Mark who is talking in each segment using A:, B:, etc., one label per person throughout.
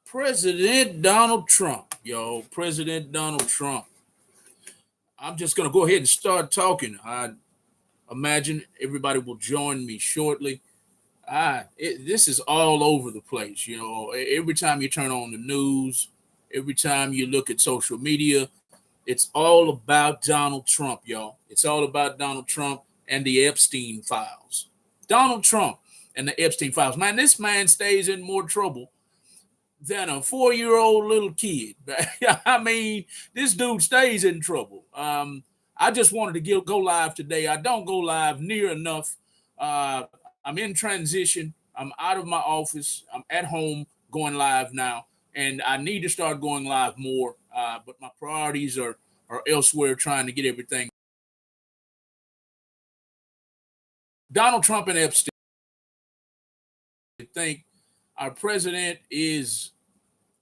A: President Donald Trump, yo, President Donald Trump. I'm just gonna go ahead and start talking. I imagine everybody will join me shortly. This is all over the place. Every time you turn on the news, every time you look at social media, it's all about Donald Trump, y'all. It's all about Donald Trump and the Epstein files. Donald Trump and the Epstein files. Man, this man stays in more trouble than a 4-year-old little kid. I mean, this dude stays in trouble. I just wanted to go live today. I don't go live near enough. I'm in transition. I'm out of my office. I'm at home going live now, and I need to start going live more. But my priorities are elsewhere, trying to get everything. Donald Trump and Epstein. I think our president is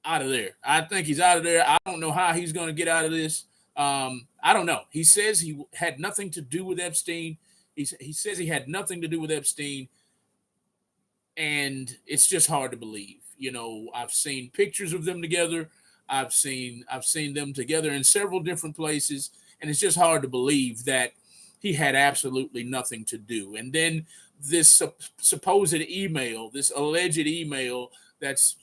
A: out of there. I think he's out of there. I don't know how he's going to get out of this. I don't know. He says he had nothing to do with Epstein. He says he had nothing to do with Epstein, and it's just hard to believe. I've seen pictures of them together. I've seen them together in several different places, and it's just hard to believe that he had absolutely nothing to do. And then this supposed email, this alleged email that's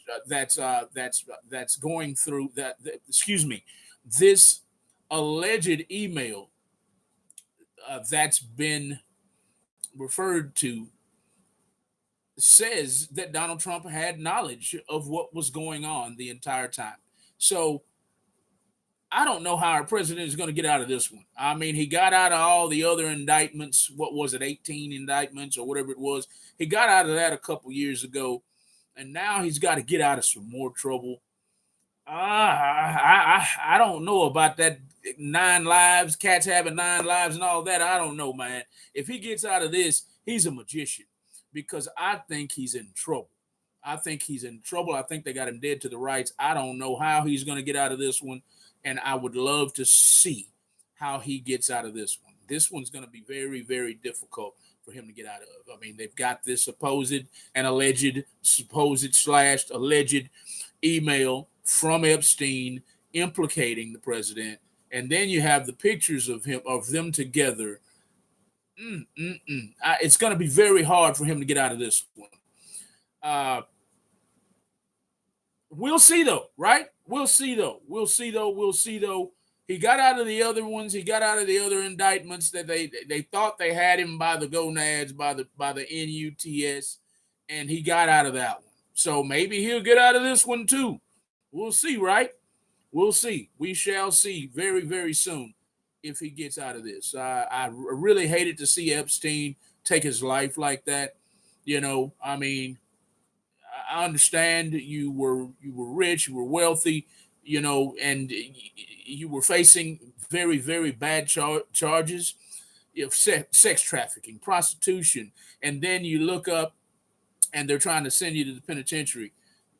A: going through excuse me, this alleged email that's been referred to says that Donald Trump had knowledge of what was going on the entire time. So I don't know how our president is going to get out of this one. I mean, he got out of all the other indictments. What was it, 18 indictments or whatever it was? He got out of that a couple years ago, and now he's got to get out of some more trouble. I don't know about that 9 lives, cats having 9 lives and all that. I don't know, man. If he gets out of this, he's a magician, because I think he's in trouble. I think he's in trouble. I think they got him dead to the rights. I don't know how he's going to get out of this one, and I would love to see how he gets out of this one. This one's going to be very, very difficult for him to get out of. I mean, they've got this supposed slash alleged email from Epstein implicating the president, and then you have the pictures of them together. It's going to be very hard for him to get out of this one. We'll see though, right? We'll see though. He got out of the other ones. He got out of the other indictments that they thought they had him by the gonads, by the NUTS, and he got out of that one. So maybe he'll get out of this one too. We'll see, right? We'll see. We shall see very, very soon if he gets out of this. I really hated to see Epstein take his life like that. I mean, I understand you were rich, you were wealthy, and you were facing very, very bad charges, sex trafficking, prostitution, and then you look up and they're trying to send you to the penitentiary.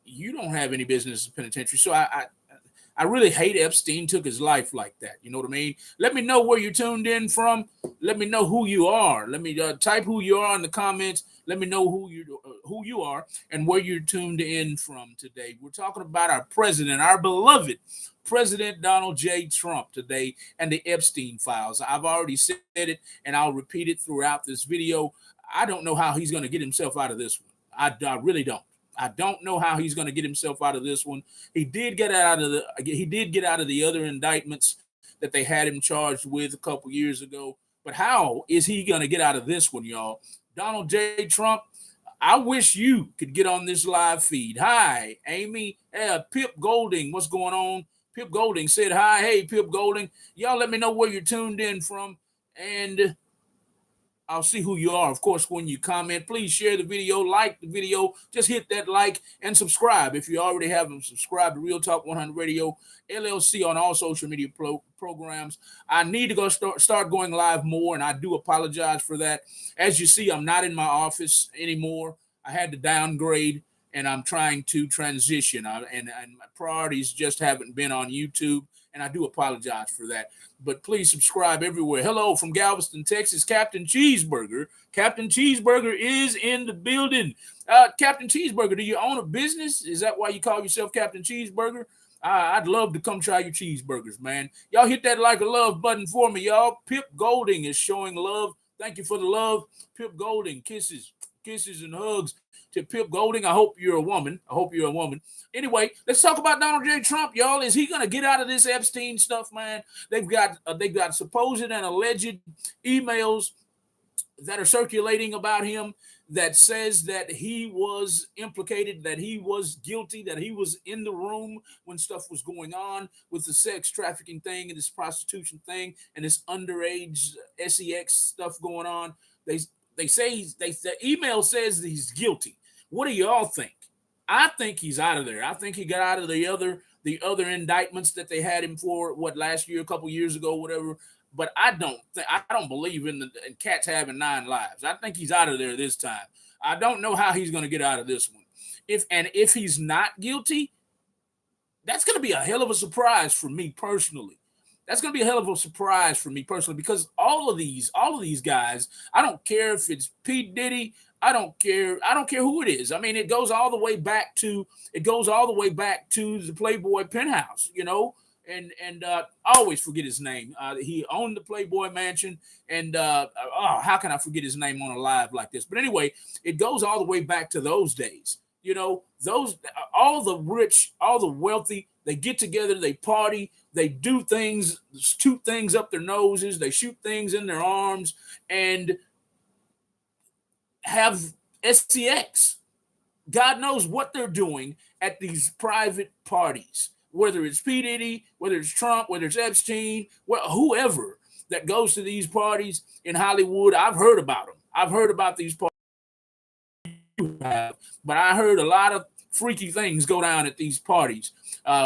A: You don't have any business in the penitentiary. So I really hate Epstein took his life like that. You know what I mean? Let me know where you're tuned in from. Let me know who you are. Let me type who you are in the comments. Let me know who you are and where you're tuned in from today. We're talking about our president, our beloved President Donald J. Trump today, and the Epstein files. I've already said it, and I'll repeat it throughout this video. I don't know how he's going to get himself out of this one. I really don't. I don't know how he's going to get himself out of this one. He did get out of the other indictments that they had him charged with a couple years ago. But how is he going to get out of this one, y'all? Donald J. Trump, I wish you could get on this live feed. Hi, Amy. Pip Golding, what's going on? Pip Golding said hi. Hey, Pip Golding. Y'all let me know where you're tuned in from, and I'll see who you are. Of course, when you comment, please share the video, like the video. Just hit that like and subscribe if you already haven't subscribed to Real Talk 100 Radio LLC on all social media programs. I need to go start going live more, and I do apologize for that. As you see, I'm not in my office anymore. I had to downgrade, and I'm trying to transition. And my priorities just haven't been on YouTube and I do apologize for that. But please subscribe everywhere. Hello from Galveston, Texas, Captain Cheeseburger. Captain Cheeseburger is in the building. Captain Cheeseburger, do you own a business? Is that why you call yourself Captain Cheeseburger? I'd love to come try your cheeseburgers, man. Y'all hit that like a love button for me, y'all. Pip Golding is showing love. Thank you for the love. Pip Golding, kisses and hugs to Pip Golding. I hope you're a woman. Anyway, let's talk about Donald J. Trump, y'all. Is he gonna get out of this Epstein stuff, man? They've got supposed and alleged emails that are circulating about him that says that he was implicated, that he was guilty, that he was in the room when stuff was going on with the sex trafficking thing and this prostitution thing and this underage sex stuff going on. They say the email says that he's guilty. What do y'all think? I think he's out of there. I think he got out of the other indictments that they had him for last year, a couple years ago, whatever. But I don't believe in cats having 9 lives. I think he's out of there this time. I don't know how he's going to get out of this one. If he's not guilty, that's going to be a hell of a surprise for me personally. That's going to be a hell of a surprise for me personally, because all of these guys, I don't care if it's P. Diddy, I don't care who it is. I mean, it goes all the way back to the Playboy penthouse, and I always forget his name. He owned the Playboy Mansion, and how can I forget his name on a live like this? But anyway, it goes all the way back to those days. All the rich, all the wealthy, they get together, they party, they do things, shoot things up their noses, they shoot things in their arms, and have sex. God knows what they're doing at these private parties. Whether it's P. Diddy, whether it's Trump, whether it's Epstein, whoever that goes to these parties in Hollywood, I've heard about them. I've heard about these parties, but I heard a lot of freaky things go down at these parties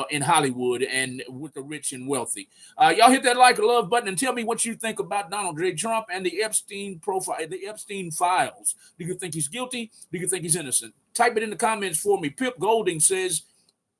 A: in Hollywood and with the rich and wealthy. Y'all hit that like and love button and tell me what you think about Donald J. Trump and the Epstein profile, the Epstein files. Do you think he's guilty? Do you think he's innocent? Type it in the comments for me. Pip Golding says,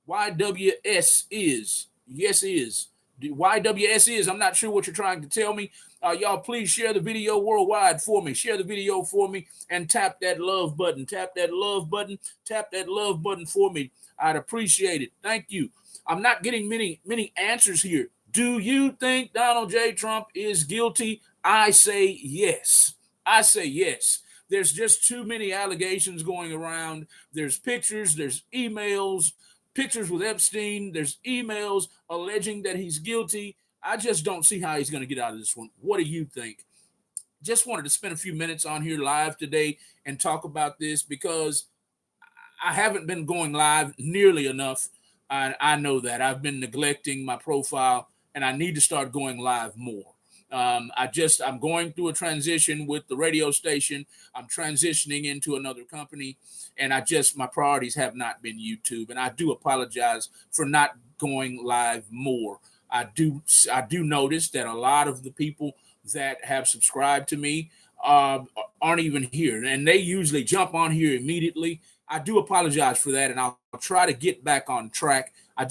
A: YWS is. Yes, is. YWS is. I'm not sure what you're trying to tell me. Y'all, please share the video worldwide for me. Share the video for me and tap that love button. Tap that love button. Tap that love button for me. I'd appreciate it. Thank you. I'm not getting many answers here. Do you think Donald J. Trump is guilty? I say yes. I say yes. There's just too many allegations going around. There's pictures, there's emails, pictures with Epstein, there's emails alleging that he's guilty. I just don't see how he's going to get out of this one. What do you think? Just wanted to spend a few minutes on here live today and talk about this because I haven't been going live nearly enough. I know that. I've been neglecting my profile, and I need to start going live more. I'm going through a transition with the radio station. I'm transitioning into another company, and my priorities have not been YouTube, and I do apologize for not going live more. I do notice that a lot of the people that have subscribed to me aren't even here, and they usually jump on here immediately. I do apologize for that, and I'll try to get back on track. I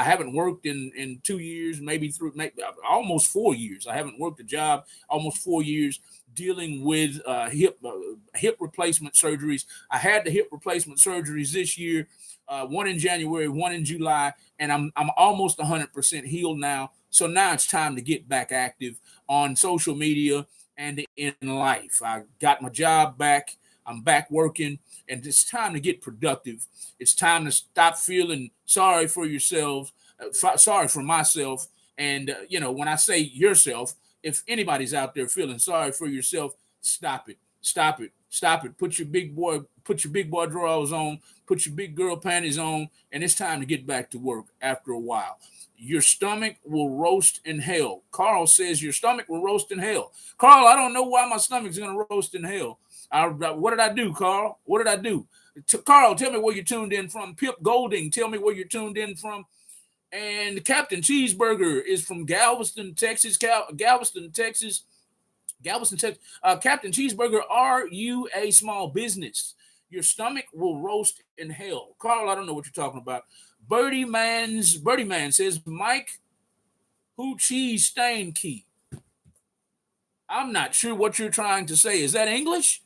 A: haven't worked in 2 years, maybe almost 4 years. I haven't worked a job almost 4 years dealing with hip replacement surgeries. I had the hip replacement surgeries this year, one in January, one in July, and I'm almost 100% healed now. So now it's time to get back active on social media and in life. I got my job back. I'm back working, and it's time to get productive. It's time to stop feeling sorry for yourselves, sorry for myself. And, when I say yourself, if anybody's out there feeling sorry for yourself, stop it. Stop it. Stop it. Put your big boy drawers on, put your big girl panties on, and it's time to get back to work after a while. Your stomach will roast in hell. Carl says your stomach will roast in hell. Carl, I don't know why my stomach's going to roast in hell. What did I do, Carl? What did I do? Carl, tell me where you're tuned in from. Pip Golding, tell me where you're tuned in from. And Captain Cheeseburger is from Galveston, Texas. Galveston, Texas. Captain Cheeseburger, are you a small business? Your stomach will roast in hell. Carl, I don't know what you're talking about. Birdie Man says, Mike, Who cheese stain key? I'm not sure what you're trying to say. Is that English?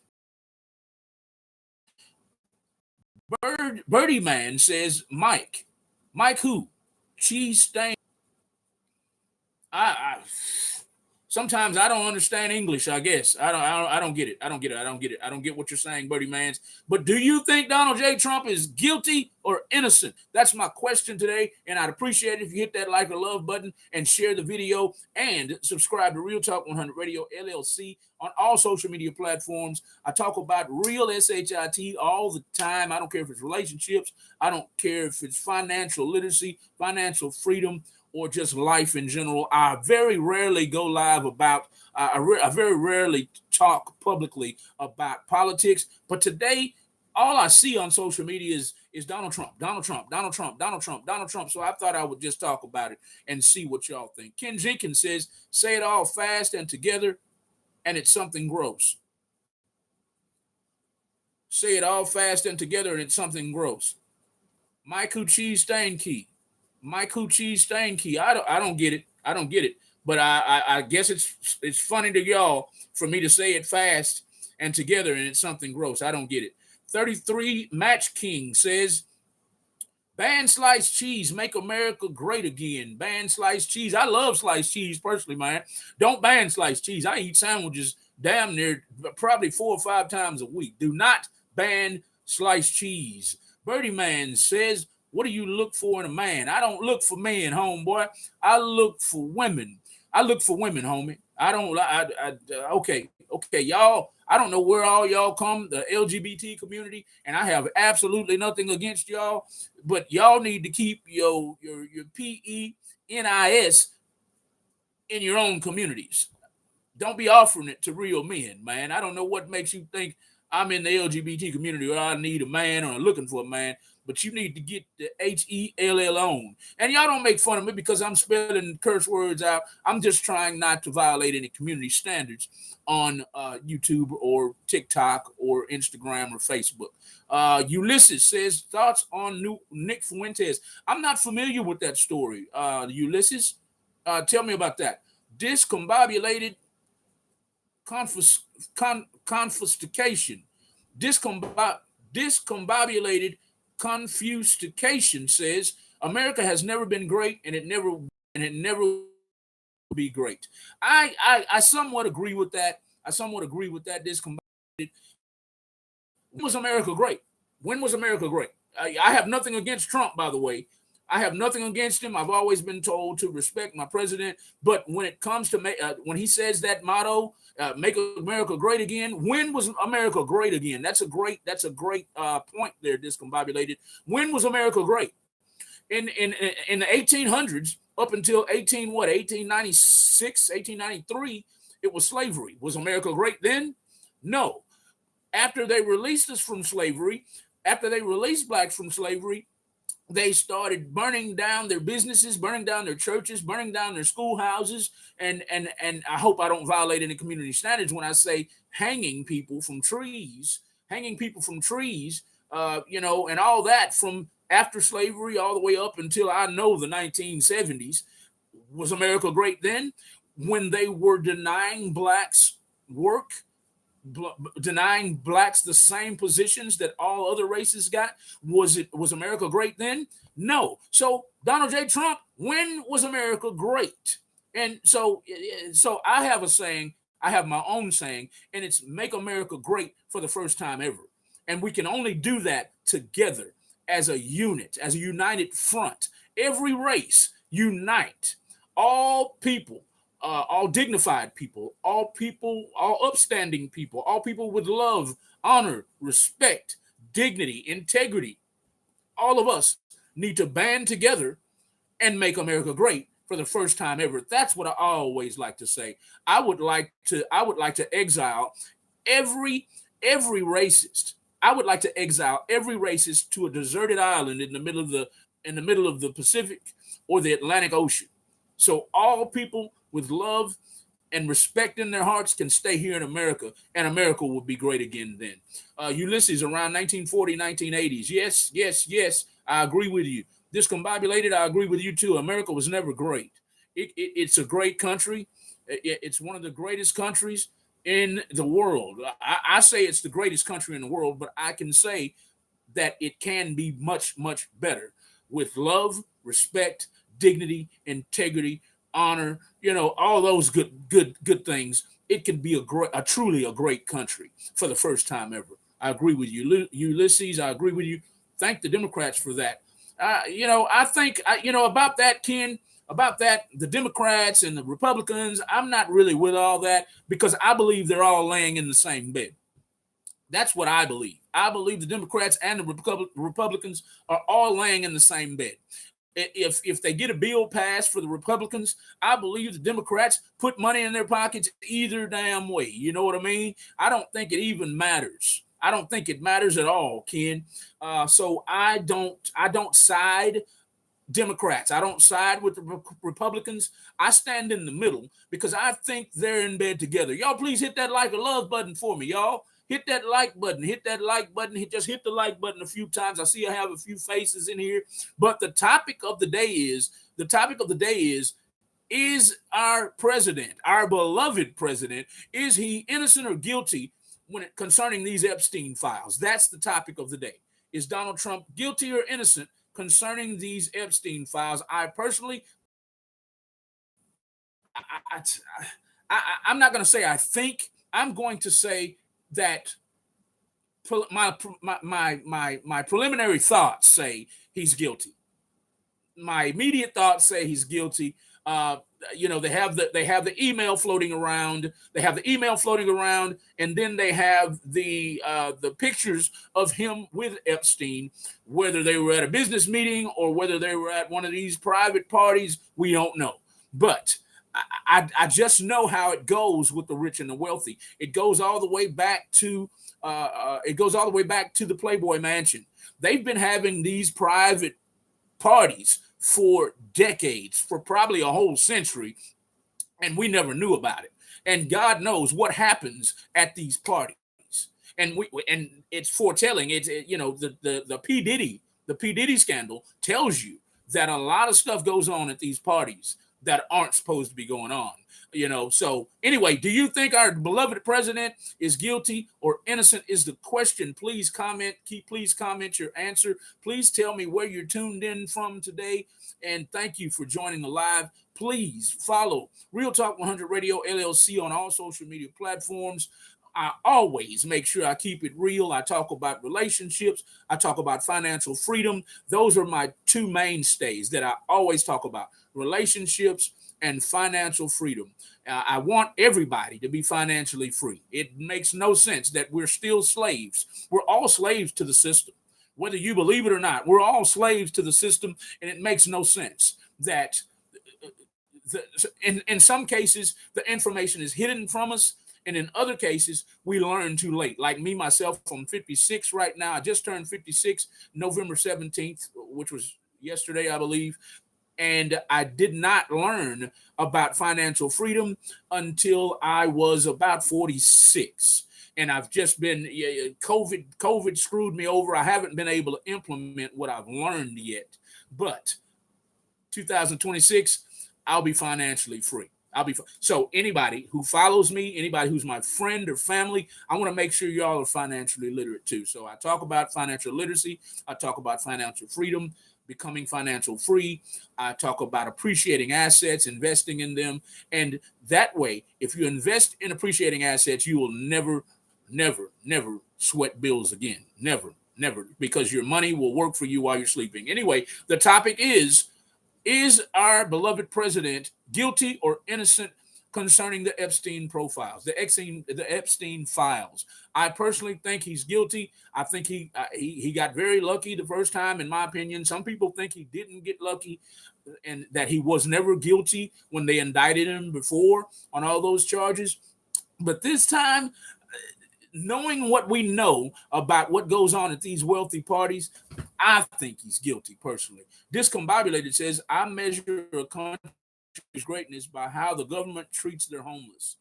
A: Birdie Man says Mike. Mike who? Cheese stain. I sometimes I don't understand English. I guess I don't get it. I don't get it. I don't get it. I don't get what you're saying, Birdie Mans. But do you think Donald J. Trump is guilty or innocent? That's my question today, and I'd appreciate it if you hit that like or love button and share the video and subscribe to Real Talk 100 Radio LLC on all social media platforms. I talk about real shit all the time. I don't care if it's relationships. I don't care if it's financial literacy, financial freedom, or just life in general. I very rarely go live about, I very rarely talk publicly about politics. But today, all I see on social media is Donald Trump, Donald Trump, Donald Trump, Donald Trump, Donald Trump. So I thought I would just talk about it and see what y'all think. Ken Jenkins says, say it all fast and together, and it's something gross. Say it all fast and together, and it's something gross. Michael Cheese Stain Key. Michael Cheese Stain Key. I don't get it. I don't get it. But I guess it's funny to y'all for me to say it fast and together, and it's something gross. I don't get it. 33 Match King says, ban sliced cheese, make America great again. Ban sliced cheese. I love sliced cheese personally, man. Don't ban sliced cheese. I eat sandwiches damn near probably 4 or 5 times a week. Do not ban sliced cheese. Birdie Man says, what do you look for in a man? I don't look for men, homeboy. I look for women. I look for women, homie. I don't. Okay, y'all. I don't know where all y'all come, the LGBT community, and I have absolutely nothing against y'all, but y'all need to keep your PENIS in your own communities. Don't be offering it to real men, man. I don't know what makes you think I'm in the LGBT community or I need a man or I'm looking for a man, but you need to get the HELL on. And y'all don't make fun of me because I'm spelling curse words out. I'm just trying not to violate any community standards on YouTube or TikTok or Instagram or Facebook. Ulysses says, thoughts on new Nick Fuentes. I'm not familiar with that story. Ulysses, tell me about that. Discombobulated confiscation. Discombobulated confuscation says America has never been great and it never will be great. I somewhat agree with that. Discombobulated. When was America great? When was America great? I have nothing against Trump, by the way. I have nothing against him. I've always been told to respect my president. But when it comes to when he says that motto, "Make America Great Again," when was America great again? That's a great point there. Discombobulated. When was America great? In the 1800s up until 1896, 1893, it was slavery. Was America great then? No. After they released us from slavery, after they released blacks from slavery, they started burning down their businesses, burning down their churches, burning down their schoolhouses, and I hope I don't violate any community standards when I say hanging people from trees, and all that from after slavery all the way up until I know the 1970s. Was America great then? When they were denying blacks work, denying blacks the same positions that all other races got? Was America great then? No. So Donald J. Trump, when was America great? And so I have a saying, I have my own saying, and it's make America great for the first time ever. And we can only do that together as a unit, as a united front. Every race unite. All people, all dignified people, all upstanding people, all people with love, honor, respect, dignity, integrity. All of us need to band together and make America great for the first time ever. That's what I always like to say. I would like to exile every racist. I would like to exile every racist to a deserted island in the middle of the Pacific or the Atlantic Ocean. So all people with love and respect in their hearts can stay here in America, and America will be great again then. Ulysses, around 1940, 1980s. Yes, I agree with you. Discombobulated, I agree with you too. America was never great. It's a great country. It's one of the greatest countries in the world. I say it's the greatest country in the world, but I can say that it can be much, much better with love, respect, dignity, integrity, honor, all those good things. It can be truly a great country for the first time ever. I agree with you, Ulysses. I agree with you. Thank the Democrats for that. I think, about that, Ken, about that, the Democrats and the Republicans, I'm not really with all that because I believe they're all laying in the same bed. That's what I believe. I believe the Democrats and the Republicans are all laying in the same bed. If they get a bill passed for the Republicans, I believe the Democrats put money in their pockets either damn way. You know what I mean? I don't think it even matters. I don't think it matters at all, Ken. So I don't side Democrats. I don't side with the Republicans. I stand in the middle because I think they're in bed together. Y'all, please hit that like or love button for me, y'all. Hit that like button. Hit that like button. Just hit the like button a few times. I see I have a few faces in here. But the topic of the day is our president, our beloved president, is he innocent or guilty concerning these Epstein files? That's the topic of the day. Is Donald Trump guilty or innocent concerning these Epstein files? I personally, I'm not going to say I think. I'm going to say that my preliminary thoughts say he's guilty. My immediate thoughts say he's guilty. They have the email floating around. And then they have the pictures of him with Epstein. Whether they were at a business meeting or whether they were at one of these private parties, we don't know. But I just know how it goes with the rich and the wealthy. It goes all the way back to the Playboy Mansion. They've been having these private parties for decades, for probably a whole century, and we never knew about it. And God knows what happens at these parties. And it's foretelling. It's the P. Diddy scandal tells you that a lot of stuff goes on at these parties that aren't supposed to be going on. So anyway, do you think our beloved president is guilty or innocent is the question. Please comment your answer. Please tell me where you're tuned in from today. And thank you for joining the live. Please follow Real Talk 100 Radio LLC on all social media platforms. I always make sure I keep it real. I talk about relationships. I talk about financial freedom. Those are my two mainstays that I always talk about: relationships and financial freedom. I want everybody to be financially free. It makes no sense that we're still slaves. We're all slaves to the system. Whether you believe it or not, we're all slaves to the system, and it makes no sense that in some cases, the information is hidden from us. And in other cases, we learn too late. Like me, myself, I'm 56 right now. I just turned 56 November 17th, which was yesterday, I believe. And I did not learn about financial freedom until I was about 46. And I've just been, COVID screwed me over. I haven't been able to implement what I've learned yet. But 2026, I'll be financially free. So anybody who follows me, anybody who's my friend or family, I want to make sure y'all are financially literate too. So I talk about financial literacy. I talk about financial freedom, becoming financial free. I talk about appreciating assets, investing in them. And that way, if you invest in appreciating assets, you will never, never, never sweat bills again. Never, never, because your money will work for you while you're sleeping. Anyway, the topic is our beloved president guilty or innocent concerning the Epstein profiles, the Epstein files? I personally think he's guilty. I think he got very lucky the first time, in my opinion. Some people think he didn't get lucky and that he was never guilty when they indicted him before on all those charges. But this time, knowing what we know about what goes on at these wealthy parties, I think he's guilty personally. Discombobulated says, I measure a country's greatness by how the government treats their homeless.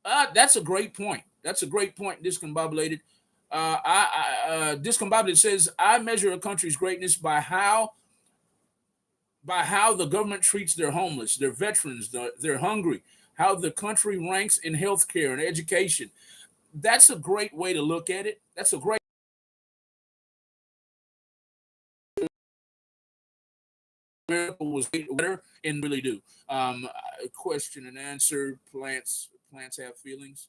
A: That's a great point. Discombobulated. Discombobulated says, I measure a country's greatness by how by how the government treats their homeless, their veterans, their hungry, how the country ranks in healthcare and education. That's a great way to look at it. That's a great America was better and really do. Question and answer. Plants have feelings.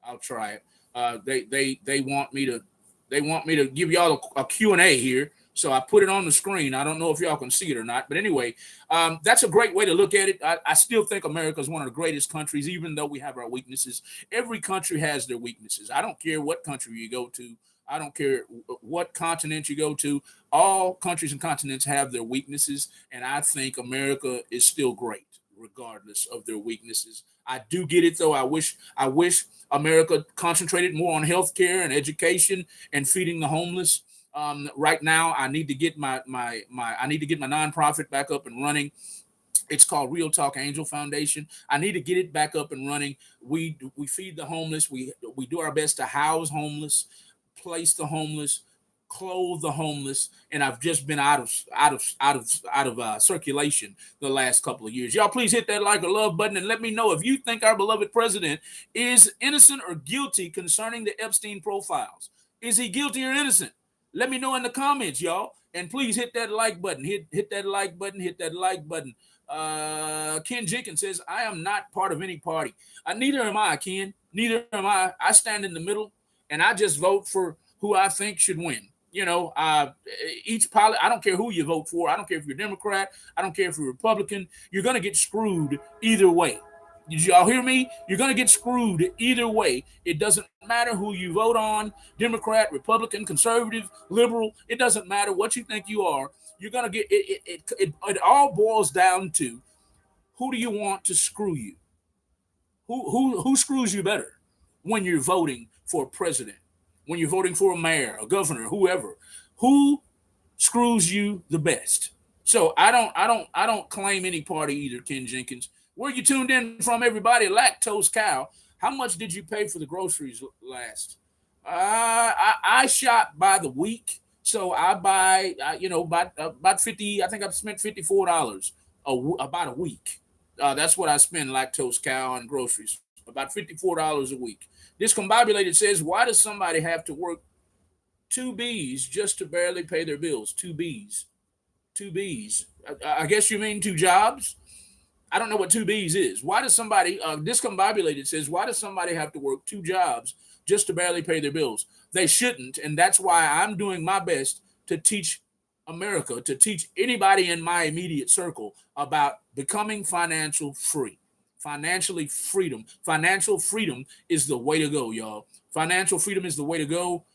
A: I'll try it. They want me to give y'all a Q&A here. So I put it on the screen. I don't know if y'all can see it or not. But anyway, that's a great way to look at it. I still think America is one of the greatest countries, even though we have our weaknesses. Every country has their weaknesses. I don't care what country you go to. I don't care what continent you go to. All countries and continents have their weaknesses. And I think America is still great, regardless of their weaknesses. I do get it though. I wish America concentrated more on healthcare and education and feeding the homeless. Right now, I need to get my I need to get my nonprofit back up and running. It's called Real Talk Angel Foundation. I need to get it back up and running. We feed the homeless. We do our best to house homeless, place the homeless, clothe the homeless, and I've just been out of circulation the last couple of years. Y'all, please hit that like or love button and let me know if you think our beloved president is innocent or guilty concerning the Epstein profiles. Is he guilty or innocent? Let me know in the comments, y'all. And please hit that like button. Hit that like button. Hit that like button. Ken Jenkins says, I am not part of any party. Neither am I, Ken. Neither am I. I stand in the middle and I just vote for who I think should win. I don't care who you vote for. I don't care if you're Democrat. I don't care if you're Republican. You're going to get screwed either way. Did y'all hear me? You're going to get screwed either way. It doesn't matter who you vote on, Democrat, Republican, conservative, liberal. It doesn't matter what you think you are. You're going to get it all boils down to who do you want to screw you? Who screws you better when you're voting for a president, when you're voting for a mayor, a governor, whoever? Who screws you the best? So I don't claim any party either, Ken Jenkins. Where you tuned in from, everybody? Lactose Cow. How much did you pay for the groceries last? I shop by the week, so I buy about 50. I think I've spent $54 about a week. That's what I spend, Lactose Cow, on groceries. About $54 a week. Discombobulated says, why does somebody have to work two B's just to barely pay their bills? Two B's. Two B's. I guess you mean two jobs? I don't know what two B's is. Why does somebody, discombobulated says, why does somebody have to work two jobs just to barely pay their bills? They shouldn't. And that's why I'm doing my best to teach America, to teach anybody in my immediate circle about becoming financial free. Financially freedom. Financial freedom is the way to go, y'all. Financial freedom is the way to go.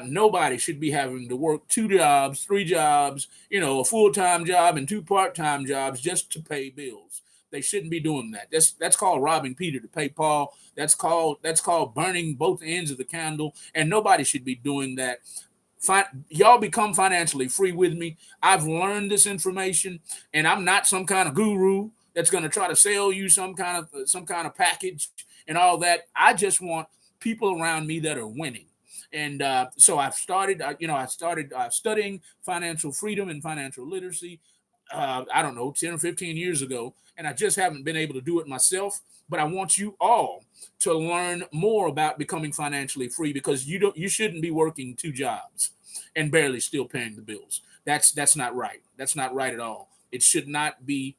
A: Nobody should be having to work two jobs, three jobs, a full-time job and two part-time jobs just to pay bills. They shouldn't be doing that. That's called robbing Peter to pay Paul. That's called burning both ends of the candle, and nobody should be doing that. Y'all become financially free with me. I've learned this information, and I'm not some kind of guru that's going to try to sell you some kind of package and all that. I just want people around me that are winning. And so I've started, studying financial freedom and financial literacy. I don't know, 10 or 15 years ago, and I just haven't been able to do it myself. But I want you all to learn more about becoming financially free, because you shouldn't be working two jobs and barely still paying the bills. That's not right. That's not right at all. It should not be.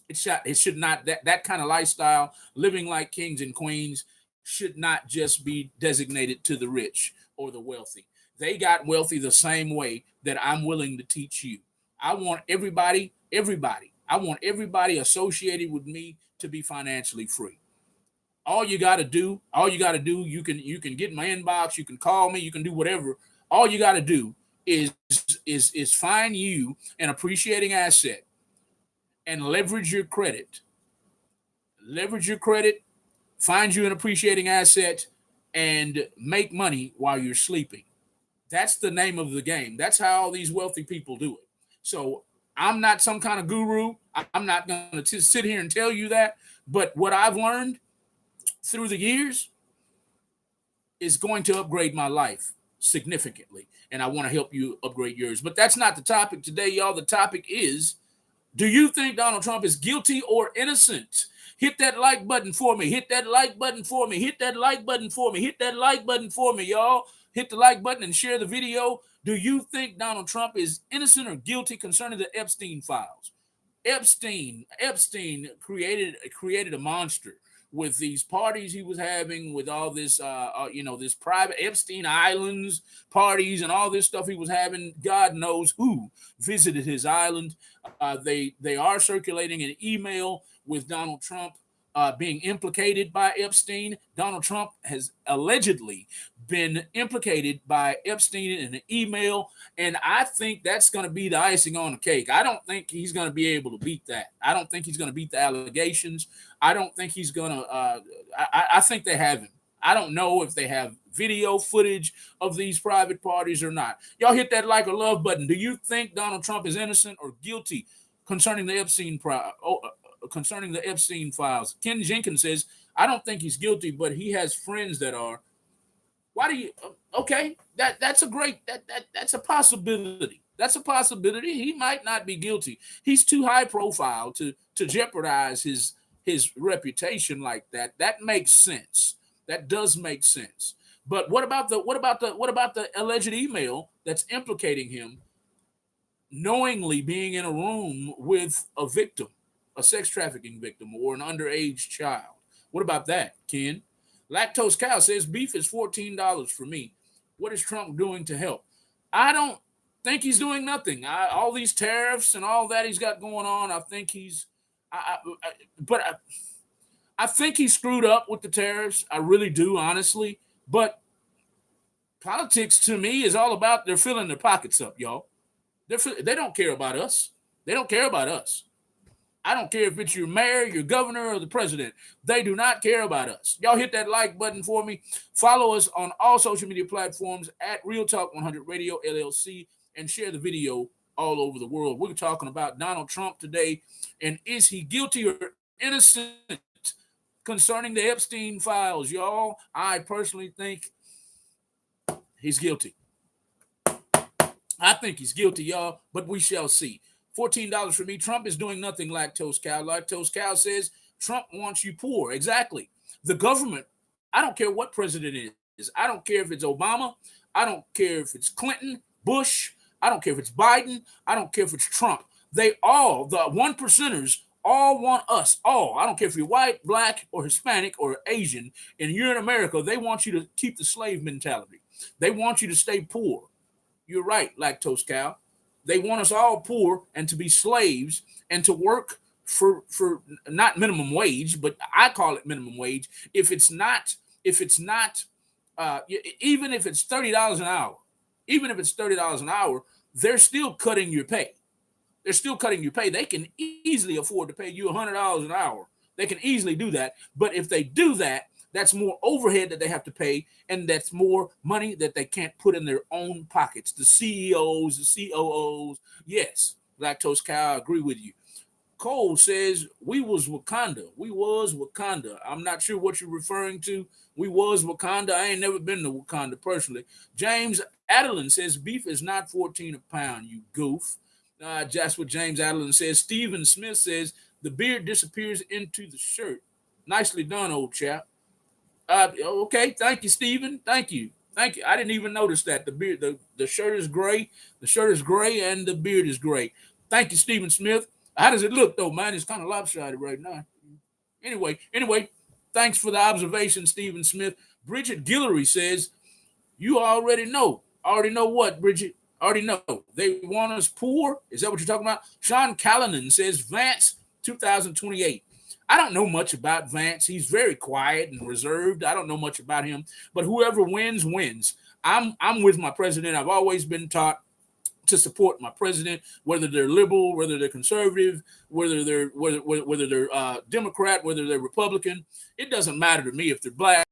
A: It should not, that kind of lifestyle, living like kings and queens, should not just be designated to the rich or the wealthy. They got wealthy the same way that I'm willing to teach you. I want everybody. I want everybody associated with me to be financially free. All you got to do, you can get in my inbox, you can call me, you can do whatever. All you got to do is is find you an appreciating asset and leverage your credit, find you an appreciating asset, and make money while you're sleeping. That's the name of the game. That's how all these wealthy people do it. So I'm not some kind of guru. I'm not going to sit here and tell you that. But what I've learned through the years is going to upgrade my life significantly. And I want to help you upgrade yours. But that's not the topic today, y'all. The topic is Do you think Donald Trump is guilty or innocent? Hit that like button for me. Hit that like button for me. Hit that like button for me. Hit that like button for me, y'all. Hit the like button and share the video. Do you think Donald Trump is innocent or guilty concerning the Epstein files? Epstein created a monster with these parties he was having, with all this this private Epstein Islands parties and all this stuff he was having. God knows who visited his island. They are circulating an email with Donald Trump being implicated by Epstein. Donald Trump has allegedly been implicated by Epstein in an email, and I think that's going to be the icing on the cake. I don't think he's going to be able to beat that. I don't think he's going to beat the allegations. I don't think he's going to. I think they have him. I don't know if they have video footage of these private parties or not. Y'all hit that like or love button. Do you think Donald Trump is innocent or guilty concerning the concerning the Epstein files? Ken Jenkins says, I don't think he's guilty, but he has friends that are. Why do you? Okay, that's a great that's a possibility. That's a possibility. He might not be guilty. He's too high profile to jeopardize his reputation like that. That makes sense. That does make sense. But what about the alleged email that's implicating him knowingly being in a room with a victim, a sex trafficking victim, or an underage child? What about that, Ken? Lactose Cow says beef is $14 for me. What is Trump doing to help? I don't think he's doing nothing. All these tariffs and all that he's got going on, I think he's. I think he screwed up with the tariffs. I really do, honestly. But politics to me is all about they're filling their pockets up, y'all. They don't care about us. They don't care about us. I don't care if it's your mayor, your governor, or the president. They do not care about us. Y'all hit that like button for me. Follow us on all social media platforms at Real Talk 100 Radio LLC and share the video all over the world. We're talking about Donald Trump today, and is he guilty or innocent concerning the Epstein files, y'all? I personally think he's guilty. I think he's guilty, y'all, but we shall see. $14 for me. Trump is doing nothing, Lactose Cow. Lactose Cow says Trump wants you poor. Exactly. The government, I don't care what president it is. I don't care if it's Obama. I don't care if it's Clinton, Bush. I don't care if it's Biden. I don't care if it's Trump. They all, the one percenters, all want us, all. I don't care if you're white, black, or Hispanic, or Asian, and you're in America, they want you to keep the slave mentality. They want you to stay poor. You're right, Lactose Cow. They want us all poor and to be slaves and to work for not minimum wage, but I call it minimum wage. Even if it's $30 an hour, they're still cutting your pay. They're still cutting your pay. They can easily afford to pay you $100 an hour. They can easily do that. But if they do that, that's more overhead that they have to pay, and that's more money that they can't put in their own pockets. The CEOs, the COOs. Yes, Lactose Cow, I agree with you. Cole says, we was Wakanda. We was Wakanda. I'm not sure what you're referring to. We was Wakanda. I ain't never been to Wakanda personally. James Adeline says, beef is not $14 a pound, you goof. Just what James Adeline says. Stephen Smith says, the beard disappears into the shirt. Nicely done, old chap. Okay, thank you, Stephen. Thank you. I didn't even notice that the beard, the shirt is gray. The shirt is gray and the beard is gray. Thank you, Stephen Smith. How does it look though, man? It's kind of lopsided right now. Anyway, thanks for the observation, Stephen Smith. Bridget Guillory says, you already know. Already know what, Bridget? Already know. They want us poor. Is that what you're talking about? Sean Callanan says, Vance 2028. I don't know much about Vance. He's very quiet and reserved. I don't know much about him. But whoever wins, wins. I'm with my president. I've always been taught to support my president, whether they're liberal, whether they're conservative, whether they're Democrat, whether they're Republican. It doesn't matter to me if they're black,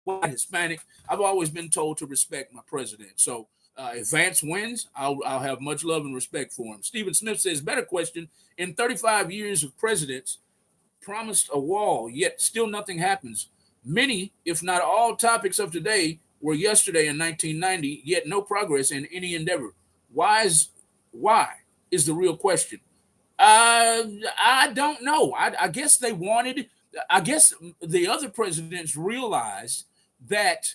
A: white, Hispanic. I've always been told to respect my president. So if Vance wins, I'll have much love and respect for him. Stephen Smith says, better question. In 35 years of presidents, promised a wall, yet still nothing happens. Many, if not all, topics of today were yesterday in 1990, yet no progress in any endeavor. Why is the real question. I don't know. I guess they wanted. I guess the other presidents realized that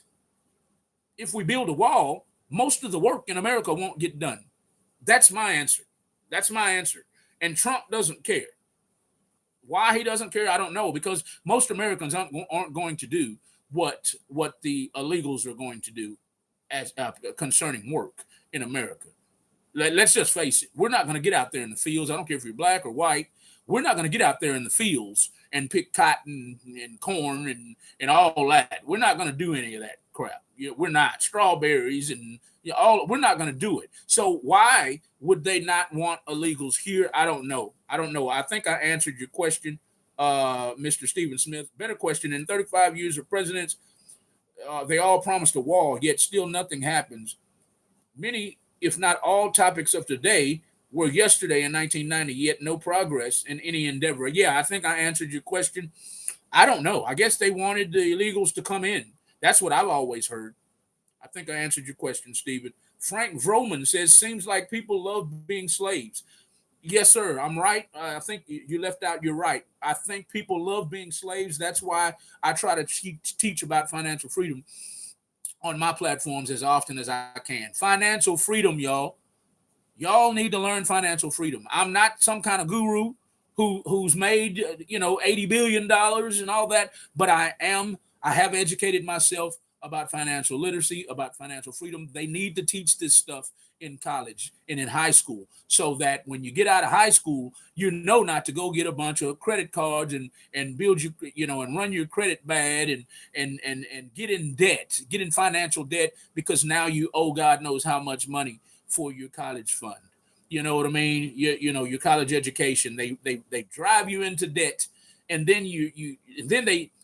A: if we build a wall, most of the work in America won't get done. That's my answer. That's my answer. And Trump doesn't care. Why he doesn't care, I don't know. Because most Americans aren't going to do what the illegals are going to do as concerning work in America. Let's just face it. We're not going to get out there in the fields. I don't care if you're black or white. We're not going to get out there in the fields and pick cotton and corn and all that. We're not going to do any of that crap. We're not strawberries and all. We're not going to do it. So why would they not want illegals here? I don't know. I don't know. I think I answered your question, Mr. Stephen Smith. Better question. In 35 years of presidents, they all promised a wall, yet still nothing happens. Many, if not all, topics of today were yesterday in 1990, yet no progress in any endeavor. Yeah, I think I answered your question. I don't know. I guess they wanted the illegals to come in. That's what I've always heard. I think I answered your question, Stephen. Frank Vroman says, seems like people love being slaves. Yes, sir. I'm right. I think you left out. You're right. I think people love being slaves. That's why I try to teach about financial freedom on my platforms as often as I can. Financial freedom, y'all. Y'all need to learn financial freedom. I'm not some kind of guru who's made $80 billion and all that, but I have educated myself about financial literacy, about financial freedom. They need to teach this stuff in college and in high school so that when you get out of high school, you know not to go get a bunch of credit cards and build and run your credit bad and get in debt, get in financial debt because now you owe God knows how much money for your college fund. You know what I mean? Your college education. They drive you into debt, and then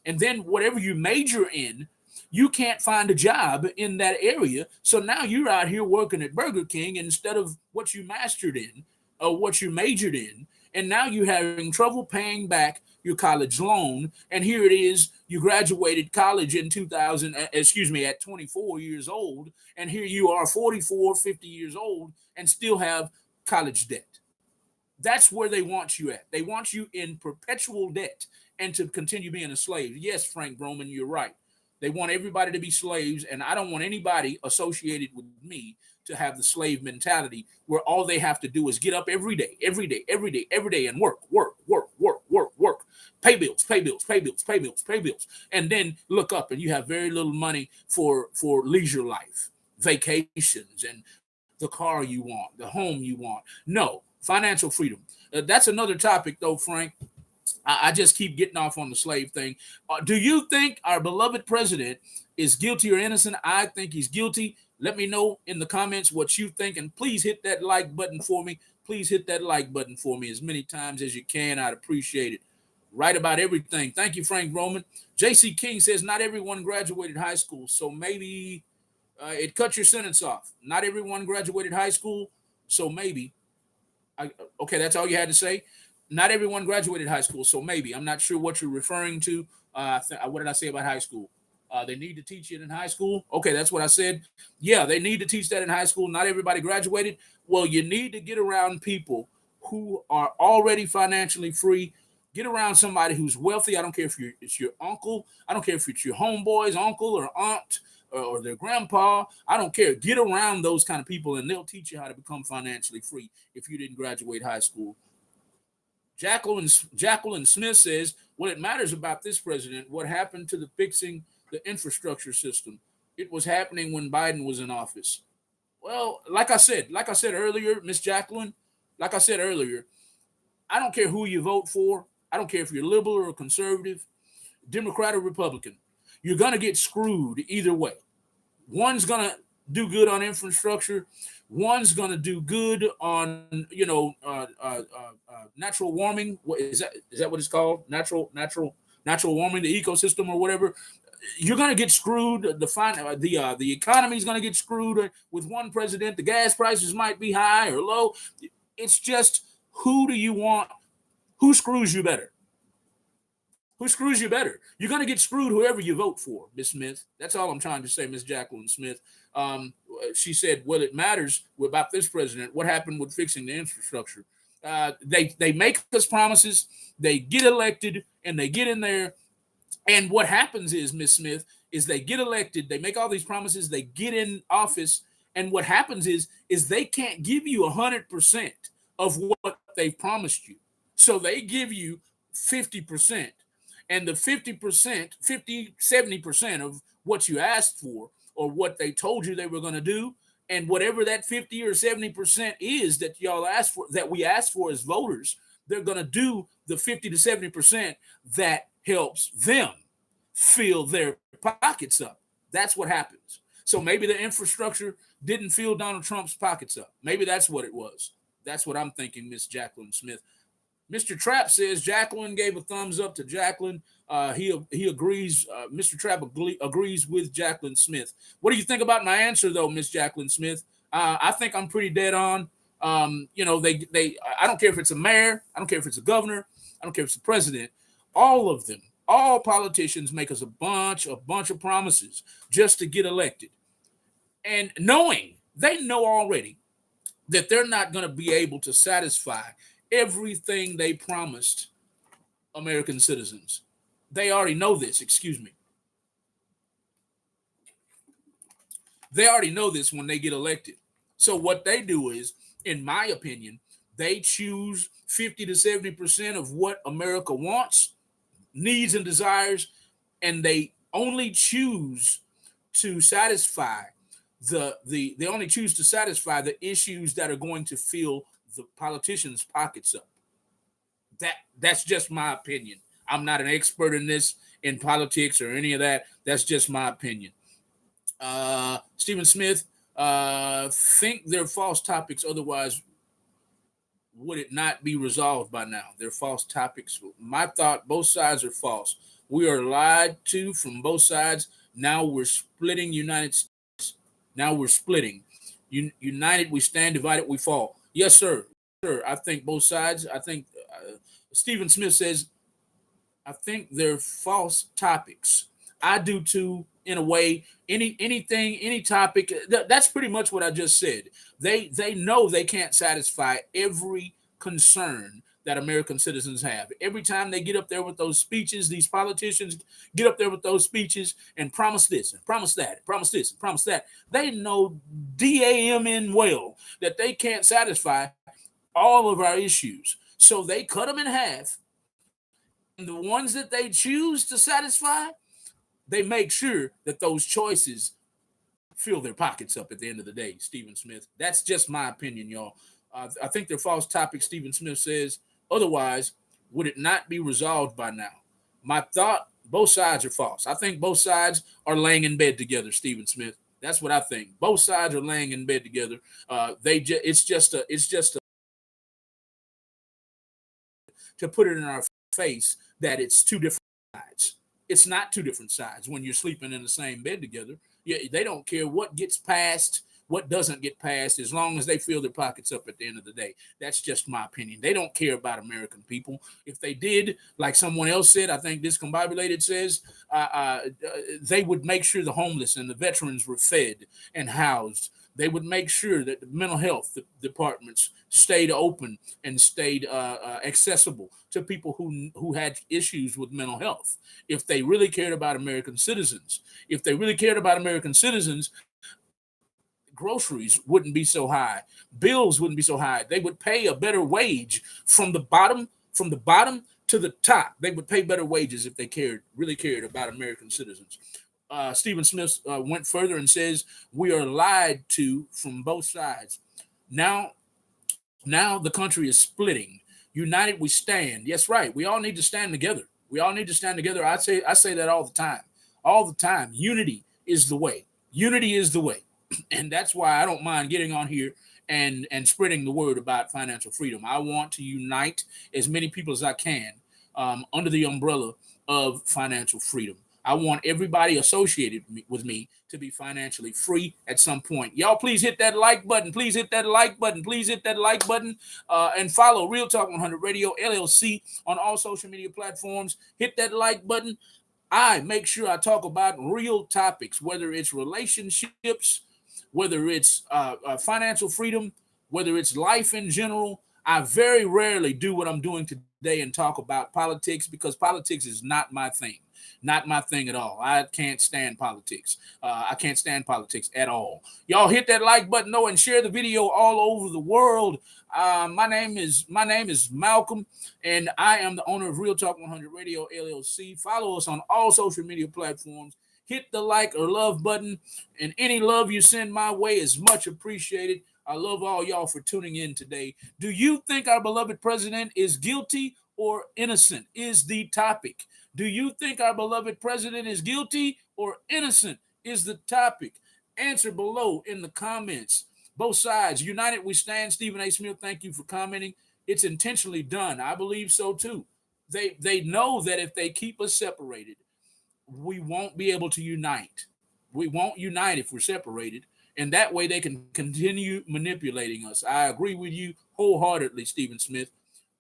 A: and then whatever you major in, you can't find a job in that area. So now you're out here working at Burger King instead of what you mastered in or what you majored in. And now you're having trouble paying back your college loan. And here it is, you graduated college in 2000, at 24 years old. And here you are 44, 50 years old and still have college debt. That's where they want you at. They want you in perpetual debt and to continue being a slave. Yes, Frank Broman, you're right. They want everybody to be slaves, and I don't want anybody associated with me to have the slave mentality where all they have to do is get up every day, every day, every day, every day, and work, work, work, work, work, work, pay bills, pay bills, pay bills, pay bills, pay bills, and then look up and you have very little money for leisure life, vacations, and the car you want, the home you want. No, financial freedom. That's another topic, though, Frank. I just keep getting off on the slave thing. Do you think our beloved president is guilty or innocent? I think he's guilty. Let me know in the comments what you think, and please hit that like button for me. Please hit that like button for me as many times as you can. I'd appreciate it. Right about everything. Thank you, Frank Roman. J.C. King says not everyone graduated high school, so maybe it cut your sentence off. Not everyone graduated high school, so maybe. Okay, that's all you had to say. Not everyone graduated high school, so maybe. I'm not sure what you're referring to. What did I say about high school? They need to teach it in high school. Okay, that's what I said. Yeah, they need to teach that in high school. Not everybody graduated. Well, you need to get around people who are already financially free. Get around somebody who's wealthy. I don't care if it's your uncle. I don't care if it's your homeboy's uncle or aunt or their grandpa. I don't care. Get around those kind of people, and they'll teach you how to become financially free if you didn't graduate high school. Jacqueline Smith says, what it matters about this president, what happened to the fixing the infrastructure system? It was happening when Biden was in office. Well, like I said earlier, Miss Jacqueline, like I said earlier, I don't care who you vote for. I don't care if you're liberal or conservative, Democrat or Republican. You're gonna get screwed either way. One's gonna do good on infrastructure. One's gonna do good on natural warming. What is that? Is that what it's called? Natural warming, the ecosystem or whatever. You're gonna get screwed. The economy is gonna get screwed with one president. The gas prices might be high or low. It's just who do you want? Who screws you better? Who screws you better? You're going to get screwed whoever you vote for, Miss Smith. That's all I'm trying to say, Miss Jacqueline Smith. She said, well, it matters about this president. What happened with fixing the infrastructure? They make us promises, they get elected, and they get in there. And what happens is, Miss Smith, is they get elected, they make all these promises, they get in office, and what happens is they can't give you 100% of what they've promised you. So they give you 50%. And the 50%, 50, 70% of what you asked for or what they told you they were going to do, and whatever that 50 or 70% is that y'all asked for, that we asked for as voters, they're going to do the 50 to 70% that helps them fill their pockets up. That's what happens. So maybe the infrastructure didn't fill Donald Trump's pockets up. Maybe that's what it was. That's what I'm thinking, Miss Jacqueline Smith. Mr. Trapp says Jacqueline gave a thumbs up to Jacqueline. He agrees. Mr. Trapp agrees with Jacqueline Smith. What do you think about my answer, though, Miss Jacqueline Smith? I think I'm pretty dead on. They. I don't care if it's a mayor. I don't care if it's a governor. I don't care if it's a president. All of them, all politicians make us a bunch of promises just to get elected, and knowing they know already that they're not going to be able to satisfy everything they promised American citizens. They already know this, excuse me. They already know this when they get elected. So what they do is, in my opinion, they choose 50 to 70% of what America wants, needs, and desires, and they only choose to satisfy they only choose to satisfy the issues that are going to fill the politicians' pockets up. That's just my opinion. I'm not an expert in this, in politics or any of that. That's just my opinion. Stephen Smith, think they're false topics. Otherwise, would it not be resolved by now? They're false topics. My thought: both sides are false. We are lied to from both sides. Now we're splitting United States. Now we're splitting. United we stand, divided we fall. Yes, sir. Sure. I think both sides. I think Stephen Smith says, I think they're false topics. I do too, in a way. Anything, any topic. That's pretty much what I just said. They know they can't satisfy every concern that American citizens have. Every time they get up there with those speeches, these politicians get up there with those speeches and promise this and promise that, and promise this and promise that. They know damn well that they can't satisfy all of our issues. So they cut them in half. And the ones that they choose to satisfy, they make sure that those choices fill their pockets up at the end of the day, Stephen Smith. That's just my opinion, y'all. I think they're false topics, Stephen Smith says. Otherwise, would it not be resolved by now? My thought: both sides are false. I think both sides are laying in bed together, Stephen Smith. That's what I think. Both sides are laying in bed together. It's just to put it in our face that it's two different sides. It's not two different sides when you're sleeping in the same bed together. Yeah, they don't care what gets passed, what doesn't get passed, as long as they fill their pockets up at the end of the day. That's just my opinion. They don't care about American people. If they did, like someone else said, I think Discombobulated says, they would make sure the homeless and the veterans were fed and housed. They would make sure that the mental health departments stayed open and stayed accessible to people who had issues with mental health. If they really cared about American citizens, groceries wouldn't be so high, bills wouldn't be so high. They would pay a better wage from the bottom to the top. They would pay better wages if they really cared about American citizens. Stephen Smith went further and says, we are lied to from both sides. Now the country is splitting. United we stand. Yes, right. We all need to stand together. We all need to stand together. I say that all the time. All the time. Unity is the way. Unity is the way. And that's why I don't mind getting on here and spreading the word about financial freedom. I want to unite as many people as I can under the umbrella of financial freedom. I want everybody associated with me to be financially free at some point. Y'all, please hit that like button. Please hit that like button. Please hit that like button and follow Real Talk 100 Radio LLC on all social media platforms. Hit that like button. I make sure I talk about real topics, whether it's relationships, whether it's financial freedom, whether it's life in general. I very rarely do what I'm doing today and talk about politics because politics is not my thing. Not my thing at all. I can't stand politics. I can't stand politics at all. Y'all hit that like button though and share the video all over the world. My name is Malcolm, and I am the owner of Real Talk 100 Radio LLC. Follow us on all social media platforms. Hit the like or love button, and any love you send my way is much appreciated. I love all y'all for tuning in today. Do you think our beloved president is guilty or innocent? Is the topic. Do you think our beloved president is guilty or innocent? Is the topic. Answer below in the comments. Both sides. United we stand. Stephen A. Smith, thank you for commenting. It's intentionally done. I believe so too. They know that if they keep us separated, we won't be able to unite. We won't unite if we're separated. And that way they can continue manipulating us. I agree with you wholeheartedly, Stephen Smith.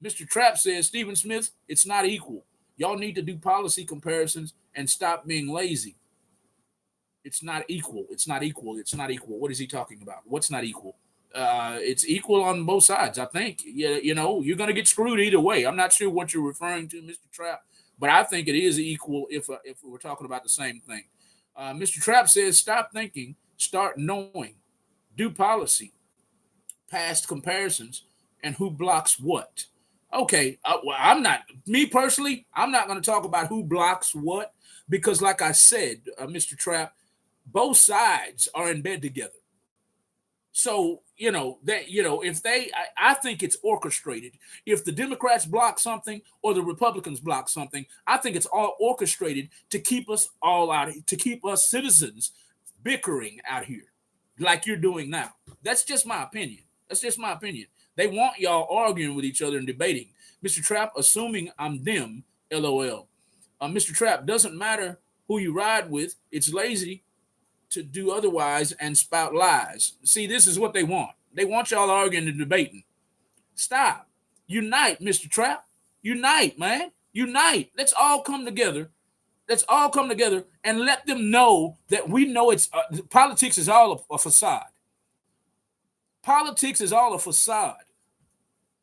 A: Mr. Trap says, Stephen Smith, it's not equal. Y'all need to do policy comparisons and stop being lazy. It's not equal. It's not equal. It's not equal. What is he talking about? What's not equal? It's equal on both sides, I think. You're going to get screwed either way. I'm not sure what you're referring to, Mr. Trap, but I think it is equal if we're talking about the same thing. Mr. Trap says, stop thinking, start knowing, do policy, past comparisons, and who blocks what. Okay, well, me personally, I'm not going to talk about who blocks what because, like I said, Mr. Trap, both sides are in bed together. So if I think it's orchestrated. If the Democrats block something or the Republicans block something, I think it's all orchestrated to keep us all out, to keep us citizens bickering out here, like you're doing now. That's just my opinion. That's just my opinion. They want y'all arguing with each other and debating. Mr. Trap, assuming I'm them, LOL. Mr. Trap, doesn't matter who you ride with. It's lazy to do otherwise and spout lies. See, this is what they want. They want y'all arguing and debating. Stop. Unite, Mr. Trap. Unite, man. Unite. Let's all come together. Let's all come together and let them know that we know it's politics is all a facade. Politics is all a facade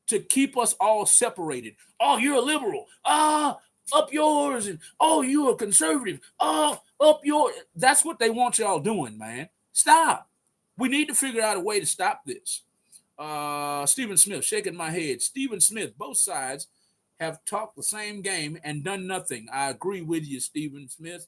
A: to keep us all separated. Oh, you're a liberal. Up yours. And oh, you're a conservative. Oh, up yours. That's what they want y'all doing, man. Stop. We need to figure out a way to stop this. Stephen Smith, shaking my head. Stephen Smith, both sides have talked the same game and done nothing. I agree with you, Stephen Smith.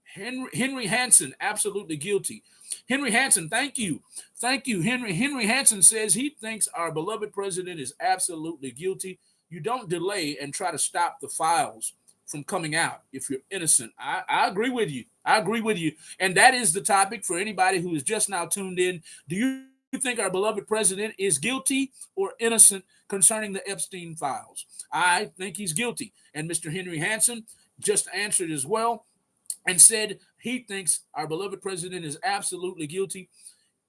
A: Henry Hansen, absolutely guilty. Henry Hansen, thank you. Thank you, Henry. Henry Hansen says he thinks our beloved president is absolutely guilty. You don't delay and try to stop the files from coming out if you're innocent. I agree with you. I agree with you. And that is the topic for anybody who is just now tuned in. Do you think our beloved president is guilty or innocent concerning the Epstein files? I think he's guilty. And Mr. Henry Hansen just answered as well and said he thinks our beloved president is absolutely guilty.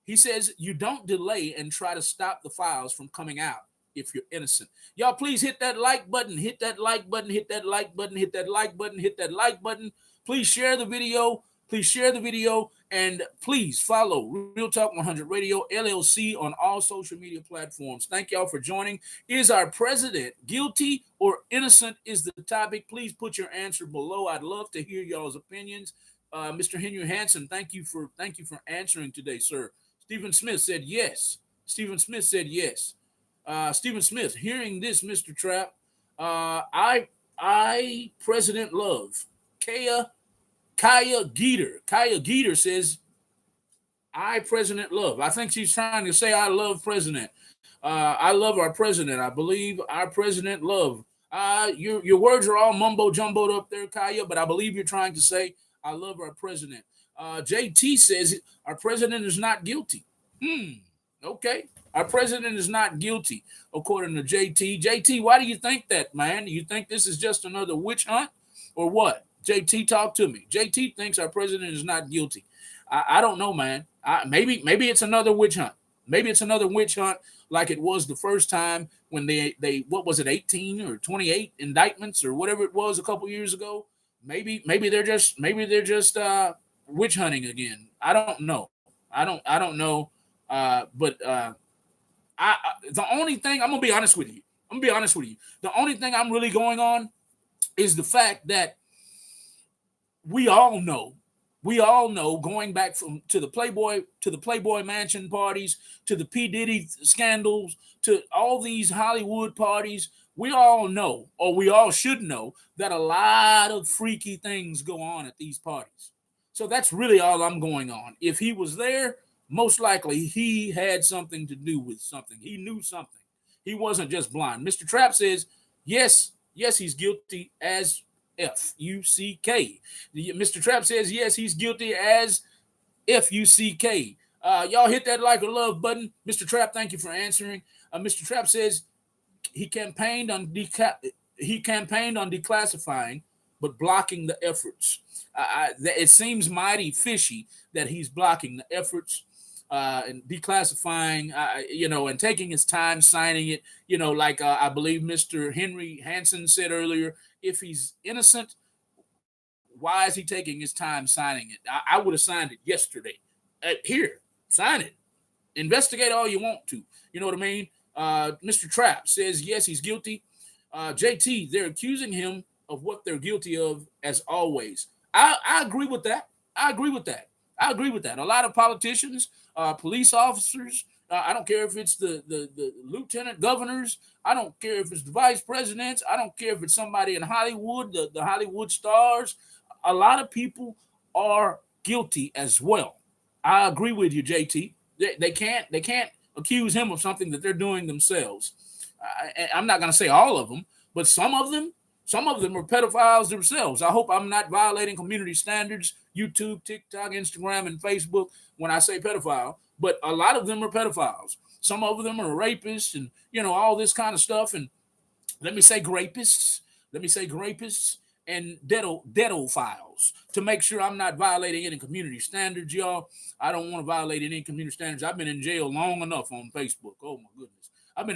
A: He says you don't delay and try to stop the files from coming out if you're innocent. Y'all, please hit that like button, hit that like button, hit that like button, hit that like button, hit that like button. Please share the video. Please share the video, and please follow Real Talk 100 Radio LLC on all social media platforms. Thank y'all for joining. Is our president guilty or innocent is the topic. Please put your answer below. I'd love to hear y'all's opinions. Mr. Henry Hansen, thank you for answering today, sir. Stephen Smith said yes. Stephen Smith said yes. Stephen Smith, hearing this, Mr. Trap, I President Love, Kaya Geeter says, I President Love. I think she's trying to say I love President. I love our president. I believe our President Love. Your words are all mumbo jumboed up there, Kaya, but I believe you're trying to say I love our president. JT says our president is not guilty. Okay. Our president is not guilty, according to JT. JT, why do you think that, man? Do you think this is just another witch hunt or what? JT, talk to me. JT thinks our president is not guilty. I don't know, man. Maybe it's another witch hunt. Maybe it's another witch hunt like it was the first time when they what was it, 18 or 28 indictments or whatever it was a couple years ago. Maybe they're just witch hunting again. I don't know. I don't know. But The only thing I'm gonna be honest with you. I'm gonna be honest with you. The only thing I'm really going on is the fact that we all know, going back from to the Playboy Mansion parties, to the P Diddy scandals, to all these Hollywood parties. We all know, or we all should know, that a lot of freaky things go on at these parties. So that's really all I'm going on. If he was there, most likely he had something to do with something. He knew something. He wasn't just blind. Mr. Trap says, yes, yes, he's guilty as Fuck. Mr. Trap says, yes, he's guilty as Fuck. Y'all hit that like or love button. Mr. Trap, thank you for answering. Mr. Trap says he campaigned on declassifying, but blocking the efforts. It seems mighty fishy that he's blocking the efforts and declassifying, and taking his time signing it. Like I believe Mr. Henry Hansen said earlier, if he's innocent, why is he taking his time signing it? I would have signed it yesterday. Here, sign it. Investigate all you want to. You know what I mean? Mr. Trap says, yes, he's guilty. JT, they're accusing him of what they're guilty of, as always. I agree with that. I agree with that. I agree with that. A lot of politicians, police officers, I don't care if it's the lieutenant governors. I don't care if it's the vice presidents. I don't care if it's somebody in Hollywood, the Hollywood stars. A lot of people are guilty as well. I agree with you, JT. They can't accuse him of something that they're doing themselves. I'm not going to say all of them, but some of them are pedophiles themselves. I hope I'm not violating community standards, YouTube, TikTok, Instagram, and Facebook when I say pedophile, but a lot of them are pedophiles. Some of them are rapists and, all this kind of stuff. And let me say grapists. Let me say grapists and files to make sure I'm not violating any community standards, y'all. I don't want to violate any community standards. I've been in jail long enough on Facebook. Oh my goodness. I've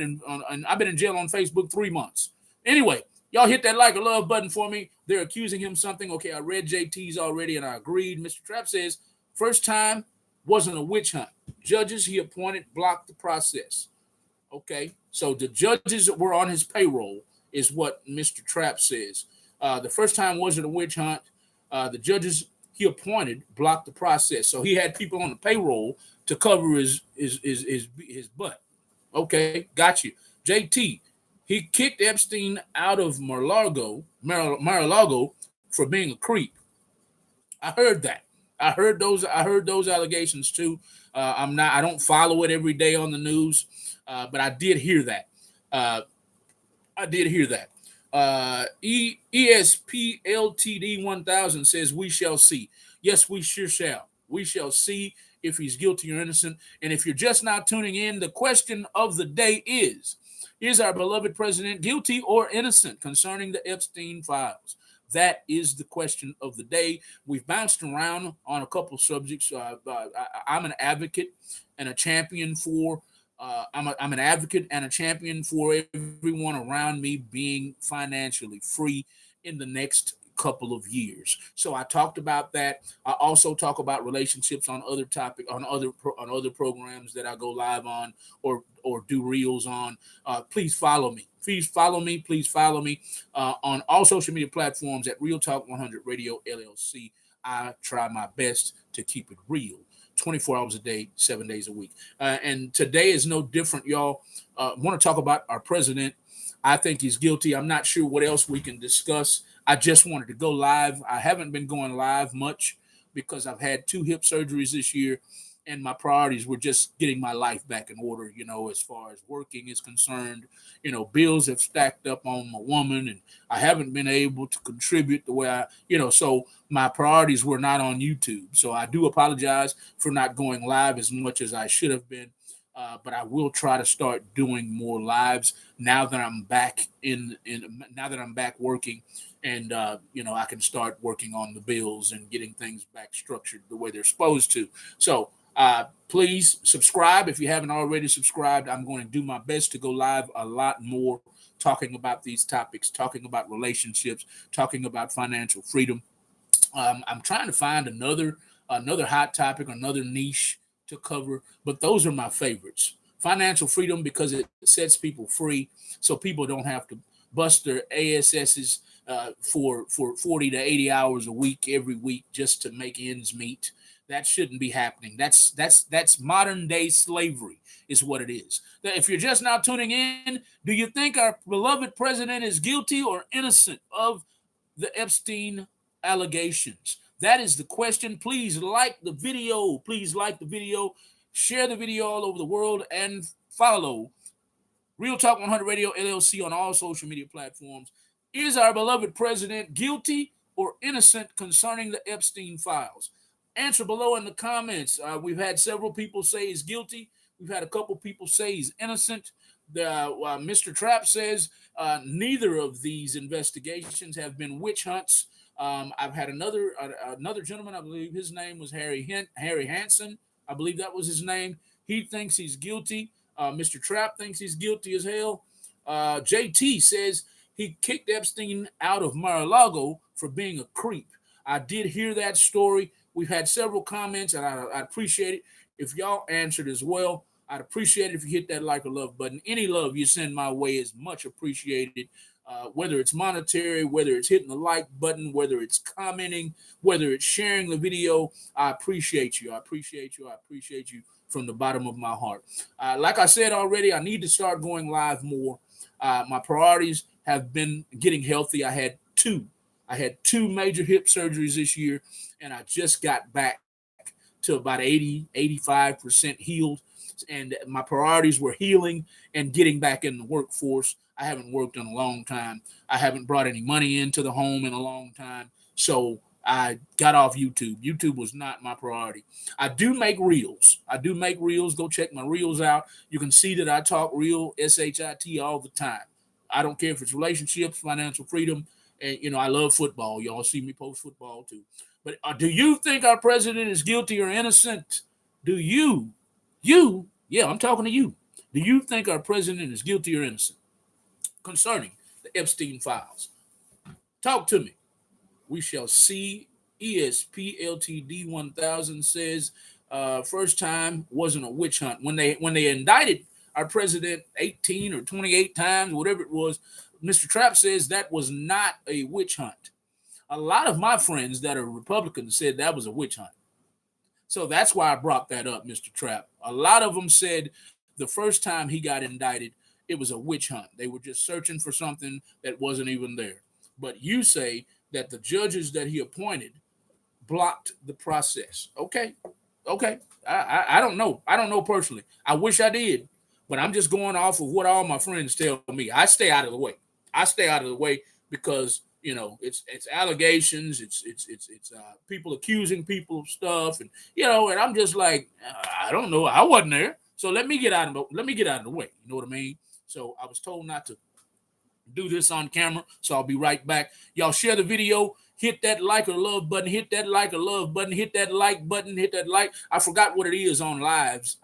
A: been in jail on Facebook 3 months. Anyway, y'all hit that like or love button for me. They're accusing him something. Okay, I read JT's already and I agreed. Mr. Trap says first time wasn't a witch hunt. Judges he appointed blocked the process. Okay, so the judges that were on his payroll is what Mr. Trap says. The first time wasn't a witch hunt. The judges he appointed blocked the process. So he had people on the payroll to cover his butt. Okay, got you. JT, he kicked Epstein out of Mar-a-Lago for being a creep. I heard that. I heard those allegations too. I don't follow it every day on the news, but I did hear that. Uh, I did hear that. ESPLTD 1000 says, we shall see. Yes, we sure shall. We shall see if he's guilty or innocent. And if you're just now tuning in, the question of the day is our beloved president guilty or innocent concerning the Epstein files? That is the question of the day. We've bounced around on a couple of subjects. I'm an advocate and a champion for I'm an advocate and a champion for everyone around me being financially free in the next couple of years. So I talked about that. I also talk about relationships on other programs that I go live on or do reels on. Please follow me. Please follow me. Please follow me on all social media platforms at Real Talk 100 Radio LLC. I try my best to keep it real. 24 hours a day, 7 days a week. And today is no different, y'all. I want to talk about our president. I think he's guilty. I'm not sure what else we can discuss. I just wanted to go live. I haven't been going live much because I've had 2 hip surgeries this year, and my priorities were just getting my life back in order, as far as working is concerned. Bills have stacked up on my woman, and I haven't been able to contribute the way so my priorities were not on YouTube. So I do apologize for not going live as much as I should have been. But I will try to start doing more lives now that I'm back now that I'm back working, and I can start working on the bills and getting things back structured the way they're supposed to. So please subscribe if you haven't already subscribed. I'm going to do my best to go live a lot more, talking about these topics, talking about relationships, talking about financial freedom. I'm trying to find another hot topic, another niche to cover, but those are my favorites. financial freedom because it sets people free, so people don't have to bust their ASSs for 40 to 80 hours a week every week just to make ends meet. That shouldn't be happening. That's modern day slavery is what it is. If you're just now tuning in, do you think our beloved president is guilty or innocent of the Epstein allegations? That is the question. Please like the video. Please like the video. Share the video all over the world and follow Real Talk 100 Radio LLC on all social media platforms. Is our beloved president guilty or innocent concerning the Epstein files? Answer below in the comments. We've had several people say he's guilty. We've had a couple people say he's innocent. Mr. Trapp says neither of these investigations have been witch hunts. I've had another gentleman, I believe his name was Harry Hansen. I believe that was his name. He thinks he's guilty. Mr. Trapp thinks he's guilty as hell. JT says he kicked Epstein out of Mar-a-Lago for being a creep. I did hear that story. We've had several comments, and I appreciate it if y'all answered as well. I'd appreciate it if you hit that like or love button. Any love you send my way is much appreciated, whether it's monetary, whether it's hitting the like button, whether it's commenting, whether it's sharing the video. I appreciate you. I appreciate you. I appreciate you from the bottom of my heart. Like I said already, I need to start going live more. My priorities have been getting healthy. I had two major hip surgeries this year, and I just got back to about 85% healed. And my priorities were healing and getting back in the workforce. I haven't worked in a long time. I haven't brought any money into the home in a long time. So I got off YouTube. YouTube was not my priority. I do make reels. Go check my reels out. You can see that I talk real SHIT all the time. I don't care if it's relationships, financial freedom, and I love football. Y'all see me post football too. But do you think our president is guilty or innocent? Do you? Yeah, I'm talking to you. Do you think our president is guilty or innocent concerning the Epstein files? Talk to me. We shall see. ESPLTD 1000 says first time wasn't a witch hunt. When they indicted our president 18 or 28 times, whatever it was, Mr. Trapp says that was not a witch hunt. A lot of my friends that are Republicans said that was a witch hunt. So that's why I brought that up, Mr. Trapp. A lot of them said the first time he got indicted, it was a witch hunt. They were just searching for something that wasn't even there. But you say that the judges that he appointed blocked the process. Okay. I don't know. I don't know personally. I wish I did, but I'm just going off of what all my friends tell me. I stay out of the way. Because it's allegations. It's people accusing people of stuff, and I'm just like, I don't know. I wasn't there, so let me get out of the way. You know what I mean? So I was told not to do this on camera, so I'll be right back. Y'all share the video. Hit that like or love button. Hit that like or love button. Hit that like button. Hit that like. I forgot what it is on lives.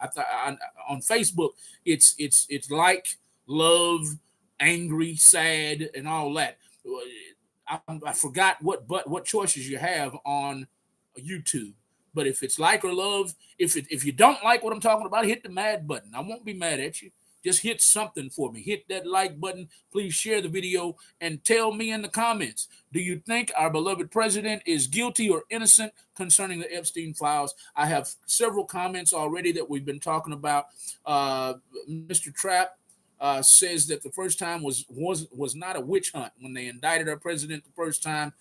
A: On Facebook, it's like, love, angry, sad, and all that. I forgot what choices you have on YouTube. But if it's like or love, if you don't like what I'm talking about, hit the mad button. I won't be mad at you. Just hit something for me. Hit that like button. Please share the video and tell me in the comments, do you think our beloved president is guilty or innocent concerning the Epstein files? I have several comments already that we've been talking about. Mr. Trapp says that the first time was not a witch hunt when they indicted our president the first time.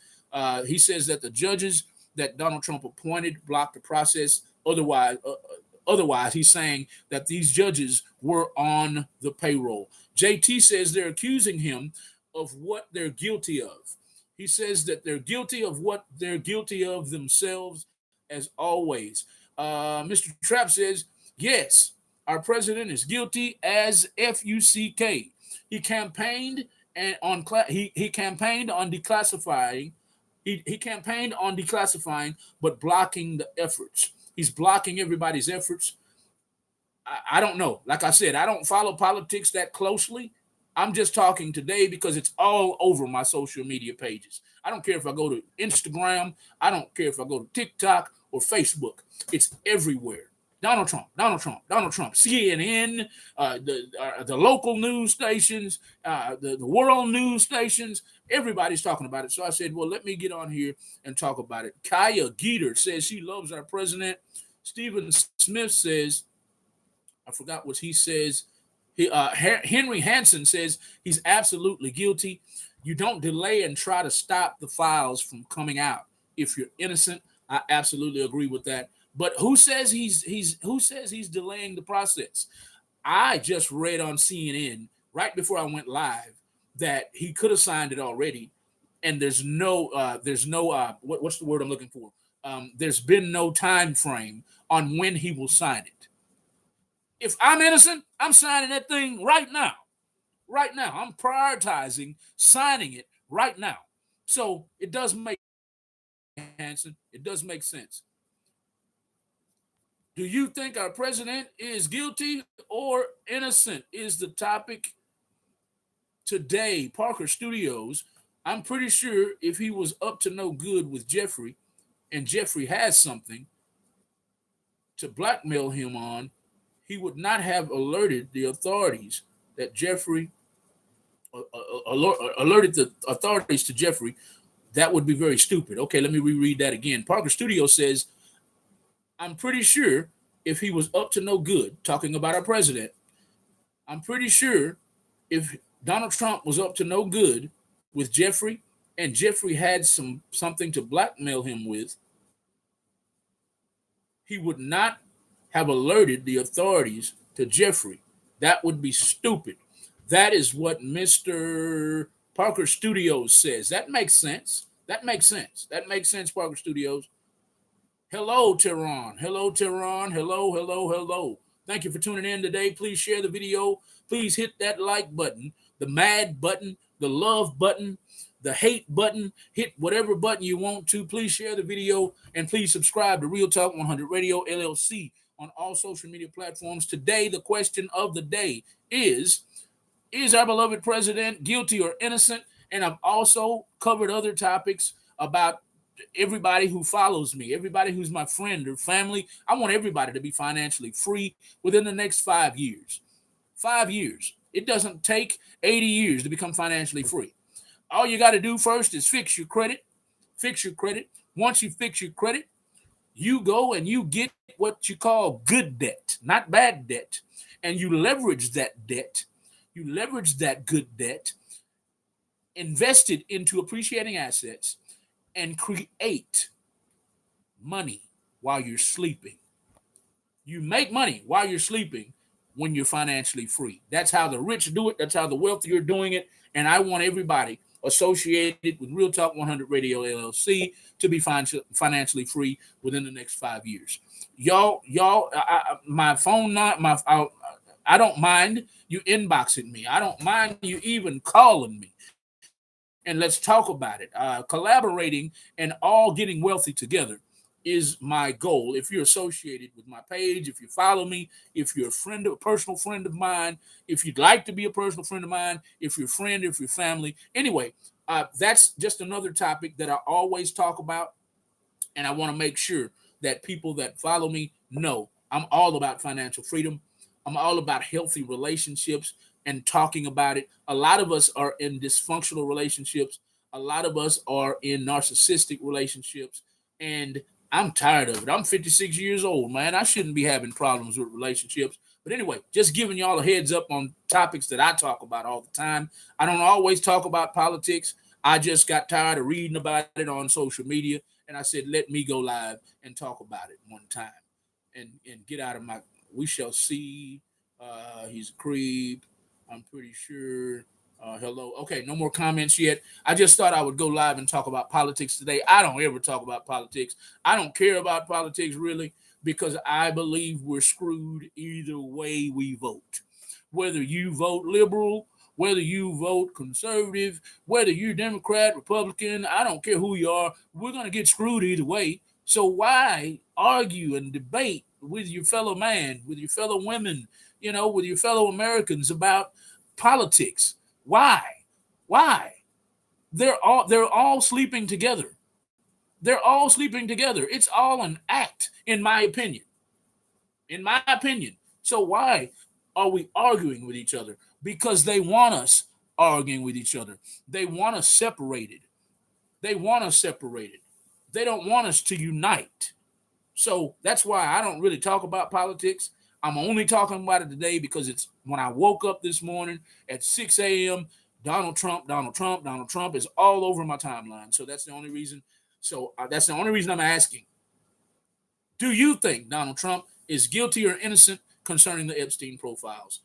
A: He says that the judges that Donald Trump appointed blocked the process. Otherwise, he's saying that these judges were on the payroll. JT says they're accusing him of what they're guilty of. He says that they're guilty of what they're guilty of themselves, as always. Mr. Trapp says, yes, our president is guilty as FUCK. He campaigned on declassifying. He campaigned on declassifying, but blocking the efforts. He's blocking everybody's efforts. I don't know. Like I said, I don't follow politics that closely. I'm just talking today because it's all over my social media pages. I don't care if I go to Instagram. I don't care if I go to TikTok or Facebook. It's everywhere. Donald Trump, Donald Trump, Donald Trump. CNN, the local news stations, the world news stations, everybody's talking about it. So I said, well, let me get on here and talk about it. Kaya Geeter says she loves our president. Stephen Smith says, I forgot what he says. Henry Hansen says he's absolutely guilty. You don't delay and try to stop the files from coming out if you're innocent. I absolutely agree with that. But who says he's delaying the process? I just read on CNN right before I went live that he could have signed it already, and there's no what's the word I'm looking for? There's been no time frame on when he will sign it. If I'm innocent, I'm signing that thing right now. Right now. I'm prioritizing signing it right now. So it does make Hanson. It does make sense. Do you think our president is guilty or innocent? Is the topic today. Parker Studios. I'm pretty sure if he was up to no good with Jeffrey and Jeffrey has something to blackmail him on, he would not have alerted the authorities that Jeffrey alerted the authorities to Jeffrey. That would be very stupid. Okay, let me reread that again. Parker Studio says, I'm pretty sure if he was up to no good, talking about our president, I'm pretty sure if Donald Trump was up to no good with Jeffrey and Jeffrey had something to blackmail him with, he would not have alerted the authorities to Jeffrey. That would be stupid. That is what Mr. Parker Studios says. That makes sense. That makes sense. That makes sense, Parker Studios. Hello, Tehran. Hello, Tehran. Hello, hello, hello. Thank you for tuning in today. Please share the video. Please hit that like button, the mad button, the love button, the hate button. Hit whatever button you want to. Please share the video and please subscribe to Real Talk 100 Radio LLC on all social media platforms. Today, the question of the day is our beloved president guilty or innocent? And I've also covered other topics about everybody who follows me, everybody who's my friend or family. I want everybody to be financially free within the next 5 years. 5 years. It doesn't take 80 years to become financially free. All you got to do first is fix your credit. Fix your credit. Once you fix your credit, you go and you get what you call good debt, not bad debt, and you leverage that debt. You leverage that good debt, invest it into appreciating assets, and create money while you're sleeping. You make money while you're sleeping when you're financially free. That's how the rich do it. That's how the wealthy are doing it. And I want everybody associated with Real Talk 100 Radio LLC to be financially free within the next 5 years. My phone, I don't mind you inboxing me. I don't mind you even calling me. And let's talk about it. Collaborating and all getting wealthy together is my goal. If you're associated with my page, if you follow me, if you're a personal friend of mine, if you'd like to be a personal friend of mine, if you're a friend, if you're family. Anyway, that's just another topic that I always talk about. And I want to make sure that people that follow me know I'm all about financial freedom. I'm all about healthy relationships and talking about it. A lot of us are in dysfunctional relationships. A lot of us are in narcissistic relationships. And I'm tired of it. I'm 56 years old, man. I shouldn't be having problems with relationships. But anyway, just giving y'all a heads up on topics that I talk about all the time. I don't always talk about politics. I just got tired of reading about it on social media. And I said, let me go live and talk about it one time and get out of my, we shall see. He's a creep. I'm pretty sure. Hello. Okay, no more comments yet. I just thought I would go live and talk about politics today. I don't ever talk about politics. I don't care about politics really because I believe we're screwed either way we vote. Whether you vote liberal, whether you vote conservative, whether you're Democrat, Republican, I don't care who you are, we're going to get screwed either way. So why argue and debate with your fellow man, with your fellow women, with your fellow Americans about politics? Why? Why? They're all sleeping together. They're all sleeping together. It's all an act, in my opinion. in my opinion. So why are we arguing with each other? Because they want us arguing with each other. They want us separated. They want us separated. They don't want us to unite. So that's why I don't really talk about politics. I'm only talking about it today because it's when I woke up this morning at 6 a.m. Donald Trump, Donald Trump, Donald Trump is all over my timeline. So that's the only reason. So that's the only reason I'm asking. Do you think Donald Trump is guilty or innocent concerning the Epstein profiles?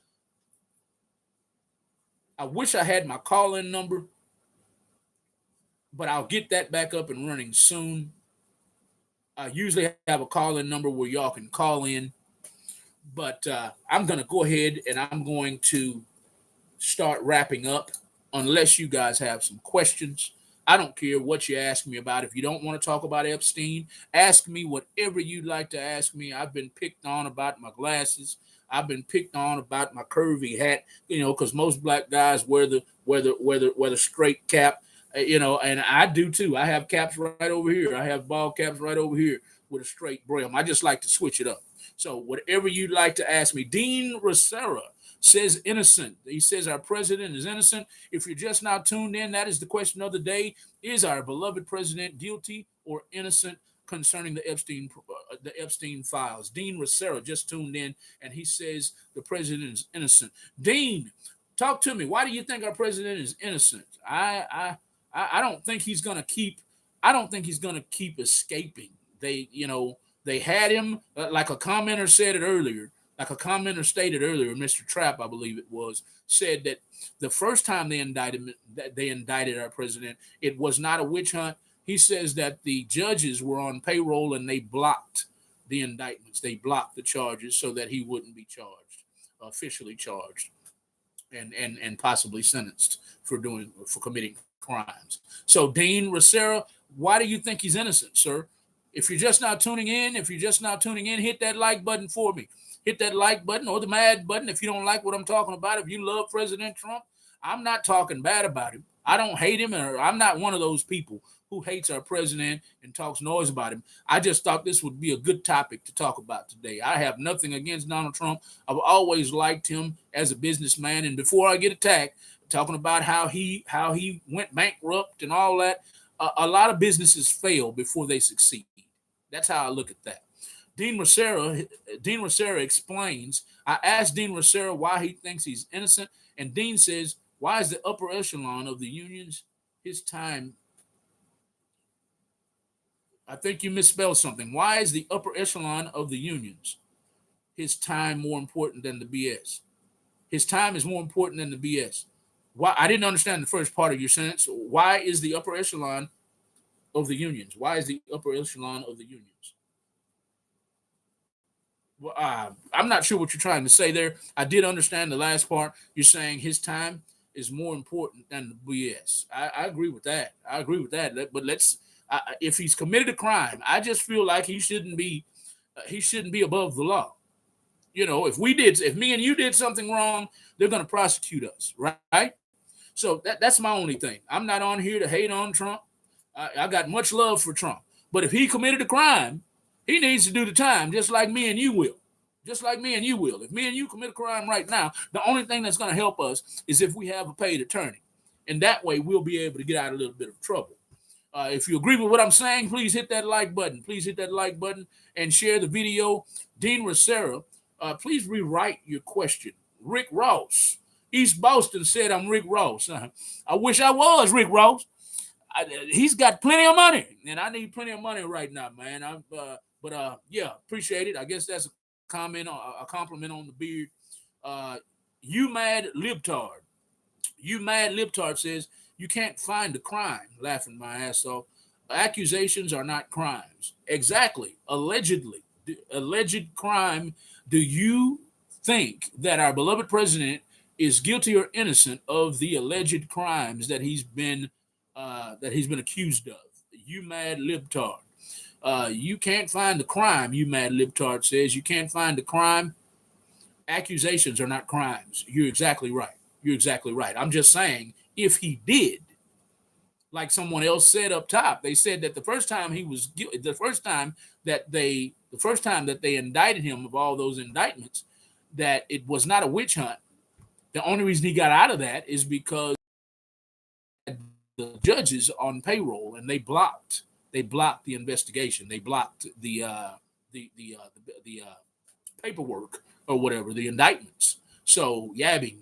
A: I wish I had my call-in number, but I'll get that back up and running soon. I usually have a call-in number where y'all can call in, but I'm going to go ahead and I'm going to start wrapping up unless you guys have some questions. I don't care what you ask me about. If you don't want to talk about Epstein, ask me whatever you'd like to ask me. I've been picked on about my glasses. I've been picked on about my curvy hat, because most black guys wear the straight cap, and I do too. I have caps right over here. I have ball caps right over here with a straight brim. I just like to switch it up. So whatever you'd like to ask me. Dean Rosera says innocent. He says our president is innocent. If you're just now tuned in, that is the question of the day. Is our beloved president guilty or innocent concerning the Epstein files? Dean Rosera just tuned in, and he says the president is innocent. Dean, talk to me. Why do you think our president is innocent? I don't think he's gonna keep. I don't think he's gonna keep escaping. They had him, like a commenter said it earlier. Like a commenter stated earlier, Mr. Trapp, I believe it was, said that the first time they indicted our president, it was not a witch hunt. He says that the judges were on payroll and they blocked the indictments. They blocked the charges so that he wouldn't be charged, officially charged, and possibly sentenced for committing crimes. So Dean Rosera, why do you think he's innocent, sir? If you're just now tuning in, hit that like button for me. Hit that like button or the mad button if you don't like what I'm talking about. If you love President Trump, I'm not talking bad about him. I don't hate him, or I'm not one of those people who hates our president and talks noise about him. I just thought this would be a good topic to talk about today. I have nothing against Donald Trump. I've always liked him as a businessman. And before I get attacked, talking about how he went bankrupt and all that, a lot of businesses fail before they succeed. That's how I look at that. Dean Rosera explains. I asked Dean Rosera why he thinks he's innocent, and Dean says, why is the upper echelon of the unions his time? I think you misspelled something. Why is the upper echelon of the unions his time more important than the BS? His time is more important than the BS. Why? I didn't understand the first part of your sentence. Why is the upper echelon of the unions? Why is the upper echelon of the unions? Well, I'm not sure what you're trying to say there. I did understand the last part. You're saying his time is more important than the BS. I agree with that. I agree with that. But if he's committed a crime, I just feel like he shouldn't be above the law. If me and you did something wrong, they're going to prosecute us, right? So that's my only thing. I'm not on here to hate on Trump. I got much love for Trump. But if he committed a crime, he needs to do the time, just like me and you will. Just like me and you will. If me and you commit a crime right now, the only thing that's going to help us is if we have a paid attorney. And that way we'll be able to get out a little bit of trouble. If you agree with what I'm saying, please hit that like button. Please hit that like button and share the video. Dean Rosera, please rewrite your question. Rick Ross. East Boston said I'm Rick Ross. I wish I was Rick Ross. He's got plenty of money, and I need plenty of money right now, man. Yeah, appreciate it. I guess that's a compliment on the beard. Uh, you mad libtard. You mad libtard says you can't find a crime. Laughing my ass off. Accusations are not crimes. Exactly. Allegedly, alleged crime. Do you think that our beloved president is guilty or innocent of the alleged crimes that he's been accused of? You mad libtard. You can't find the crime, you mad libtard says. You can't find the crime. Accusations are not crimes. You're exactly right. You're exactly right. I'm just saying, if he did, like someone else said up top. They said that the first time that they indicted him of all those indictments, that it was not a witch hunt. The only reason he got out of that is because the judges on payroll, and they blocked the investigation. They blocked the paperwork or whatever, the indictments. So yabbing.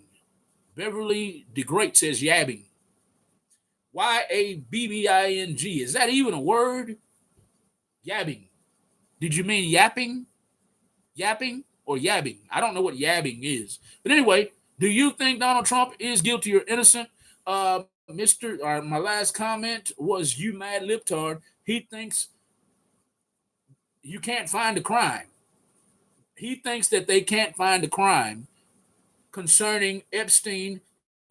A: Beverly the Great says yabbing. Yabbing. Is that even a word? Yabbing. Did you mean yapping? Yapping or yabbing? I don't know what yabbing is. But anyway, do you think Donald Trump is guilty or innocent? My last comment was, you mad libtard. He thinks you can't find a crime. He thinks that they can't find a crime concerning Epstein,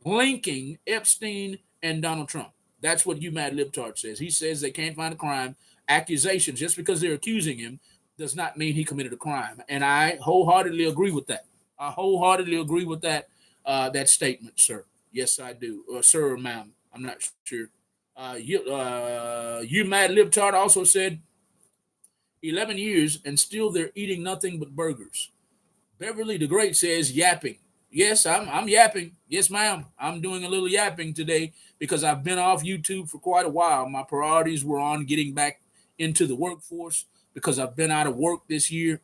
A: linking Epstein and Donald Trump. That's what you mad libtard says. He says they can't find a crime. Accusations, just because they're accusing him, does not mean he committed a crime. And I wholeheartedly agree with that. I wholeheartedly agree with that statement, sir. Yes, I do. Sir or ma'am. I'm not sure. You mad libtard also said 11 years and still they're eating nothing but burgers. Beverly the Great says yapping. Yes, I'm yapping. Yes, ma'am. I'm doing a little yapping today because I've been off YouTube for quite a while. My priorities were on getting back into the workforce because I've been out of work this year.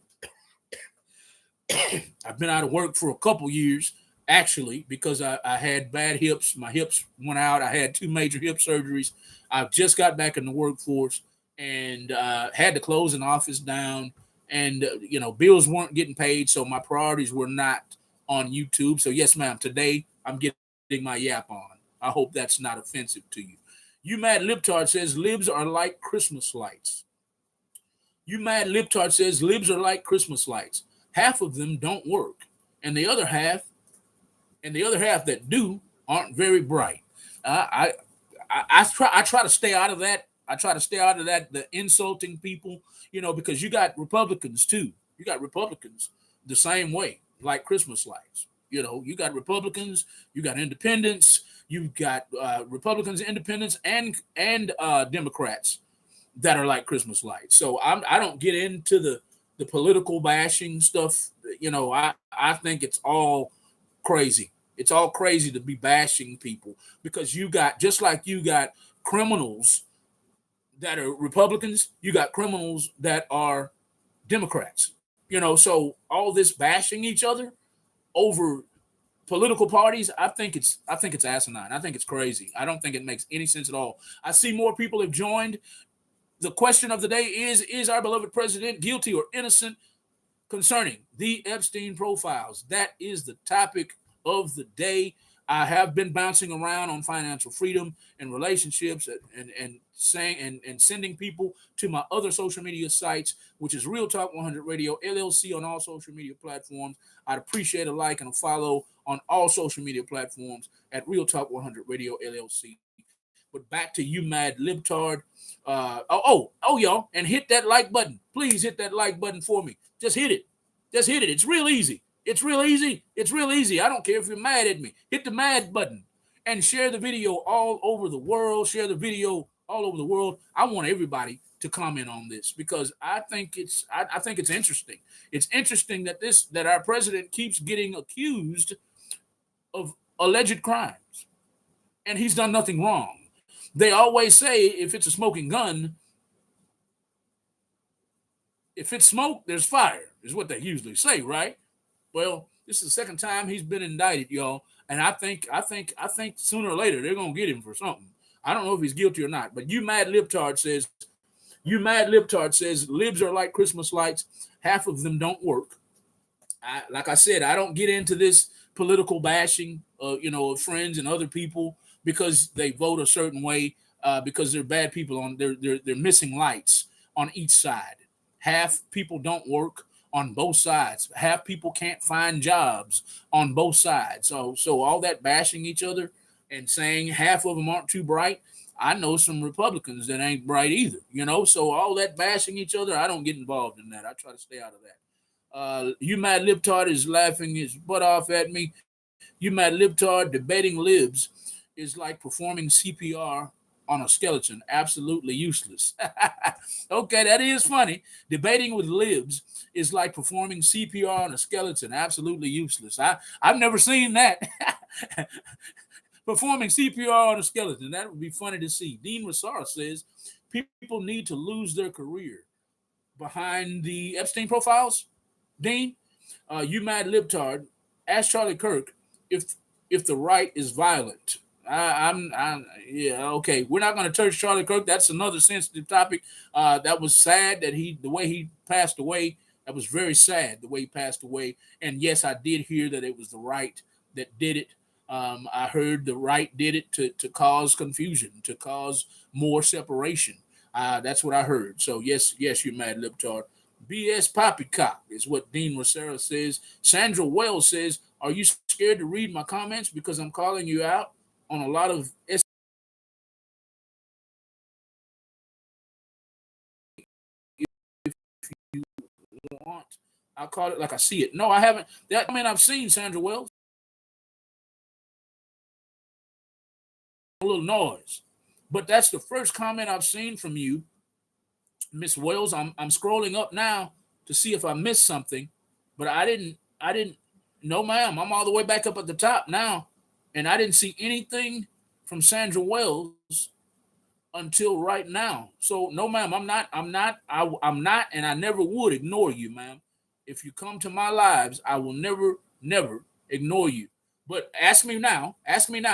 A: I've been out of work for a couple years, actually, because I had bad hips. My hips went out. I had 2 major hip surgeries. I've just got back in the workforce and had to close an office down. And, bills weren't getting paid, so my priorities were not on YouTube. So, yes, ma'am, today I'm getting my yap on. I hope that's not offensive to you. You mad libtard says libs are like Christmas lights. You mad libtard says libs are like Christmas lights. Half of them don't work, and the other half that do aren't very bright. I try to stay out of that. I try to stay out of that, the insulting people, because you got Republicans too. You got Republicans the same way, like Christmas lights. You got Republicans, you got independents, you've got Republicans, independents, and Democrats that are like Christmas lights. So I don't get into the political bashing stuff. I think it's all crazy. It's all crazy to be bashing people because you got, just like you got criminals that are Republicans, you got criminals that are Democrats. So all this bashing each other over political parties, I think it's asinine. I think it's crazy. I don't think it makes any sense at all. I see more people have joined. The question of the day is our beloved president guilty or innocent concerning the Epstein profiles? That is the topic of the day. I have been bouncing around on financial freedom and relationships and saying and sending people to my other social media sites, which is Real Talk 100 Radio LLC on all social media platforms. I'd appreciate a like and a follow on all social media platforms at Real Talk 100 Radio LLC. But back to you, mad libtard. Y'all, and hit that like button. Please hit that like button for me. Just hit it. Just hit it. It's real easy. It's real easy. It's real easy. I don't care if you're mad at me. Hit the mad button and share the video all over the world. Share the video all over the world. I want everybody to comment on this because I think it's interesting. It's interesting that our president keeps getting accused of alleged crimes, and he's done nothing wrong. They always say if it's a smoking gun, if it's smoke, there's fire, is what they usually say, right? Well, this is the second time he's been indicted, y'all, and I think sooner or later they're gonna get him for something. I don't know if he's guilty or not, but you mad libtard says libs are like Christmas lights. Half of them don't work. Like I said, I don't get into this political bashing, of friends and other people because they vote a certain way, because they're bad people they're missing lights on each side. Half people don't work on both sides. Half people can't find jobs on both sides. So all that bashing each other and saying half of them aren't too bright. I know some Republicans that ain't bright either, So all that bashing each other, I don't get involved in that. I try to stay out of that. You mad libtard is laughing his butt off at me. You mad libtard debating libs is like performing CPR on a skeleton, absolutely useless. Okay, that is funny. Debating with libs is like performing CPR on a skeleton, absolutely useless. I've never seen that. Performing CPR on a skeleton, that would be funny to see. Dean Rossar says people need to lose their career behind the Epstein profiles. Dean, you mad libtard, ask Charlie Kirk if if the right is violent. Yeah, okay. We're not going to touch Charlie Kirk. That's another sensitive topic. That was sad that the way he passed away. That was very sad the way he passed away. And yes, I did hear that it was the right that did it. I heard the right did it to cause confusion, to cause more separation. That's what I heard. So yes, you're mad libtard. BS poppycock is what Dean Rosero says. Sandra Wells says, "Are you scared to read my comments because I'm calling you out on a lot of you want? I'll call it like I see it." No, I haven't. That I mean, I've seen Sandra Wells. A little noise, but that's the first comment I've seen from you, Miss Wells. I'm scrolling up now to see if I missed something, but I didn't. No, ma'am. I'm all the way back up at the top now, and I didn't see anything from Sandra Wells until right now. So no, ma'am, I'm not, and I never would ignore you, ma'am. If you come to my lives, I will never ignore you. But ask me now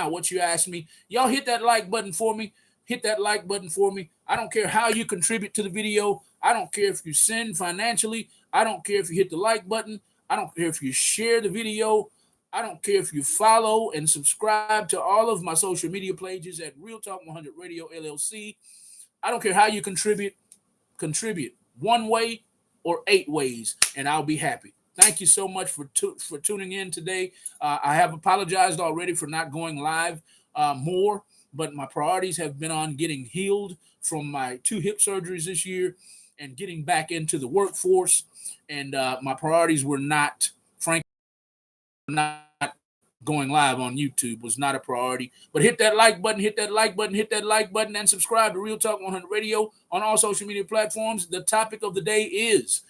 A: what you ask me. Y'all hit that like button for me. Hit that like button for me. I don't care how you contribute to the video. I don't care if you send financially. I don't care if you hit the like button. I don't care if you share the video. I don't care if you follow and subscribe to all of my social media pages at Real Talk 100 Radio LLC. I don't care how you contribute one way or eight ways, and I'll be happy. Thank you so much for tuning in today. I have apologized already for not going live more, but my priorities have been on getting healed from my two hip surgeries this year and getting back into the workforce. And my priorities were not, frankly, not going live on YouTube was not a priority. But hit that like button, hit that like button, hit that like button, and subscribe to Real Talk 100 Radio on all social media platforms. The topic of the day is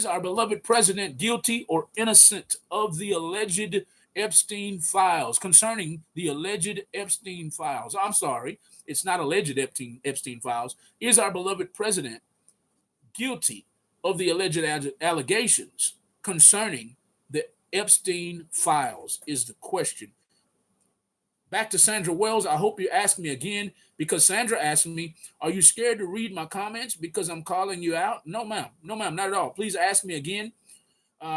A: our beloved president guilty or innocent of the alleged Epstein files? Concerning the alleged Epstein files. I'm sorry, it's not alleged Epstein files. Is our beloved president guilty of the alleged allegations concerning the Epstein files? Is the question. Back to Sandra Wells. I hope you ask me again because Sandra asked me, "Are you scared to read my comments because I'm calling you out?" No, ma'am. No, ma'am. Not at all. Please ask me again.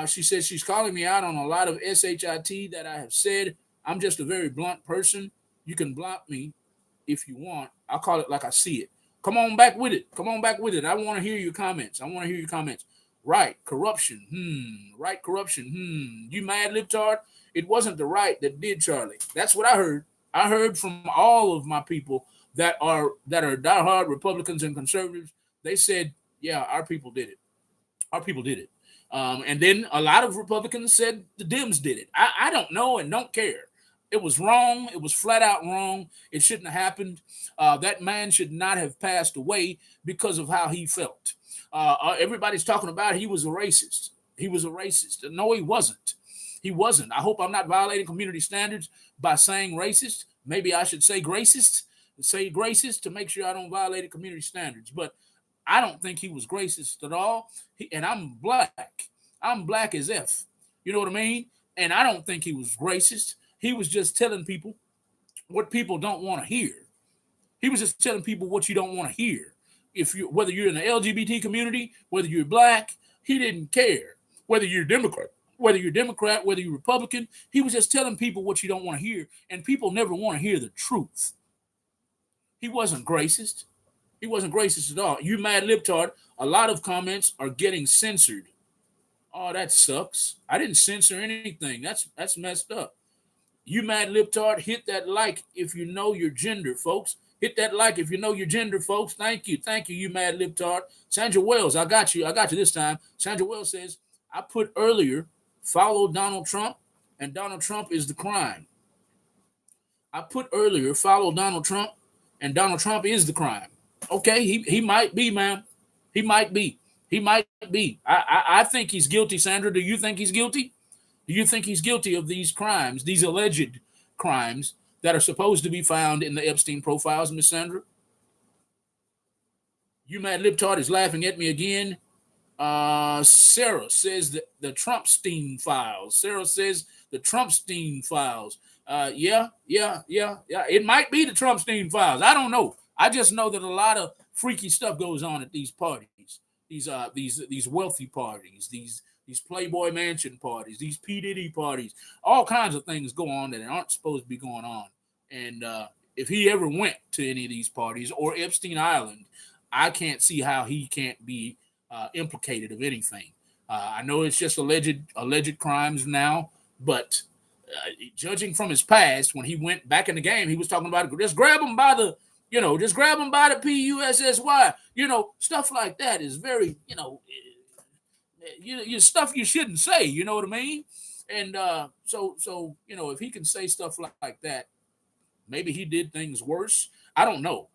A: She says she's calling me out on a lot of shit that I have said. I'm just a very blunt person. You can block me if you want. I'll call it like I see it. Come on back with it. Come on back with it. I want to hear your comments. I want to hear your comments. Right, corruption. Right, corruption. You mad libtard? It wasn't the right that did Charlie. That's what I heard. I heard from all of my people that are diehard Republicans and conservatives. They said, "Yeah, our people did it. Our people did it." And then a lot of Republicans said the Dems did it. I don't know and don't care. It was wrong. It was flat out wrong. It shouldn't have happened. That man should not have passed away because of how he felt. Everybody's talking about he was a racist. He was a racist. No, he wasn't. He wasn't. I hope I'm not violating community standards by saying racist. Maybe I should say gracist. Say gracist to make sure I don't violate community standards. But I don't think he was racist at all. And I'm black. I'm black as F. You know what I mean? And I don't think he was racist. He was just telling people what people don't want to hear. He was just telling people what you don't want to hear. If you whether you're in the LGBT community, whether you're black, he didn't care. Whether you're Republican, he was just telling people what you don't want to hear, and people never want to hear the truth. He wasn't racist. He wasn't racist at all. You mad libtard. A lot of comments are getting censored. Oh, that sucks. I didn't censor anything. That's messed up. You mad libtard, hit that like if you know your gender, folks. Hit that like if you know your gender, folks. Thank you. Thank you, you mad libtard. Sandra Wells, I got you. I got you this time. Sandra Wells says, I put earlier, follow Donald Trump, and Donald Trump is the crime. I put earlier, follow Donald Trump, and Donald Trump is the crime. Okay, he might be, ma'am. He might be. He might be. I think he's guilty, Sandra. Do you think he's guilty? Do you think he's guilty of these crimes, these alleged crimes that are supposed to be found in the Epstein profiles, Miss Sandra? You mad libtard is laughing at me again. Sarah says that the Trumpstein files. Sarah says the Trumpstein files. Yeah. It might be the Trumpstein files. I don't know. I just know that a lot of freaky stuff goes on at these parties. These wealthy parties. These Playboy Mansion parties. These P Diddy parties. All kinds of things go on that aren't supposed to be going on. And if he ever went to any of these parties or Epstein Island, I can't see how he can't be implicated of anything. I know it's just alleged crimes now, but judging from his past, when he went back in the game, he was talking about just grab him by the, just grab him by the PUSSY. Stuff like that is very, stuff you shouldn't say. You know what I mean? And so if he can say stuff like that, maybe he did things worse. I don't know.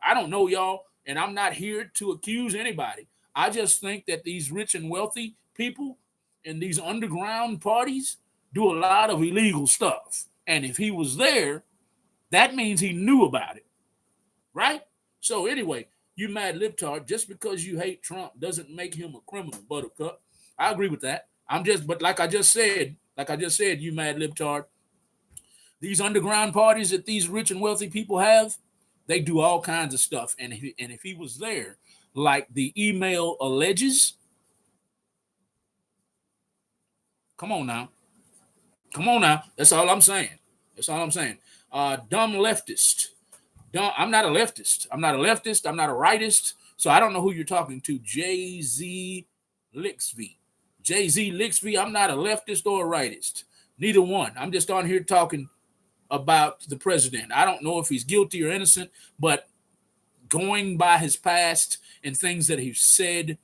A: Y'all. And I'm not here to accuse anybody. I just think that these rich and wealthy people in these underground parties do a lot of illegal stuff. And if he was there, that means he knew about it. Right? So anyway, you mad libtard, just because you hate Trump doesn't make him a criminal, Buttercup. I agree with that. But like I just said, you mad libtard, these underground parties that these rich and wealthy people have, they do all kinds of stuff. And if he was there, like the email alleges, come on now. That's all I'm saying. Dumb leftist. I'm not a leftist. I'm not a rightist. So I don't know who you're talking to. Jay-Z Lixby. Jay-Z Lixby, I'm not a leftist or a rightist. Neither one. I'm just on here talking about the president. I don't know if he's guilty or innocent, but going by his past and things that he's said,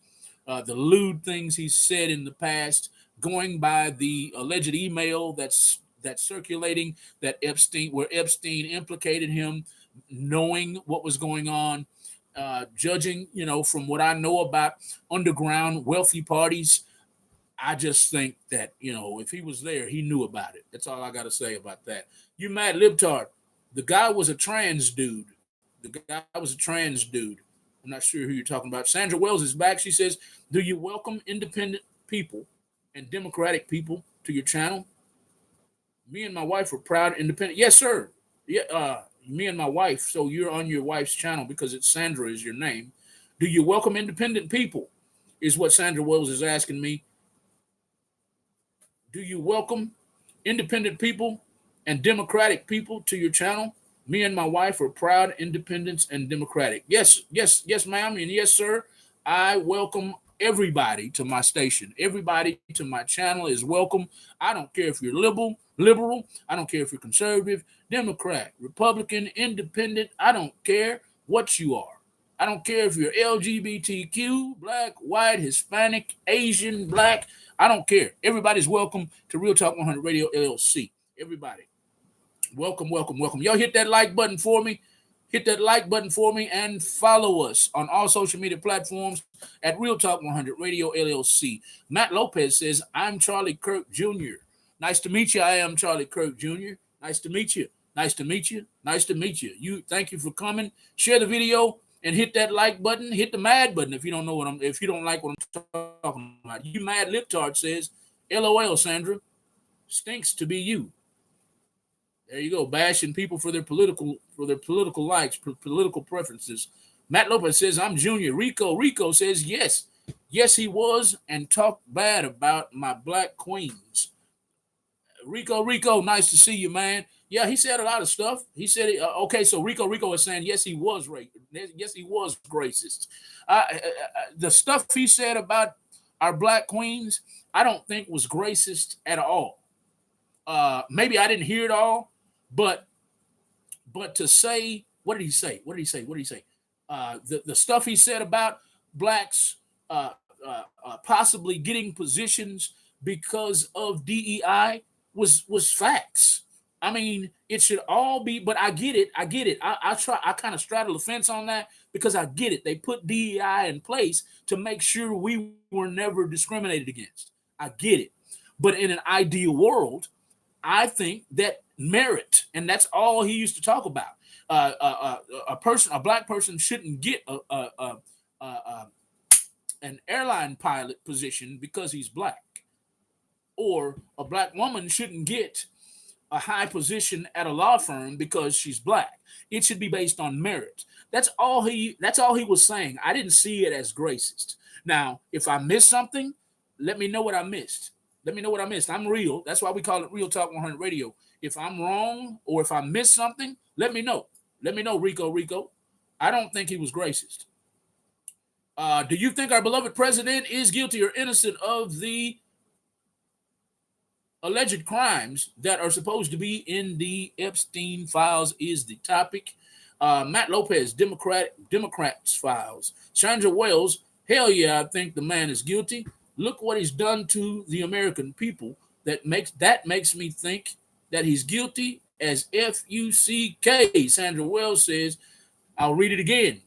A: the lewd things he's said in the past, going by the alleged email that's circulating that where Epstein implicated him, knowing what was going on, judging, from what I know about underground wealthy parties, I just think that, if he was there, he knew about it. That's all I got to say about that. You mad libtard. The guy was a trans dude. I'm not sure who you're talking about. Sandra Wells is back. She says, do you welcome independent people and democratic people to your channel? Me and my wife are proud and independent. Yes, sir. Yeah, me and my wife. So you're on your wife's channel because it's Sandra is your name. Do you welcome independent people? Is what Sandra Wells is asking me. Do you welcome independent people and democratic people to your channel? Me and my wife are proud, independents, and democratic. Yes, ma'am, and yes, sir. I welcome everybody to my station. Everybody to my channel is welcome. I don't care if you're liberal. I don't care if you're conservative, Democrat, Republican, independent. I don't care what you are. I don't care if you're LGBTQ, black, white, Hispanic, Asian, black. I don't care. Everybody's welcome to Real Talk 100 Radio LLC. Everybody. Welcome. Y'all hit that like button for me. And follow us on all social media platforms at Real Talk 100 Radio LLC. Matt Lopez says, I'm Charlie Kirk Jr. Nice to meet you. I am Charlie Kirk Jr. Nice to meet you. You thank you for coming. Share the video and hit that like button. Hit the mad button if you don't like what I'm talking about. You mad libtard says, LOL, Sandra. Stinks to be you. There you go, bashing people for their political likes, political preferences. Matt Lopez says, I'm Junior. Rico says, yes, he was, and talked bad about my black queens. Rico, nice to see you, man. Yeah, he said a lot of stuff. He said, okay, so Rico is saying, yes, he was racist. The stuff he said about our black queens, I don't think was racist at all. Maybe I didn't hear it all, but to say, what did he say? The stuff he said about blacks possibly getting positions because of DEI was facts. I mean, it should all be, but I get it. I get it. I kind of straddle the fence on that because I get it. They put DEI in place to make sure we were never discriminated against. I get it. But in an ideal world, I think that merit, and that's all he used to talk about. A black person shouldn't get an airline pilot position because he's black, or a black woman shouldn't get a high position at a law firm because she's black. It should be based on merit. That's all he was saying. I didn't see it as racist. Now, if I missed something, let me know what I missed. Let me know what I missed. I'm real. That's why we call it Real Talk 100 Radio. If I'm wrong or if I missed something, let me know. Let me know, Rico. I don't think he was racist. Do you think our beloved president is guilty or innocent of the alleged crimes that are supposed to be in the Epstein files? Is the topic. Matt Lopez, Democrats files. Chandra Wells, hell yeah, I think the man is guilty. Look what he's done to the American people. That makes me think that he's guilty as FUCK. Sandra Wells says, I'll read it again.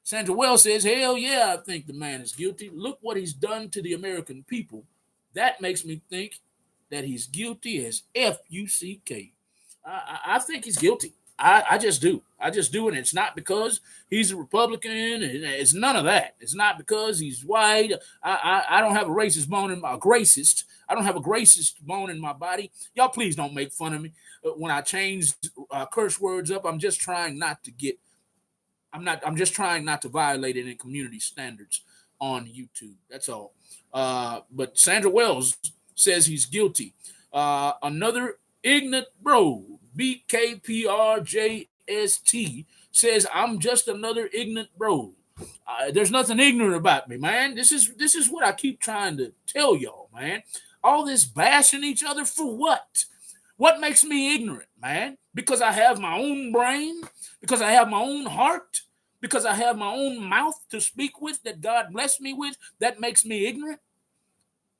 A: Sandra Wells says, hell yeah, I think the man is guilty. Look what he's done to the American people. That makes me think that he's guilty as FUCK. I think he's guilty. I just do. I just do. And it's not because he's a Republican. It's none of that. It's not because he's white. I don't have a racist bone in my racist. I don't have a racist bone in my body. Y'all, please don't make fun of me when I change curse words up. I'm just trying not to get. I'm just trying not to violate any community standards on YouTube. That's all. But Sandra Wells says he's guilty. Another ignorant bro, BKPRJST, says I'm just another ignorant bro. There's nothing ignorant about me, man. This is what I keep trying to tell y'all, man. All this bashing each other for what? What makes me ignorant, man? Because I have my own brain, because I have my own heart, because I have my own mouth to speak with that God blessed me with, that makes me ignorant?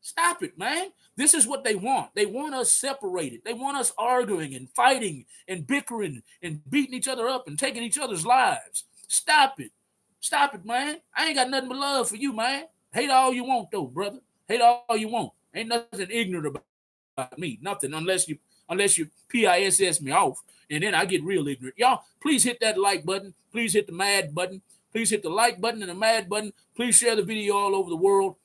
A: Stop it, man. This is what they want. They want us separated. They want us arguing and fighting and bickering and beating each other up and taking each other's lives. Stop it. Stop it, man. I ain't got nothing but love for you, man. Hate all you want, though, brother. Hate all you want. Ain't nothing ignorant about me. Nothing unless you PISS me off, and then I get real ignorant. Y'all, please hit that like button. Please hit the mad button. Please hit the like button and the mad button. Please share the video all over the world.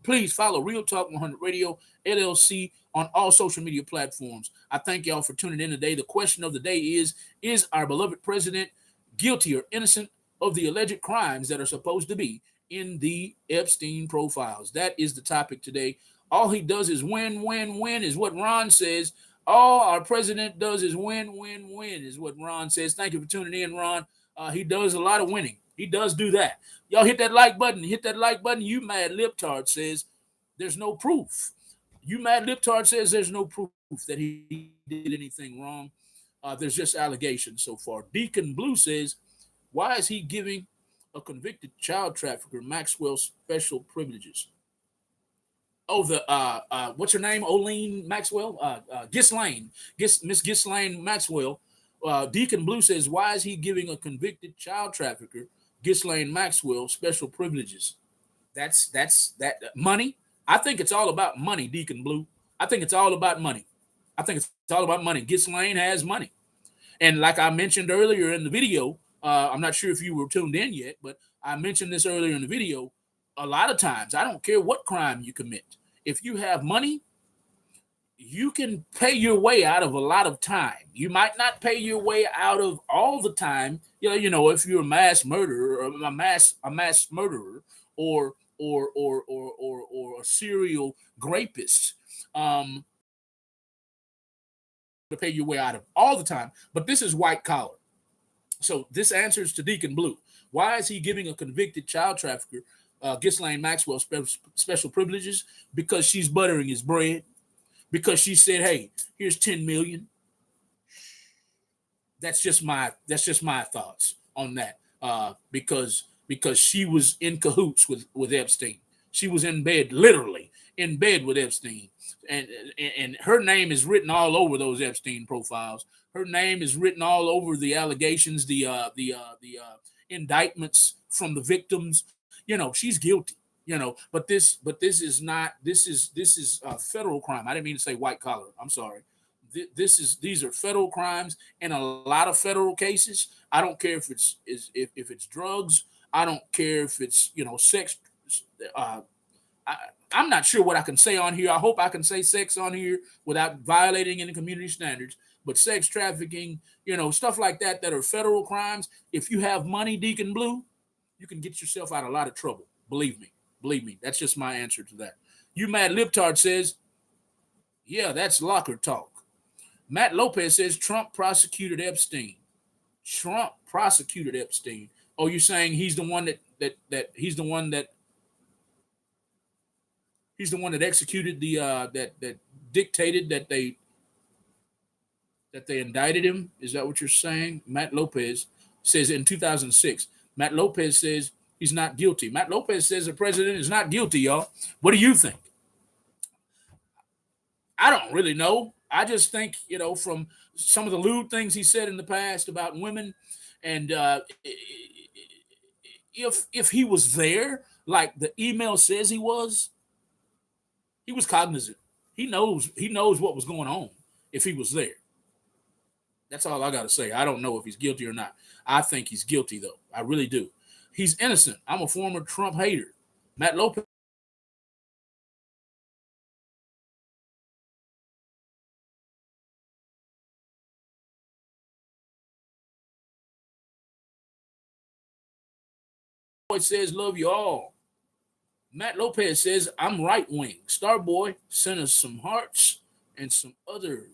A: Please follow Real Talk 100 Radio, LLC, on all social media platforms. I thank y'all for tuning in today. The question of the day is our beloved president guilty or innocent of the alleged crimes that are supposed to be in the Epstein profiles? That is the topic today. All he does is win, win, win, is what Ron says. All our president does is win, win, win, is what Ron says. Thank you for tuning in, Ron. He does a lot of winning. He does do that. Y'all hit that like button. Hit that like button. You mad libtard says there's no proof. You mad libtard says there's no proof that he did anything wrong. There's just allegations so far. Deacon Blue says, why is he giving a convicted child trafficker Maxwell special privileges? Oh, the what's her name? Oline Maxwell? Ghislaine. Miss Ghislaine Maxwell. Deacon Blue says, why is he giving a convicted child trafficker Ghislaine Maxwell special privileges? That's that money. I think it's all about money, Deacon Blue. I think it's all about money. I think it's all about money. Ghislaine has money. And like I mentioned earlier in the video, I'm not sure if you were tuned in yet, but I mentioned this earlier in the video. A lot of times, I don't care what crime you commit. If you have money, you can pay your way out of a lot of time. You might not pay your way out of all the time. If you're a mass murderer or a mass murderer or a serial rapist, to pay your way out of all the time. But this is white collar. So this answers to Deacon Blue. Why is he giving a convicted child trafficker Ghislaine Maxwell special privileges? Because she's buttering his bread. Because she said, "Hey, here's 10 million." That's just my thoughts on that. Because she was in cahoots with Epstein. She was in bed, literally in bed with Epstein, and and her name is written all over those Epstein profiles. Her name is written all over the allegations, the indictments from the victims. She's guilty. But this is not. This is a federal crime. I didn't mean to say white collar. I'm sorry. These are federal crimes in a lot of federal cases. I don't care if it's drugs. I don't care if it's sex. Uh, I, I'm not sure what I can say on here. I hope I can say sex on here without violating any community standards. But sex trafficking, stuff like that are federal crimes. If you have money, Deacon Blue, you can get yourself out of a lot of trouble. Believe me. Believe me. That's just my answer to that. You Matt Liptard says, yeah, that's locker talk. Matt Lopez says Trump prosecuted Epstein. Trump prosecuted Epstein. Oh, you're saying he's the one that he's the one that executed that dictated that they indicted him? Is that what you're saying? Matt Lopez says in 2006. Matt Lopez says he's not guilty. Matt Lopez says the president is not guilty, y'all. What do you think? I don't really know. I just think, from some of the lewd things he said in the past about women, and if he was there, like the email says he was cognizant. He knows what was going on if he was there. That's all I got to say. I don't know if he's guilty or not. I think he's guilty, though. I really do. He's innocent. I'm a former Trump hater. Matt Lopez says, love you all. Matt Lopez says, I'm right wing. Starboy sent us some hearts and some other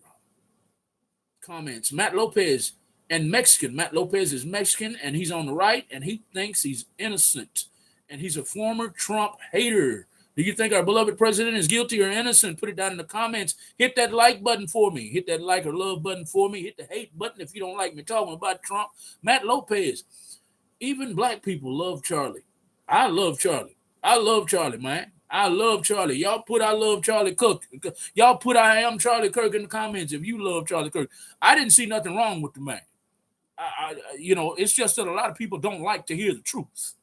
A: comments. Matt Lopez and Mexican. Matt Lopez is Mexican and he's on the right and he thinks he's innocent. And he's a former Trump hater. Do you think our beloved president is guilty or innocent? Put it down in the comments. Hit that like button for me. Hit that like or love button for me. Hit the hate button if you don't like me talking about Trump. Matt Lopez. Even black people love Charlie. I love Charlie. I love Charlie, man. I love Charlie. Y'all put I love Charlie Cook. Y'all put I am Charlie Kirk in the comments if you love Charlie Kirk. I didn't see nothing wrong with the man. It's just that a lot of people don't like to hear the truth.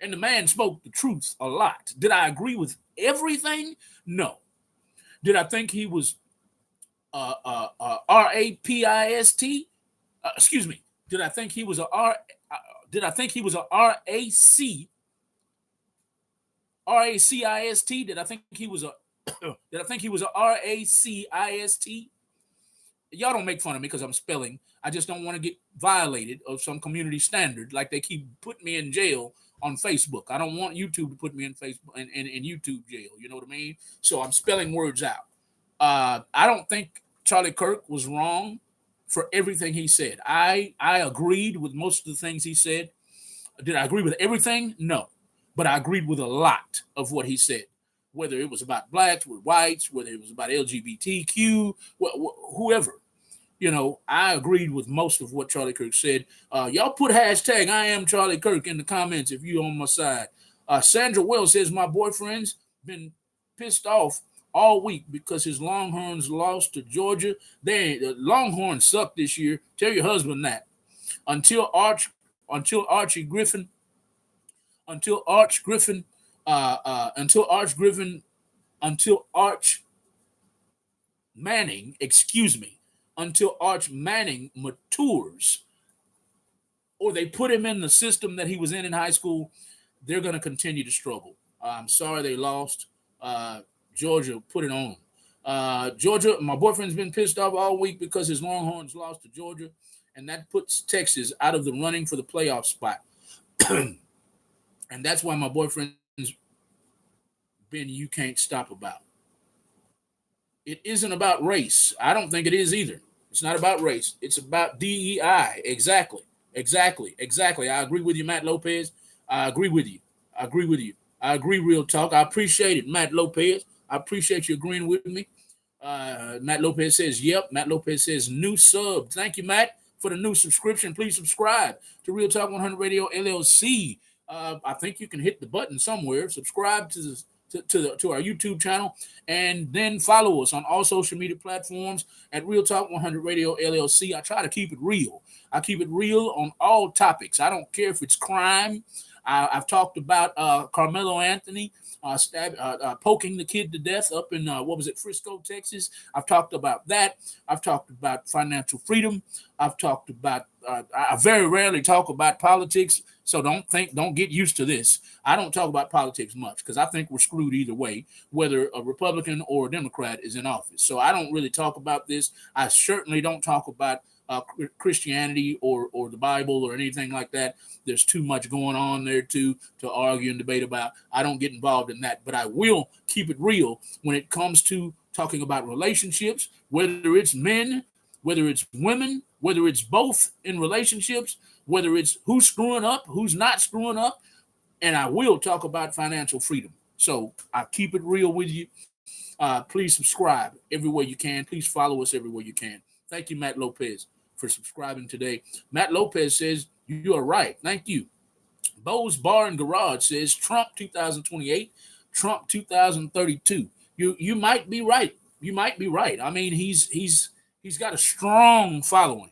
A: And the man spoke the truth a lot. Did I agree with everything? No. Did I think he was rapist? Excuse me. Did I think he was a R? Did I think he was a RACIST? Did I think he was a did I think he was a RACIST? Y'all don't make fun of me because I'm spelling. I just don't want to get violated of some community standard like they keep putting me in jail on Facebook. I don't want YouTube to put me in Facebook in YouTube jail. You know what I mean? So I'm spelling words out. I don't think Charlie Kirk was wrong for everything he said. I agreed with most of the things he said. Did I agree with everything? No. But I agreed with a lot of what he said, whether it was about blacks, with whites, whether it was about LGBTQ, whoever. I agreed with most of what Charlie Kirk said. Y'all put hashtag I am Charlie Kirk in the comments if you're on my side. Sandra Wells says, my boyfriend's been pissed off all week because his Longhorns lost to Georgia. The Longhorns suck this year. Tell your husband that. Until Arch Griffin, until Arch Manning, until Arch Manning matures, or they put him in the system that he was in high school, they're going to continue to struggle. I'm sorry they lost. Georgia, put it on. Georgia, my boyfriend's been pissed off all week because his Longhorns lost to Georgia, and that puts Texas out of the running for the playoff spot. And that's why my boyfriend's been you can't stop about. It isn't about race. I don't think it is either. It's not about race. It's about DEI. Exactly. I agree with you, Matt Lopez. I agree with you. I agree, real talk. I appreciate it, Matt Lopez. I appreciate you agreeing with me. Matt Lopez says, yep. Matt Lopez says, new sub. Thank you, Matt, for the new subscription. Please subscribe to Real Talk 100 Radio LLC. I think you can hit the button somewhere. Subscribe to to our YouTube channel, and then follow us on all social media platforms at Real Talk 100 Radio LLC. I try to keep it real. I keep it real on all topics. I don't care if it's crime. I've talked about Carmelo Anthony poking the kid to death up in what was it, Frisco, Texas. I've talked about that. I've talked about financial freedom. I've talked about. I very rarely talk about politics, so don't get used to this. I don't talk about politics much because I think we're screwed either way, whether a Republican or a Democrat is in office. So I don't really talk about this. I certainly don't talk about Christianity or the Bible or anything like that. There's too much going on there to argue and debate about. I don't get involved in that, but I will keep it real when it comes to talking about relationships, whether it's men, whether it's women, whether it's both in relationships, whether it's who's screwing up, who's not screwing up, and I will talk about financial freedom. So I keep it real with you. Please subscribe everywhere you can. Please follow us everywhere you can. Thank you, Matt Lopez, for subscribing today. Matt Lopez says, you are right. Thank you. Bo's Bar and Garage says, Trump 2028, Trump 2032. You might be right. You might be right. I mean, he's got a strong following,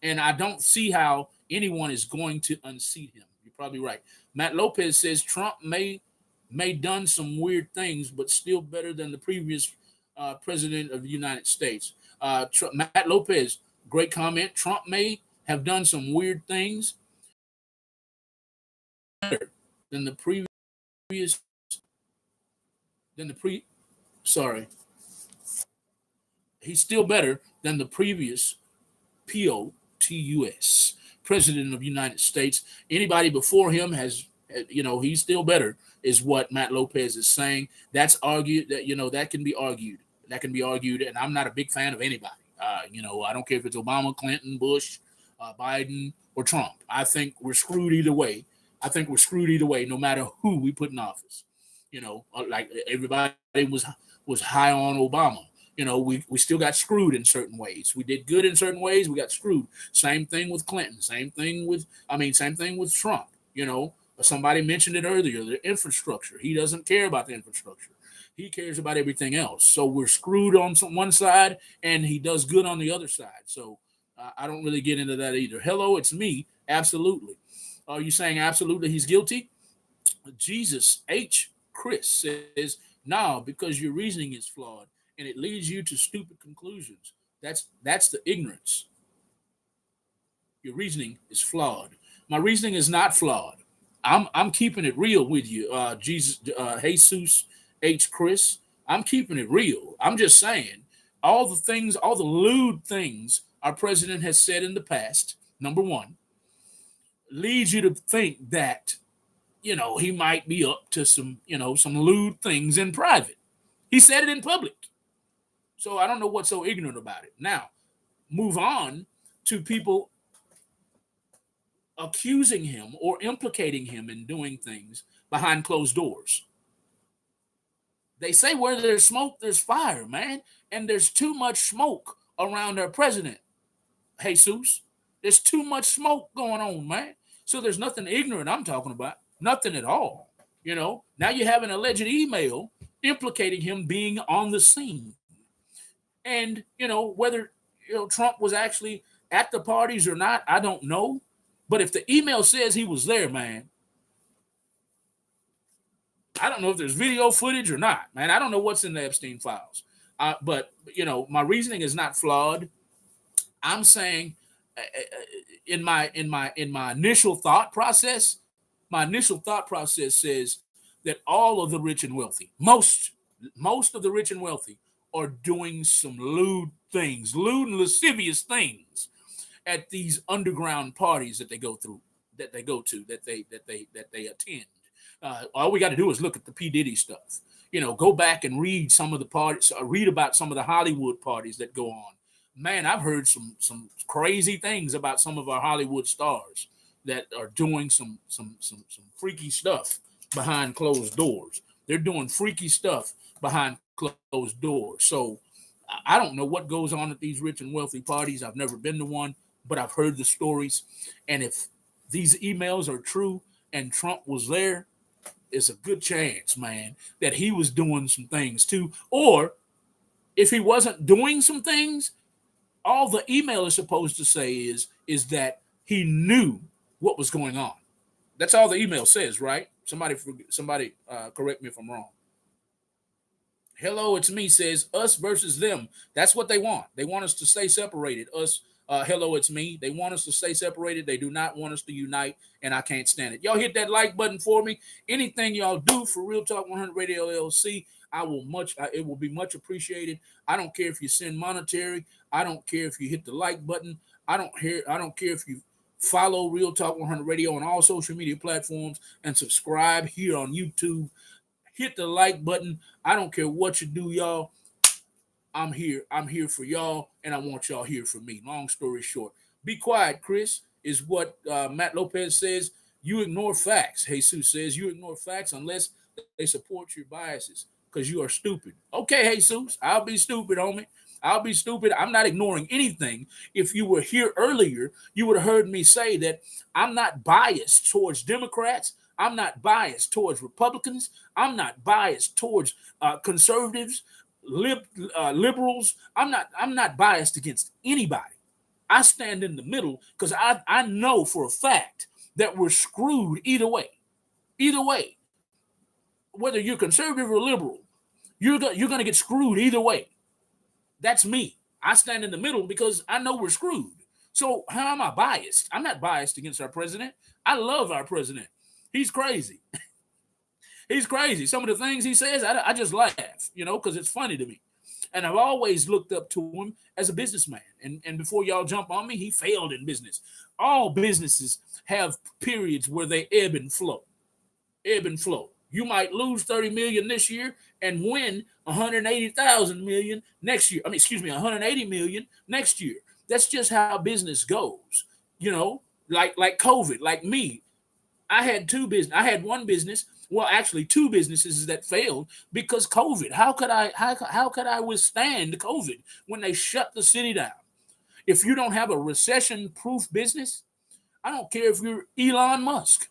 A: and I don't see how anyone is going to unseat him. You're probably right. Matt Lopez says Trump may done some weird things, but still better than the previous president of the United States. Matt Lopez, great comment. Trump may have done some weird things better than the previous sorry. He's still better than the previous POTUS president of the United States. Anybody before him has, he's still better, is what Matt Lopez is saying. That's argued that, that can be argued. That can be argued, and I'm not a big fan of anybody. I don't care if it's Obama, Clinton, Bush, Biden, or Trump. I think we're screwed either way. No matter who we put in office. Like everybody was high on Obama. We still got screwed in certain ways. We did good in certain ways. We got screwed. Same thing with Clinton. Same thing with Trump. Somebody mentioned it earlier, the infrastructure. He doesn't care about the infrastructure. He cares about everything else. So we're screwed on one side, and he does good on the other side. So I don't really get into that either. Hello, it's me. Absolutely. Are you saying absolutely he's guilty? Jesus H. Chris says, no, because your reasoning is flawed, and it leads you to stupid conclusions. That's the ignorance. Your reasoning is flawed. My reasoning is not flawed. I'm keeping it real with you, Jesus H. Chris. I'm keeping it real. I'm just saying all the lewd things our president has said in the past, number one, leads you to think that, he might be up to some lewd things in private. He said it in public. So I don't know what's so ignorant about it. Now, move on to people accusing him or implicating him in doing things behind closed doors. They say where there's smoke, there's fire, man. And there's too much smoke around our president, Jesus. There's too much smoke going on, man. So there's nothing ignorant I'm talking about. Nothing at all. Now you have an alleged email implicating him being on the scene. And, whether, Trump was actually at the parties or not, I don't know. But if the email says he was there, man, I don't know if there's video footage or not, man. I don't know what's in the Epstein files. But my reasoning is not flawed. I'm saying in my initial thought process, says that all of the rich and wealthy, most of the rich and wealthy are doing some lewd and lascivious things at these underground parties that they go to, that they attend. All we got to do is look at the P. Diddy stuff. Go back and read some of the parties, read about some of the Hollywood parties that go on. Man, I've heard some crazy things about some of our Hollywood stars that are doing some freaky stuff behind closed doors. They're doing freaky stuff behind closed doors. So I don't know what goes on at these rich and wealthy parties. I've never been to one, but I've heard the stories. And if these emails are true and Trump was there, it's a good chance, man, that he was doing some things too. Or if he wasn't doing some things, all the email is supposed to say is that he knew what was going on. That's all the email says, right? Somebody correct me if I'm wrong. Hello, it's me says us versus them. That's what they want. They want us to stay separated. Us, hello, it's me. They want us to stay separated. They do not want us to unite, and I can't stand it. Y'all hit that like button for me. Anything y'all do for Real Talk 100 Radio LLC, it will be much appreciated. I don't care if you send monetary. I don't care if you hit the like button. I don't care if you follow Real Talk 100 Radio on all social media platforms and subscribe here on YouTube. Hit the like button. I don't care what you do, y'all. I'm here. I'm here for y'all, and I want y'all here for me. Long story short, be quiet, Chris, is what Matt Lopez says. You ignore facts. Jesus says you ignore facts unless they support your biases because you are stupid. Okay, Jesus, I'll be stupid, homie. I'll be stupid. I'm not ignoring anything. If you were here earlier, you would have heard me say that I'm not biased towards Democrats. I'm not biased towards Republicans. I'm not biased towards conservatives, liberals. I'm not biased against anybody. I stand in the middle because I know for a fact that we're screwed either way. Either way, whether you're conservative or liberal, you're going to get screwed either way. That's me. I stand in the middle because I know we're screwed. So how am I biased? I'm not biased against our president. I love our president. He's crazy. He's crazy. Some of the things he says, I just laugh, because it's funny to me. And I've always looked up to him as a businessman. And before y'all jump on me, he failed in business. All businesses have periods where they ebb and flow. Ebb and flow. You might lose 30 million this year and win 180,000 million next year. 180 million next year. That's just how business goes. Like COVID, like me. I had one business. Well, actually, two businesses that failed because COVID. How could I withstand COVID when they shut the city down? If you don't have a recession-proof business, I don't care if you're Elon Musk.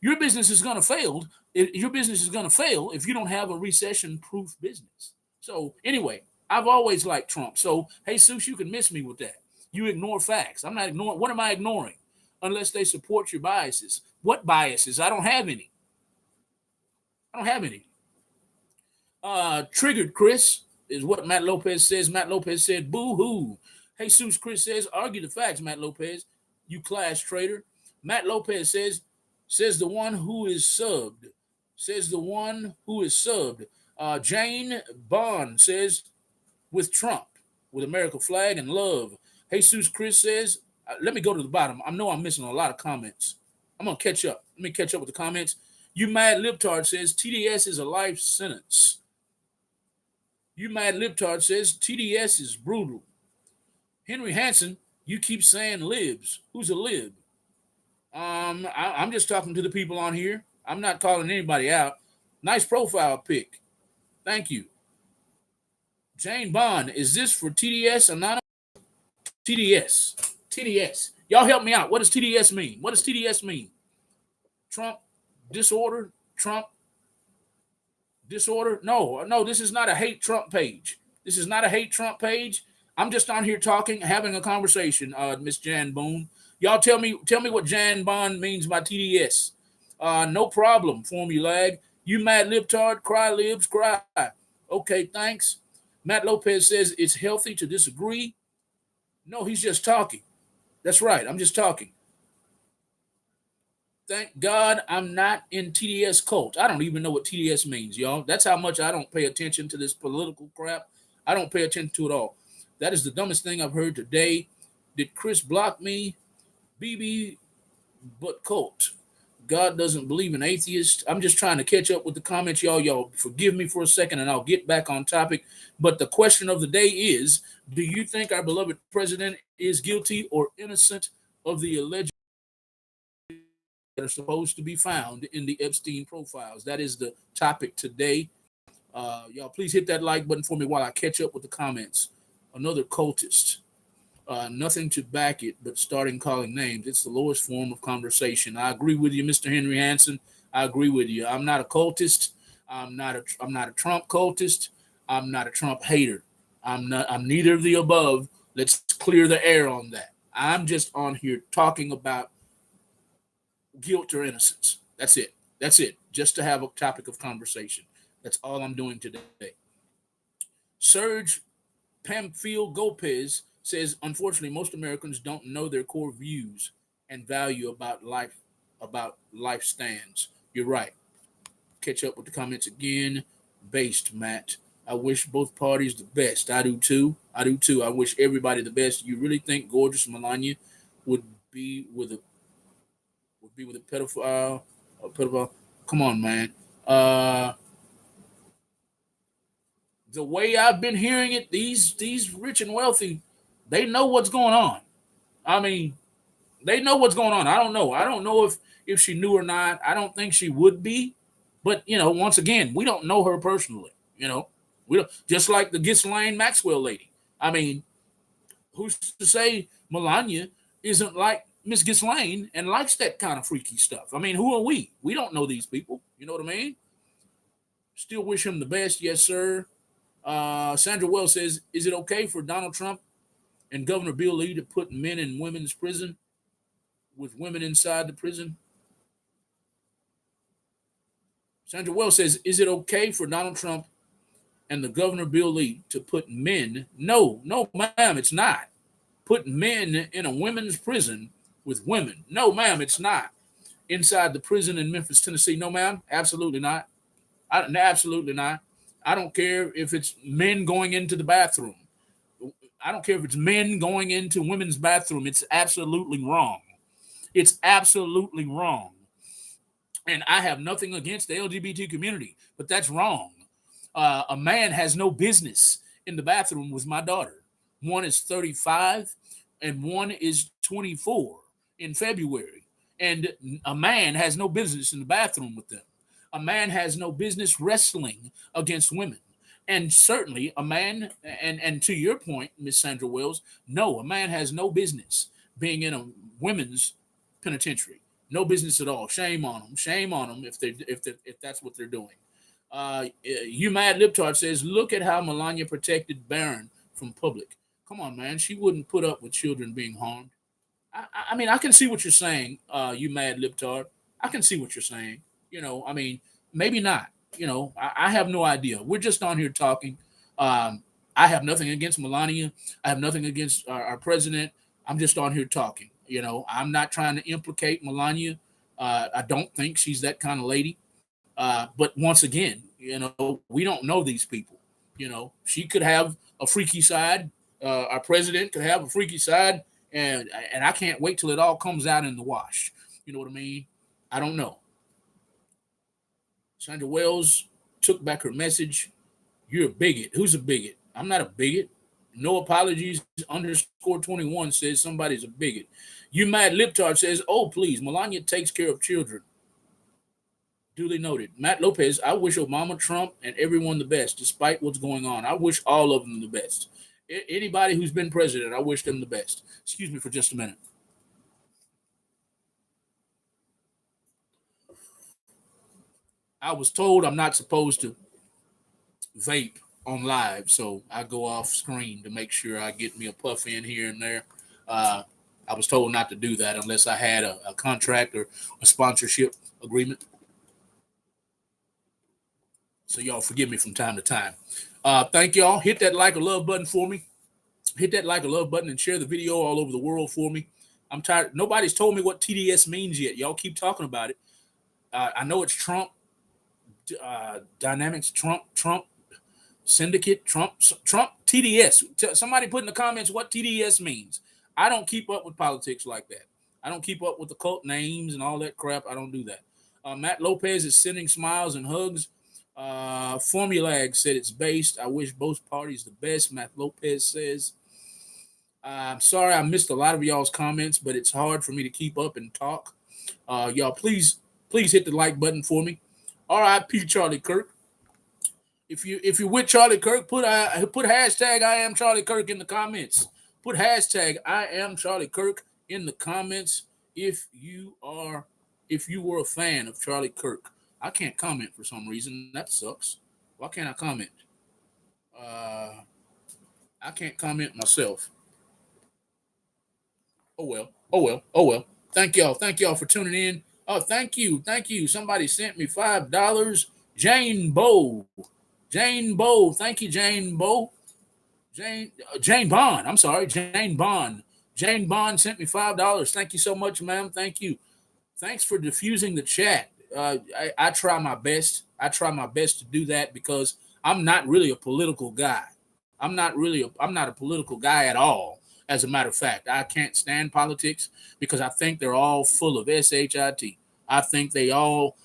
A: Your business is going to fail. Your business is going to fail if you don't have a recession-proof business. So anyway, I've always liked Trump. So Jesus, you can miss me with that. You ignore facts. I'm not ignoring. What am I ignoring? Unless they support your biases. What biases? I don't have any. Triggered Chris is what Matt Lopez says. Matt Lopez said, boo hoo. Jesus Chris says, argue the facts, Matt Lopez. You class traitor. Matt Lopez says the one who is subbed. Says the one who is subbed. Jane Bond says, with Trump, with America flag and love. Jesus Chris says, let me go to the bottom. I know I'm missing a lot of comments. I'm going to catch up. Let me catch up with the comments. You Mad Libtard says TDS is a life sentence. You Mad Libtard says TDS is brutal. Henry Hansen, you keep saying libs. Who's a lib? I'm just talking to the people on here. I'm not calling anybody out. Nice profile pic. Thank you. Jane Bond, is this for TDS Anonymous? TDS. Y'all help me out. What does TDS mean? What does TDS mean? Trump disorder? Trump disorder? No, this is not a hate Trump page. This is not a hate Trump page. I'm just on here talking, having a conversation, Miss Jan Boone. Y'all tell me what Jan Bond means by TDS. No problem, Formulag. You mad libtard, cry libs, cry. Okay, thanks. Matt Lopez says it's healthy to disagree. No, he's just talking. That's right, I'm just talking. Thank God I'm not in TDS cult. I don't even know what TDS means, y'all. That's how much I don't pay attention to this political crap. I don't pay attention to it all. That is the dumbest thing I've heard today. Did Chris block me? BB, but cult. God doesn't believe in atheists. I'm just trying to catch up with the comments, y'all. Y'all forgive me for a second and I'll get back on topic. But the question of the day is, do you think our beloved president is guilty or innocent of the alleged that are supposed to be found in the Epstein profiles? That is the topic today. Y'all please hit that like button for me while I catch up with the comments. Another cultist. Nothing to back it, but starting calling names. It's the lowest form of conversation. I agree with you, Mr. Henry Hansen. I agree with you. I'm not a cultist. I'm not a Trump cultist. I'm not a Trump hater. I'm neither of the above. Let's clear the air on that. I'm just on here talking about guilt or innocence. That's it. That's it. Just to have a topic of conversation. That's all I'm doing today. Serge Pamphile Gopez says, unfortunately, most Americans don't know their core views and value about life stands. You're right. Catch up with the comments again. Based, Matt. I wish both parties the best. I do too. I do too. I wish everybody the best. You really think gorgeous Melania would be with a pedophile? A pedophile? Come on, man. Uh, the way I've been hearing it, these rich and wealthy, they know what's going on. I mean, they know what's going on. I don't know. I don't know if she knew or not. I don't think she would be, but once again, we don't know her personally. We don't, just like the Ghislaine Maxwell lady. I mean, who's to say Melania isn't like Miss Ghislaine and likes that kind of freaky stuff? I mean, who are we? We don't know these people. You know what I mean? Still wish him the best, yes, sir. Sandra Wells says, "Is it okay for Donald Trump and Governor Bill Lee to put men in women's prison with women inside the prison?" Sandra Wells says, "Is it okay for Donald Trump and the Governor Bill Lee to put men?" No, no, ma'am, it's not. Put men in a women's prison with women. No, ma'am, it's not. Inside the prison in Memphis, Tennessee. No, ma'am, absolutely not. Absolutely not. I don't care if it's men going into the bathroom. I don't care if it's men going into women's bathroom. It's absolutely wrong. It's absolutely wrong. And I have nothing against the LGBT community, but that's wrong. A man has no business in the bathroom with my daughter. One is 35 and one is 24 in February. And a man has no business in the bathroom with them. A man has no business wrestling against women. And certainly a man, and to your point, Miss Sandra Wells, no, a man has no business being in a women's penitentiary. No business at all. Shame on them. Shame on them if that's what they're doing. You mad libtard says, look at how Melania protected Barron from public. Come on, man. She wouldn't put up with children being harmed. I mean, I can see what you're saying, you mad libtard. I can see what you're saying. I mean, maybe not. I have no idea. We're just on here talking. I have nothing against Melania. I have nothing against our president. I'm just on here talking. I'm not trying to implicate Melania. I don't think she's that kind of lady. But once again, we don't know these people. She could have a freaky side. Our president could have a freaky side, and I can't wait till it all comes out in the wash. You know what I mean? I don't know. Sandra Wells took back her message. You're a bigot. Who's a bigot? I'm not a bigot. No apologies underscore 21 says somebody's a bigot. You mad libtard says, oh, please, Melania takes care of children. Duly noted. Matt Lopez, I wish Obama, Trump, and everyone the best, despite what's going on. I wish all of them the best. Anybody who's been president, I wish them the best. Excuse me for just a minute. I was told I'm not supposed to vape on live, so I go off screen to make sure I get me a puff in here and there. Uh, I was told not to do that unless I had a contract or a sponsorship agreement. So y'all forgive me from time to time. Thank y'all. Hit that like or love button for me. Hit that like or love button and share the video all over the world for me. I'm tired. Nobody's told me what TDS means yet. Y'all keep talking about it. I know it's Trump Dynamics, Trump Syndicate, Trump TDS. Somebody put in the comments what TDS means. I don't keep up with politics like that. I don't keep up with the cult names and all that crap. I don't do that. Matt Lopez is sending smiles and hugs. Formulag said it's based. I wish both parties the best. Matt Lopez says, I'm sorry I missed a lot of y'all's comments, but it's hard for me to keep up and talk. Y'all, please hit the like button for me. R.I.P. Charlie Kirk. If you're with Charlie Kirk, put hashtag I am Charlie Kirk in the comments. Put hashtag I am Charlie Kirk in the comments if you are if you were a fan of Charlie Kirk. I can't comment for some reason. That sucks. Why can't I comment? Uh, I can't comment myself. Oh well. Oh well. Oh well. Thank y'all. Thank y'all for tuning in. Oh, thank you. Thank you. Somebody sent me $5. Jane Bow. Jane Bow. Thank you, Jane Bow. Jane Bond. I'm sorry, Jane Bond. Jane Bond sent me $5. Thank you so much, ma'am. Thank you. Thanks for diffusing the chat. I try my best. I try my best to do that because I'm not really a political guy. I'm not a political guy at all. As a matter of fact, I can't stand politics because I think they're all full of shit. I think they all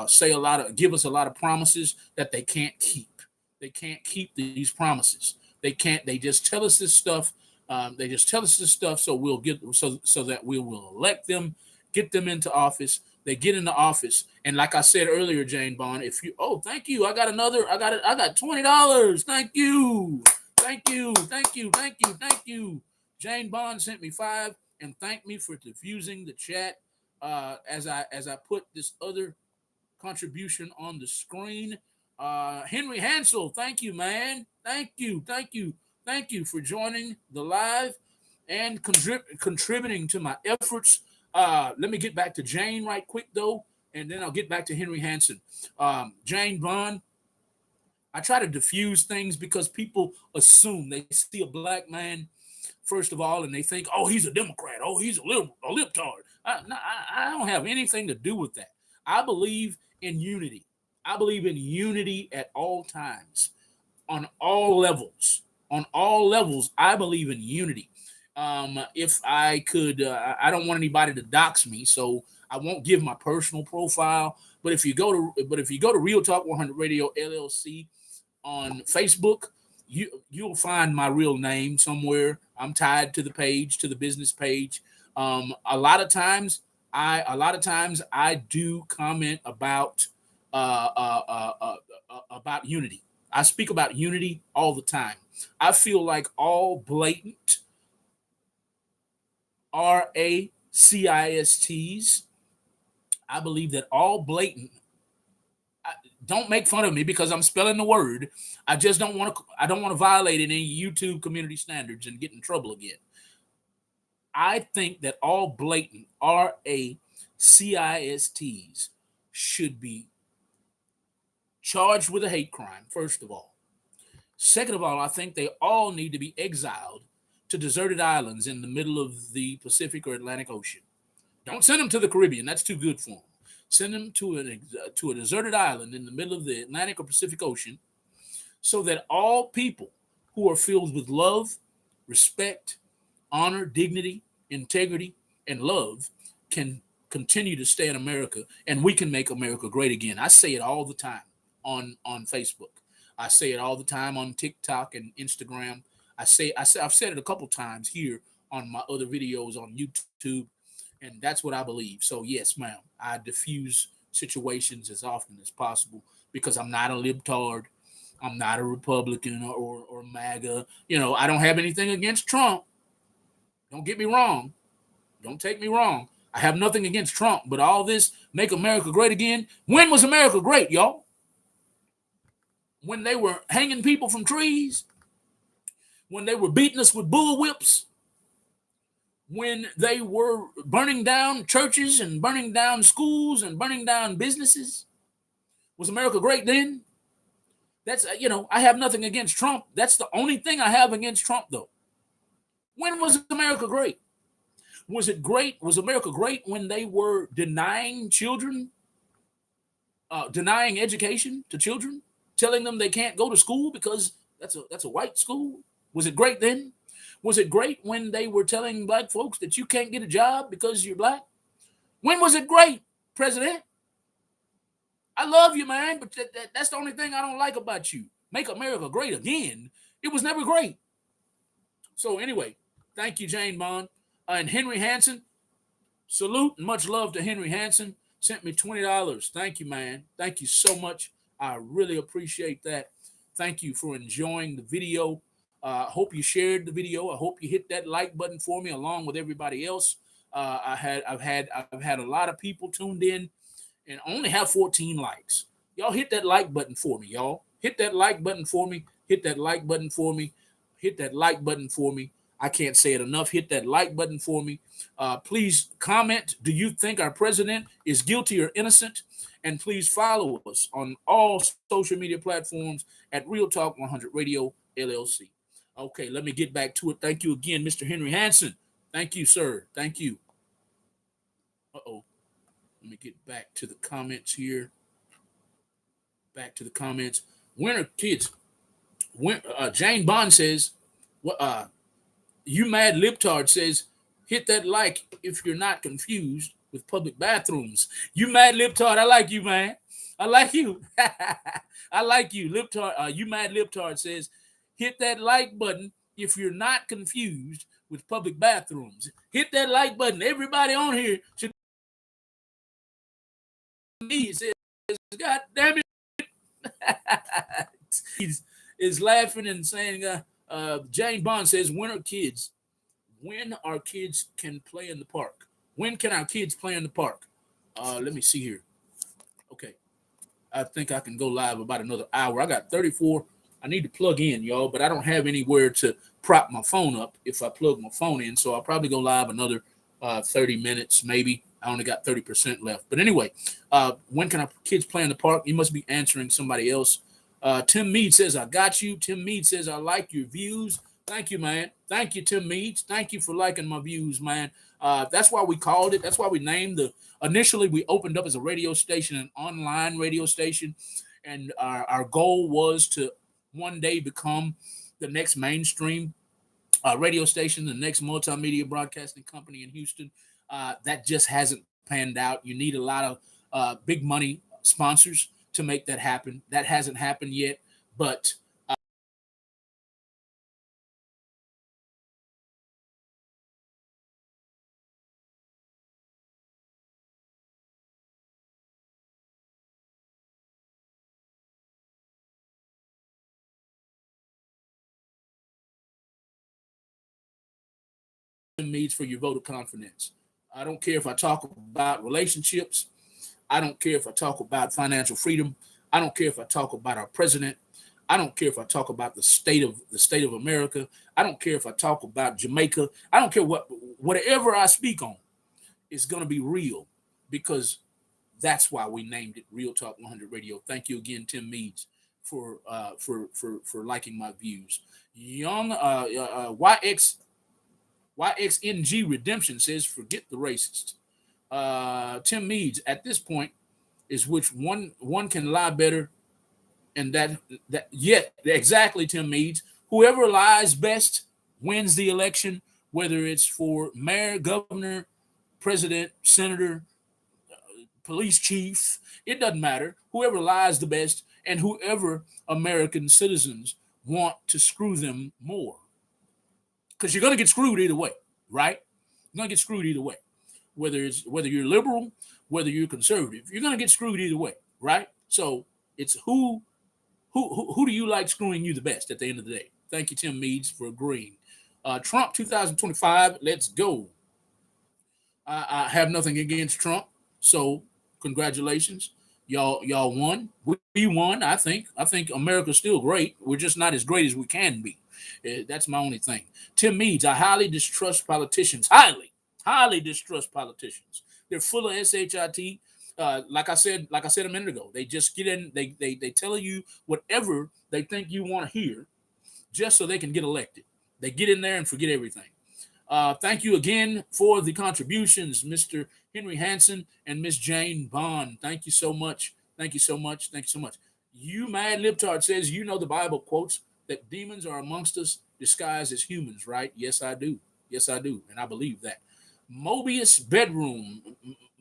A: say a lot of give us a lot of promises that they can't keep. They can't keep these promises. They can't. They just tell us this stuff. They just tell us this stuff so we'll get so that we will elect them, get them into office. They get into office, and like I said earlier, Jane Bond, if you thank you, I got another, I got it, I got $20. Thank you, thank you, thank you, thank you, thank you. Jane Bond sent me five and thanked me for diffusing the chat as I put this other contribution on the screen. Henry Hansel, thank you, man. Thank you, thank you, thank you for joining the live and contributing to my efforts. Let me get back to Jane right quick, though, and then I'll get back to Henry Hansen. Jane Bond, I try to diffuse things because people assume they see a black man, first of all, and they think, oh, he's a Democrat. Oh, he's a liberal, a libtard. I don't have anything to do with that. I believe in unity. I believe in unity at all times, on all levels. On all levels, I believe in unity. If I could, I don't want anybody to dox me, so I won't give my personal profile. But if you go to Real Talk 100 Radio LLC on Facebook, you'll find my real name somewhere. I'm tied to the page, to the business page. A lot of times I do comment uh, uh, uh, uh, about unity. I speak about unity all the time. I feel like all blatant RACISTs. I believe that all blatant. Don't make fun of me because I'm spelling the word. I just don't want to. I don't want to violate any YouTube community standards and get in trouble again. I think that all blatant RACISTs should be charged with a hate crime. First of all. Second of all, I think they all need to be exiled to deserted islands in the middle of the Pacific or Atlantic Ocean. Don't send them to the Caribbean. That's too good for them. Send them to a deserted island in the middle of the Atlantic or Pacific Ocean so that all people who are filled with love, respect, honor, dignity, integrity, and love can continue to stay in America and we can make America great again. I say it all the time on Facebook. I say it all the time on TikTok and Instagram. I've said it a couple times here on my other videos on YouTube, and that's what I believe. So yes, ma'am, I diffuse situations as often as possible because I'm not a libtard. I'm not a Republican or MAGA. I don't have anything against Trump. Don't get me wrong. Don't take me wrong. I have nothing against Trump, but all this make America great again. When was America great, y'all? When they were hanging people from trees, when they were beating us with bullwhips, when they were burning down churches and burning down schools and burning down businesses. Was America great then? That's, I have nothing against Trump. That's the only thing I have against Trump, though. When was America great? Was it great? Was America great when they were denying children, denying education to children, telling them they can't go to school because that's a white school? Was it great then? Was it great when they were telling black folks that you can't get a job because you're black? When was it great, President? I love you, man, but that's the only thing I don't like about you. Make America great again. It was never great. So anyway, thank you, Jane Bond. And Henry Hansen, salute and much love to Henry Hansen. Sent me $20. Thank you, man. Thank you so much. I really appreciate that. Thank you for enjoying the video. I hope you shared the video. I hope you hit that like button for me along with everybody else. I've had a lot of people tuned in and only have 14 likes. Y'all hit that like button for me, y'all. Hit that like button for me. Hit that like button for me. Hit that like button for me. I can't say it enough. Hit that like button for me. Please comment. Do you think our president is guilty or innocent? And please follow us on all social media platforms at Real Talk 100 Radio LLC. Okay, let me get back to it. Thank you again, Mr. Henry Hansen. Thank you, sir. Thank you. Uh-oh. Let me get back to the comments here. Back to the comments. Winter kids. Jane Bond says, you mad libtard says, hit that like if you're not confused with public bathrooms. You mad libtard. I like you, man. I like you. I like you. Libtard. You mad libtard says, hit that like button if you're not confused with public bathrooms. Hit that like button. Everybody on here should be. Says, God damn it. He's is laughing and saying, Jane Bond says, when our kids can play in the park? When can our kids play in the park? Let me see here. Okay. I think I can go live about another hour. I got 34. I need to plug in, y'all, but I don't have anywhere to prop my phone up if I plug my phone in. So I'll probably go live another 30 minutes, maybe. I only got 30% left. But anyway, when can our kids play in the park? You must be answering somebody else. Tim Mead says, I got you. Tim Mead says, I like your views. Thank you, man. Thank you, Tim Mead. Thank you for liking my views, man. That's why we called it. That's why we named initially we opened up as a radio station, an online radio station. And our goal was to one day become the next mainstream radio station, the next multimedia broadcasting company in Houston. That just hasn't panned out. You need a lot of big money sponsors to make that happen. That hasn't happened yet, but needs for your vote of confidence. I don't care if I talk about relationships. I don't care if I talk about financial freedom. I don't care if I talk about our president. I don't care if I talk about the state of America. I don't care if I talk about Jamaica. I don't care whatever I speak on is going to be real because that's why we named it Real Talk 100 Radio. Thank you again, Tim Meads, for liking my views. Young YXNG Redemption says, forget the racist. Tim Meads, at this point, is which one can lie better, and that yet exactly, Tim Meads. Whoever lies best wins the election, whether it's for mayor, governor, president, senator, police chief. It doesn't matter. Whoever lies the best, and whoever American citizens want to screw them more, because you're going to get screwed either way, right? You're going to get screwed either way. Whether you're liberal, whether you're conservative, you're going to get screwed either way, right? So it's who do you like screwing you the best at the end of the day? Thank you, Tim Meads, for agreeing. Trump 2025, let's go. I have nothing against Trump, so congratulations, y'all won. We won. I think America's still great. We're just not as great as we can be. That's my only thing. Tim Meads, I highly distrust politicians. Highly distrust politicians. They're full of shit. Like I said a minute ago, they just get in. They tell you whatever they think you want to hear, just so they can get elected. They get in there and forget everything. Thank you again for the contributions, Mr. Henry Hansen and Miss Jane Bond. Thank you so much. Thank you so much. Thank you so much. You Mad Libtard says, you know the Bible quotes that demons are amongst us disguised as humans, right? Yes, I do. Yes, I do. And I believe that. Mobius Bedroom.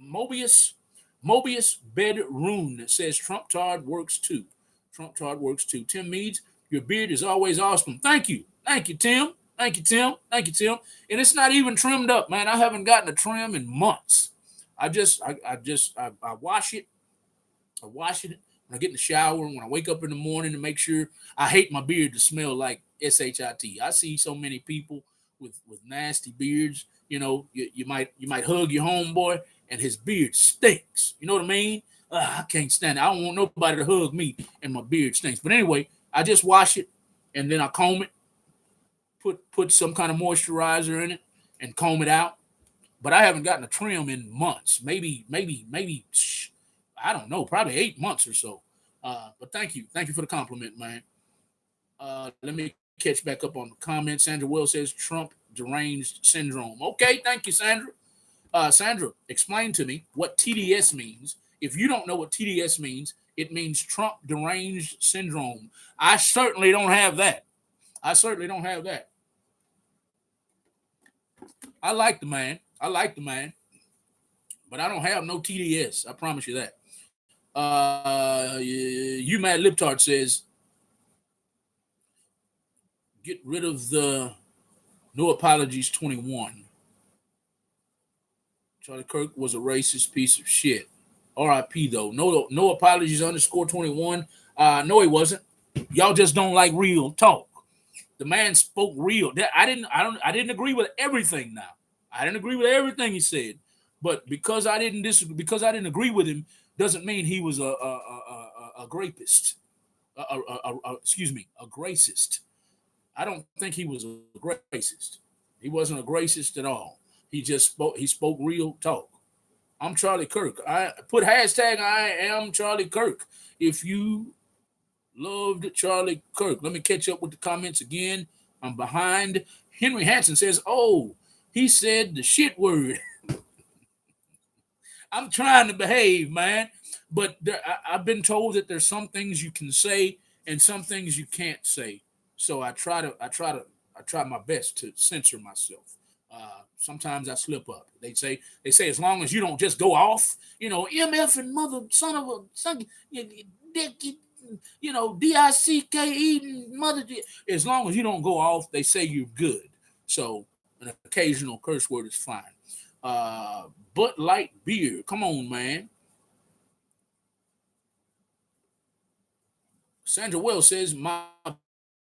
A: Mobius Bedroom says Trump Tard works too. Trump Tard works too. Tim Meads, your beard is always awesome. Thank you. Thank you, Tim. Thank you, Tim. Thank you, Tim. And it's not even trimmed up, man. I haven't gotten a trim in months. I wash it. I wash it when I get in the shower and when I wake up in the morning to make sure. I hate my beard to smell like shit. I see so many people with nasty beards, You might hug your homeboy and his beard stinks. You know what I mean? I can't stand it. I don't want nobody to hug me and my beard stinks. But anyway, I just wash it and then I comb it, put some kind of moisturizer in it, and comb it out. But I haven't gotten a trim in months. Maybe. I don't know. Probably 8 months or so. But thank you for the compliment, man. Let me catch back up on the comments. Sandra Wells says Trump deranged syndrome. Okay, thank you, Sandra. Sandra, explain to me what TDS means. If you don't know what TDS means, it means Trump deranged syndrome. I certainly don't have that. I certainly don't have that. I like the man. I like the man, but I don't have no TDS. I promise you that. You Mad Liptard says, get rid of the no apologies 21. Charlie Kirk was a racist piece of shit. RIP though. No apologies underscore 21. No, he wasn't. Y'all just don't like real talk. The man spoke real. I didn't agree with everything now. I didn't agree with everything he said. But because I didn't agree with him, doesn't mean he was a grapist. Excuse me, a gracist. I don't think he was a racist. He wasn't a racist at all. He spoke real talk. I'm Charlie Kirk. I put hashtag I am Charlie Kirk. If you loved Charlie Kirk, let me catch up with the comments again. I'm behind. Henry Hansen says, "Oh, he said the shit word." I'm trying to behave, man, but I've been told that there's some things you can say and some things you can't say. So I try my best to censor myself. Sometimes I slip up. They say as long as you don't just go off, MF and mother son of a son, dick, DICKE mother. As long as you don't go off, they say you're good. So an occasional curse word is fine. Bud Light beer. Come on, man. Sandra Wells says, my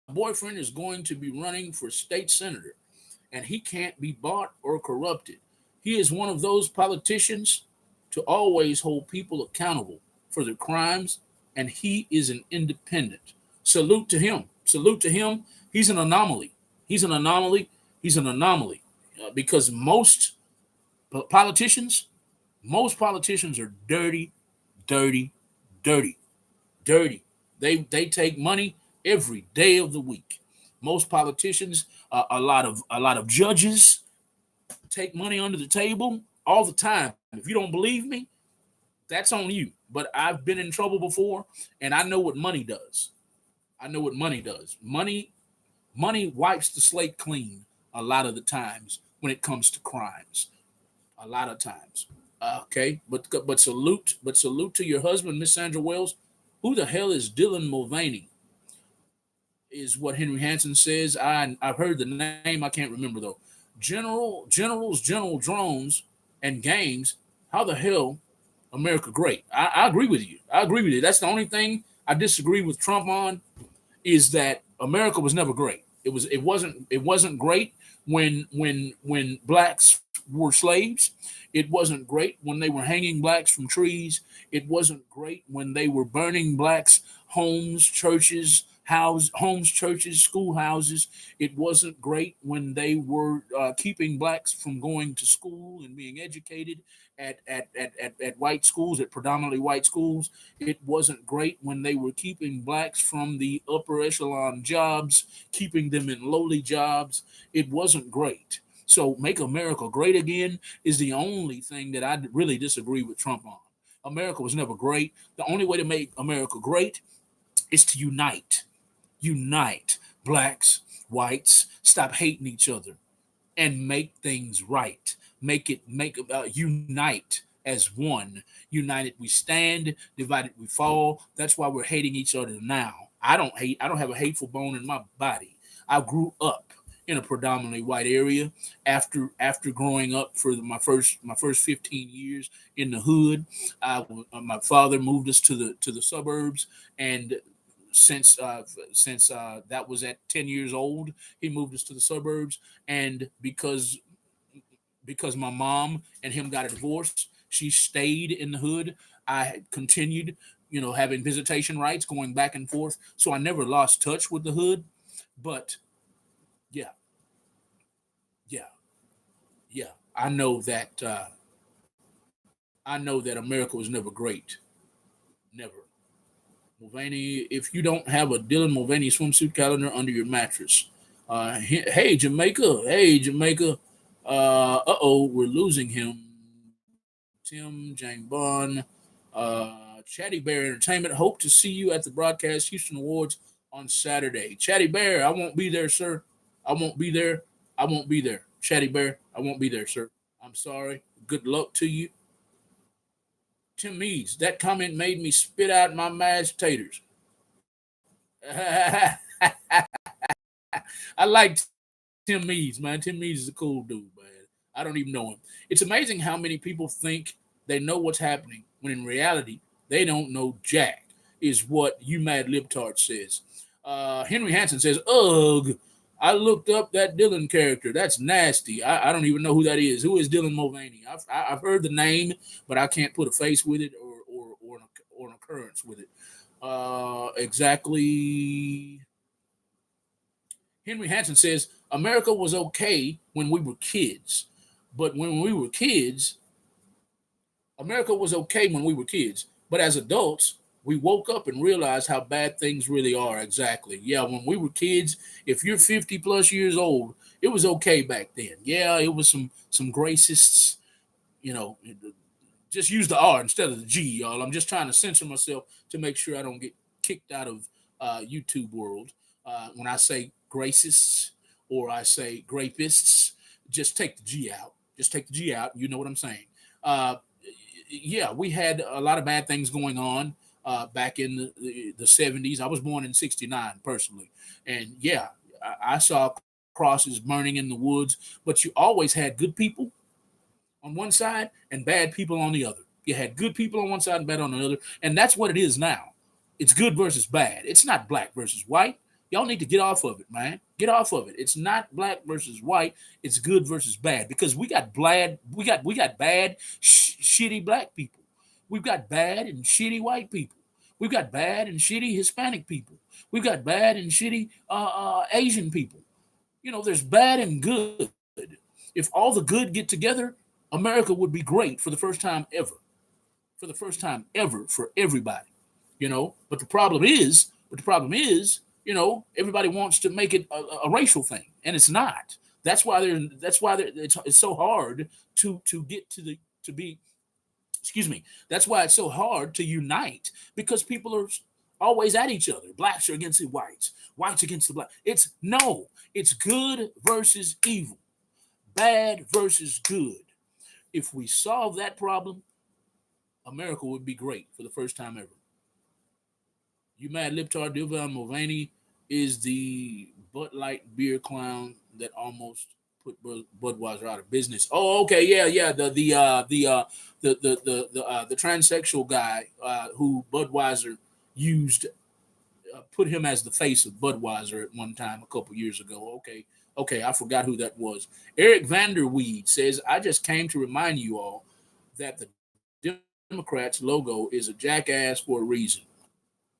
A: boyfriend is going to be running for state senator, and he can't be bought or corrupted. He is one of those politicians to always hold people accountable for their crimes, and he is an independent. Salute to him. Salute to him. He's an anomaly. He's an anomaly. He's an anomaly. Because politicians, most politicians are dirty, dirty, dirty, dirty. They take money every day of the week. Most politicians, a lot of judges take money under the table all the time. If you don't believe me, that's on you. But I've been in trouble before, and I know what money does. I know what money does. Money wipes the slate clean a lot of the times when it comes to crimes. A lot of times. Okay, but salute to your husband, Miss Sandra Wells. Who the hell is Dylan Mulvaney? Is what Henry Hansen says. I've heard the name. I can't remember though. General drones, and games. How the hell America great? I agree with you. I agree with you. That's the only thing I disagree with Trump on is that America was never great. It wasn't great when blacks were slaves. It wasn't great when they were hanging blacks from trees. It wasn't great when they were burning blacks homes, churches, schoolhouses. It wasn't great when they were keeping blacks from going to school and being educated at white schools, at predominantly white schools. It wasn't great when they were keeping blacks from the upper echelon jobs, keeping them in lowly jobs. It wasn't great. So, make America great again is the only thing that I really disagree with Trump on. America was never great. The only way to make America great is to unite blacks, whites, stop hating each other, and make things right. Unite as one. United we stand, divided we fall. That's why we're hating each other now. I don't hate. I don't have a hateful bone in my body. I grew up in a predominantly white area after growing up for my first 15 years in the hood. My father moved us to the suburbs, and since that was at 10 years old, he moved us to the suburbs, and because because my mom and him got a divorce. She stayed in the hood. I continued, having visitation rights, going back and forth. So I never lost touch with the hood. But yeah, yeah, yeah. I know that America was never great. Never. Mulvaney, if you don't have a Dylan Mulvaney swimsuit calendar under your mattress, hey Jamaica, we're losing him. Tim, Jane Bond, Chatty Bear Entertainment. Hope to see you at the Broadcast Houston Awards on Saturday. Chatty Bear, I won't be there, sir. I won't be there. I won't be there. Chatty Bear, I won't be there, sir. I'm sorry. Good luck to you. Tim Meads, that comment made me spit out my mashed taters. I like Tim Meads, man. Tim Meads is a cool dude, man. I don't even know him. It's amazing how many people think they know what's happening when in reality they don't know jack, is what you mad libtard says. Henry Hansen says, ugh, I looked up that Dylan character. That's nasty. I don't even know who that is. Who is Dylan Mulvaney? I've heard the name, but I can't put a face with it or an occurrence with it. Exactly. Henry Hansen says America was okay when we were kids, but when we were kids, America was okay when we were kids. But as adults, we woke up and realized how bad things really are. Exactly. Yeah, when we were kids, if you're 50 plus years old, it was okay back then. Yeah, it was some racists, you know, just use the R instead of the G, y'all. I'm just trying to censor myself to make sure I don't get kicked out of YouTube world. When I say gracists or I say grapists, just take the G out. Just take the G out. You know what I'm saying. Uh, yeah, we had a lot of bad things going on back in the 70s. I was born in 69 personally. And yeah, I saw crosses burning in the woods, but you always had good people on one side and bad people on the other. You had good people on one side and bad on the other, and that's what it is now. It's good versus bad. It's not black versus white. Y'all need to get off of it, man. Get off of it. It's not black versus white. It's good versus bad because we got bad, shitty black people. We've got bad and shitty white people. We've got bad and shitty Hispanic people. We've got bad and shitty Asian people. There's bad and good. If all the good get together, America would be great for the first time ever. For the first time ever for everybody. But the problem is, everybody wants to make it a racial thing, and it's not. It's so hard to get to be. Excuse me. That's why it's so hard to unite because people are always at each other. Blacks are against the whites against the black. It's no. It's good versus evil, bad versus good. If we solve that problem, America would be great for the first time ever. You mad libtard Dilvan Mulvaney is the Bud Light beer clown that almost put Budweiser out of business. Oh, okay, yeah, yeah. The transsexual guy who Budweiser used put him as the face of Budweiser at one time a couple years ago. Okay, okay, I forgot who that was. Eric Vanderweed says, "I just came to remind you all that the Democrats' logo is a jackass for a reason."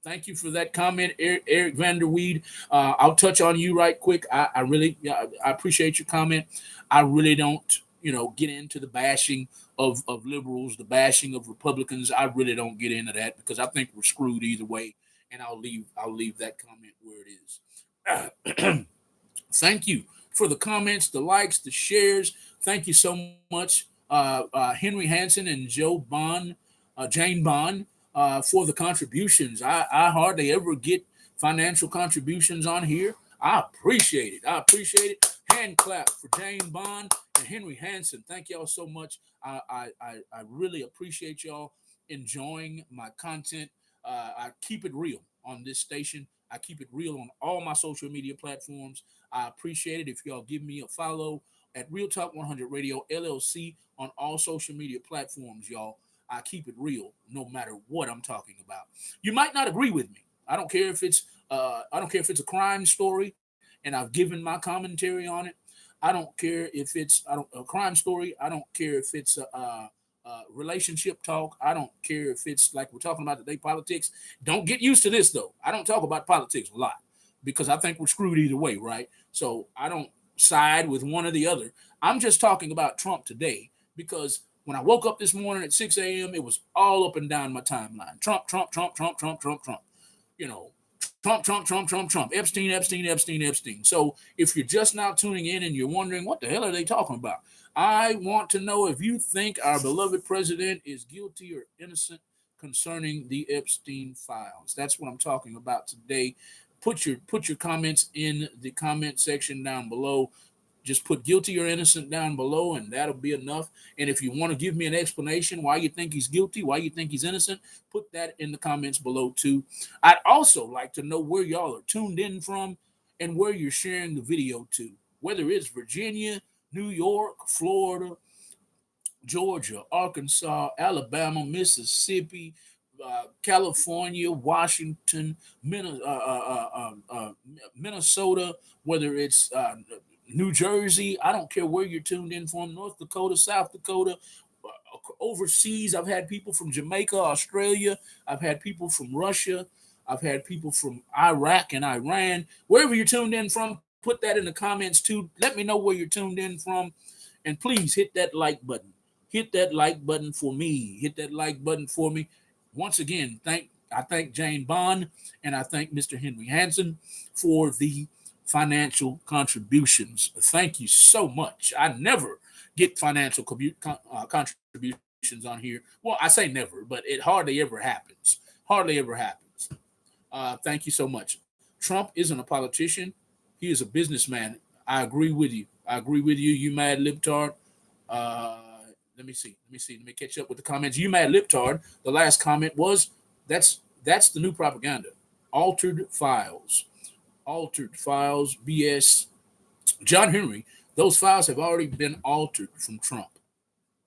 A: Thank you for that comment, Eric Vanderweed. I'll touch on you right quick. I really, yeah, I appreciate your comment. I really don't, get into the bashing of liberals, the bashing of Republicans. I really don't get into that because I think we're screwed either way. And I'll leave that comment where it is. Thank you for the comments, the likes, the shares. Thank you so much, Henry Hansen and Jane Bond, for the contributions. I hardly ever get financial contributions on here. I appreciate it. I appreciate it. Hand clap for Jane Bond and Henry Hansen. Thank y'all so much. I really appreciate y'all enjoying my content. I keep it real on this station. I keep it real on all my social media platforms. I appreciate it if y'all give me a follow at Real Talk 100 Radio LLC on all social media platforms, y'all. I keep it real no matter what I'm talking about. You might not agree with me. I don't care if it's a crime story and I've given my commentary on it. I don't care if it's a crime story. I don't care if it's relationship talk. I don't care if it's like we're talking about today, politics. Don't get used to this though. I don't talk about politics a lot because I think we're screwed either way, right? So I don't side with one or the other. I'm just talking about Trump today because when I woke up this morning at 6 a.m., it was all up and down my timeline. Trump, Trump, Trump, Trump, Trump, Trump, Trump. You know, Trump, Trump, Trump, Trump, Trump, Epstein, Epstein, Epstein, Epstein. So if you're just now tuning in and you're wondering what the hell are they talking about, I want to know if you think our beloved president is guilty or innocent concerning the Epstein files. That's what I'm talking about today. Put your comments in the comment section down below. Just put guilty or innocent down below, and that'll be enough. And if you want to give me an explanation why you think he's guilty, why you think he's innocent, put that in the comments below too. I'd also like to know where y'all are tuned in from and where you're sharing the video to, whether it's Virginia, New York, Florida, Georgia, Arkansas, Alabama, Mississippi, California, Washington, Minnesota, whether it's New Jersey. I don't care where you're tuned in from, North Dakota, South Dakota, overseas. I've had people from Jamaica, Australia. I've had people from Russia. I've had people from Iraq and Iran. Wherever you're tuned in from, put that in the comments too. Let me know where you're tuned in from. And please hit that like button. Hit that like button for me. Hit that like button for me. Once again, I thank Jane Bond and I thank Mr. Henry Hansen for the financial contributions. Thank you so much. I never get financial contributions on here. Well, I say never, but it hardly ever happens. Hardly ever happens. Thank you so much. Trump isn't a politician. He is a businessman. I agree with you. I agree with you. You mad libtard. Let me see. Let me catch up with the comments. You mad libtard. The last comment was that's the new propaganda. Altered files. Altered files. BS. John Henry. Those files have already been altered from Trump.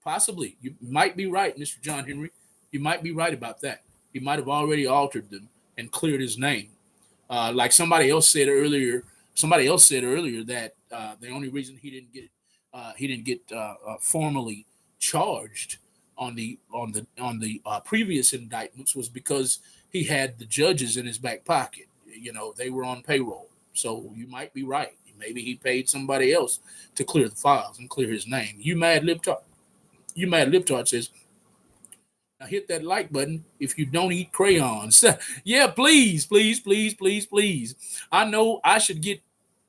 A: Possibly. You might be right, Mr. John Henry. You might be right about that. He might have already altered them and cleared his name. Like somebody else said earlier that the only reason he didn't get formally charged on the previous indictments was because he had the judges in his back pocket. You know, they were on payroll. So you might be right. Maybe he paid somebody else to clear the files and clear his name. You mad libtard? You mad libtard says, now hit that like button if you don't eat crayons. Yeah, please, please, please, please, please. I know I should get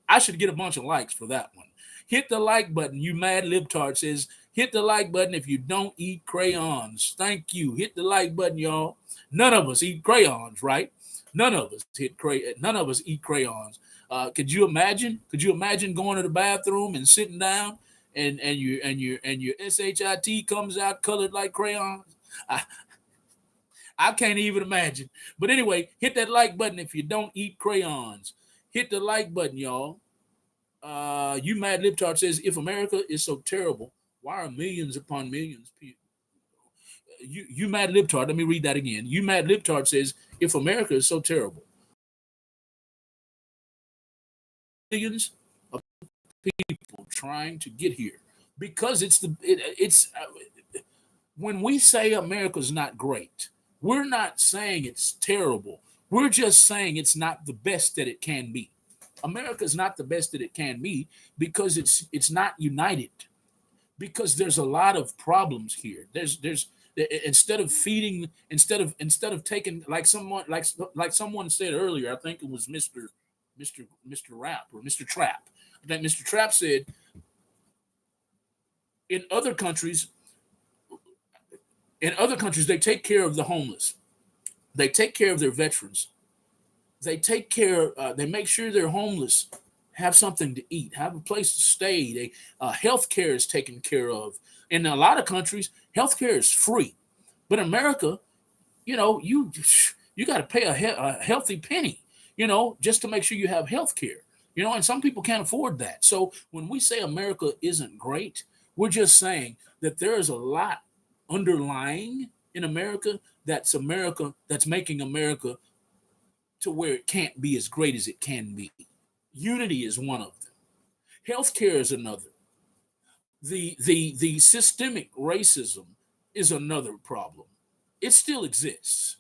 A: a bunch of likes for that one. Hit the like button. You mad libtard says, hit the like button if you don't eat crayons. Thank you. Hit the like button, y'all. None of us eat crayons, right? None of us eat crayons. Could you imagine? Could you imagine going to the bathroom and sitting down and your shit comes out colored like crayons? I can't even imagine. But anyway, hit that like button if you don't eat crayons. Hit the like button, y'all. You mad libtard says, if America is so terrible, why are millions upon millions people? You mad libtard. Let me read that again. You mad libtard says, if America is so terrible, millions of people trying to get here because it's when we say America's not great, we're not saying it's terrible. We're just saying it's not the best that it can be. America's not the best that it can be because it's not united. Because there's a lot of problems here. There's instead of taking like someone said earlier, I think it was Mr. Rap or Mr. Trap. That Mr. Trap said in other countries they take care of the homeless. They take care of their veterans. They make sure their homeless have something to eat, have a place to stay. Health care is taken care of. In a lot of countries, health care is free. But America, you got to pay a healthy penny, just to make sure you have health care. And some people can't afford that. So when we say America isn't great, we're just saying that there is a lot underlying in America that's making America to where it can't be as great as it can be. Unity is one of them. Healthcare is another. The systemic racism is another problem. It still exists.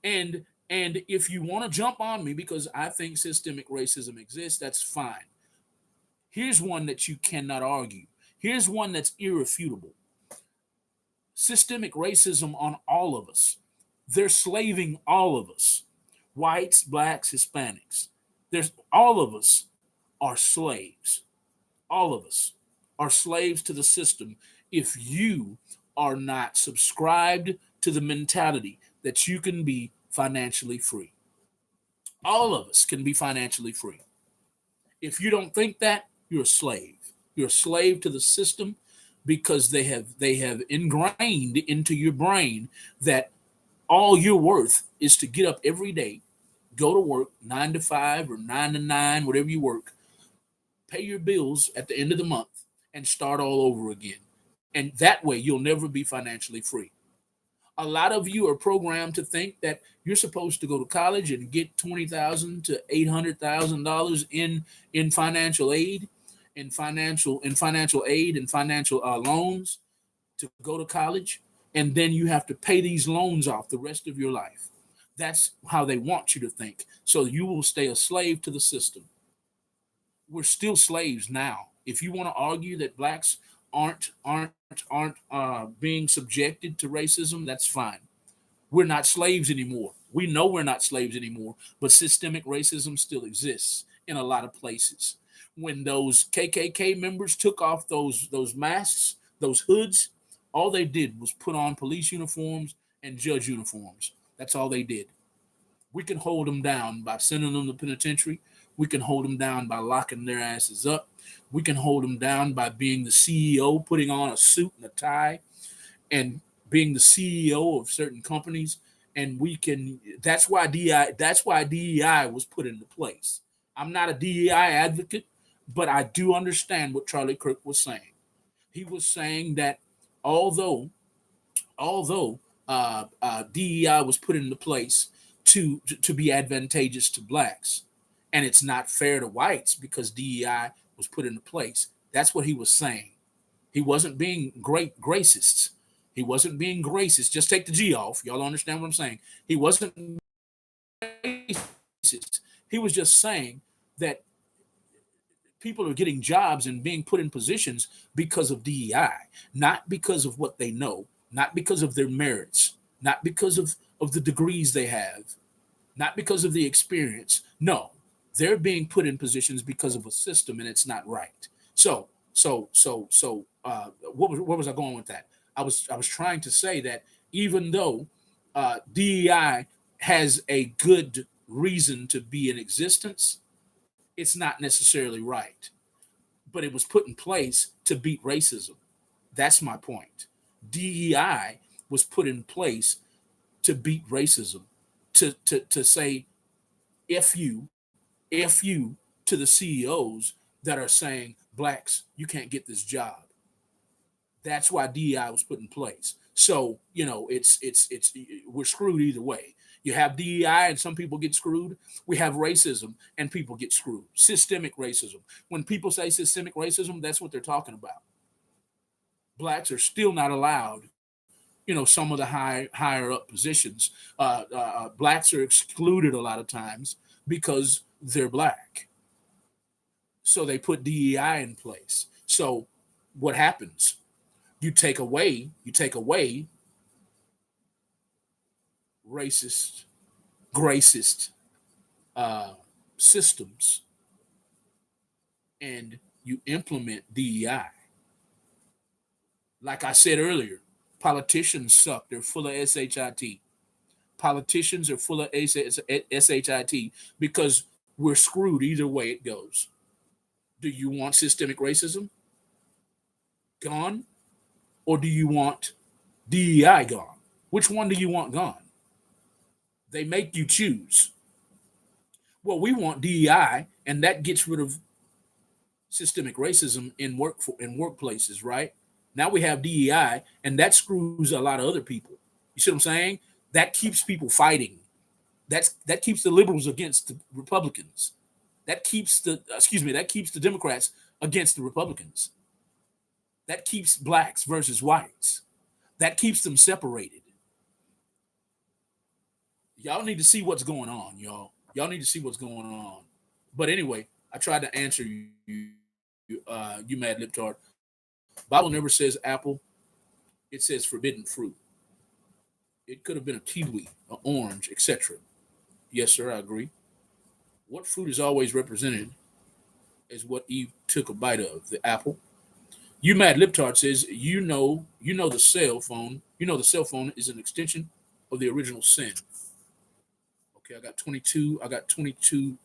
A: And if you want to jump on me because I think systemic racism exists, that's fine. Here's one that you cannot argue. Here's one that's irrefutable. Systemic racism on all of us. They're slaving all of us. Whites, blacks, Hispanics. There's all of us are slaves. All of us are slaves to the system if you are not subscribed to the mentality that you can be financially free. All of us can be financially free. If you don't think that, you're a slave. You're a slave to the system because they have ingrained into your brain that all you're worth is to get up every day, go to work 9 to 5 or 9 to 9, whatever you work, pay your bills at the end of the month, and start all over again. And that way, you'll never be financially free. A lot of you are programmed to think that you're supposed to go to college and get $20,000 to $800,000 in financial aid, in financial loans to go to college, and then you have to pay these loans off the rest of your life. That's how they want you to think. So you will stay a slave to the system. We're still slaves now. If you want to argue that blacks aren't being subjected to racism, that's fine. We're not slaves anymore. We know we're not slaves anymore, but systemic racism still exists in a lot of places. When those KKK members took off those masks, those hoods, all they did was put on police uniforms and judge uniforms. That's all they did. We can hold them down by sending them to penitentiary. We can hold them down by locking their asses up. We can hold them down by being the CEO, putting on a suit and a tie, and being the CEO of certain companies. And we can. That's why DEI was put into place. I'm not a DEI advocate, but I do understand what Charlie Kirk was saying. He was saying that although although DEI was put into place to be advantageous to blacks, and it's not fair to whites because DEI was put into place. That's what he was saying. He wasn't being great racist. He wasn't being racist. Just take the G off. Y'all understand what I'm saying? He wasn't racist. He was just saying that people are getting jobs and being put in positions because of DEI, not because of what they know, not because of their merits, not because of the degrees they have, not because of the experience. No, they're being put in positions because of a system, and it's not right. Where was I going with that? I was trying to say that even though DEI has a good reason to be in existence, it's not necessarily right. But it was put in place to beat racism. That's my point. DEI was put in place to beat racism, to say F you, F you to the CEOs that are saying, blacks, you can't get this job. That's why DEI was put in place. So, it's we're screwed either way. You have DEI and some people get screwed. We have racism and people get screwed. Systemic racism. When people say systemic racism, that's what they're talking about. Blacks are still not allowed, some of the higher up positions. Blacks are excluded a lot of times because they're black. So they put DEI in place. So what happens? You take away racist, racist uh, systems, and you implement DEI. Like I said earlier, politicians suck. They're full of shit. Politicians are full of shit because we're screwed either way it goes. Do you want systemic racism gone, or do you want DEI gone? Which one do you want gone? They make you choose. Well, we want DEI, and that gets rid of systemic racism in workplaces, right? Now we have DEI, and that screws a lot of other people. You see what I'm saying? That keeps people fighting. That keeps the liberals against the Republicans. That keeps the Democrats against the Republicans. That keeps blacks versus whites. That keeps them separated. Y'all need to see what's going on, y'all. Y'all need to see what's going on. But anyway, I tried to answer you mad libtard. Bible never says apple; it says forbidden fruit. It could have been a kiwi, an orange, etc. Yes, sir, I agree. What fruit is always represented is what Eve took a bite of, the apple. You mad libtard says you know the cell phone. You know the cell phone is an extension of the original sin. Okay, I got 22. I got 22%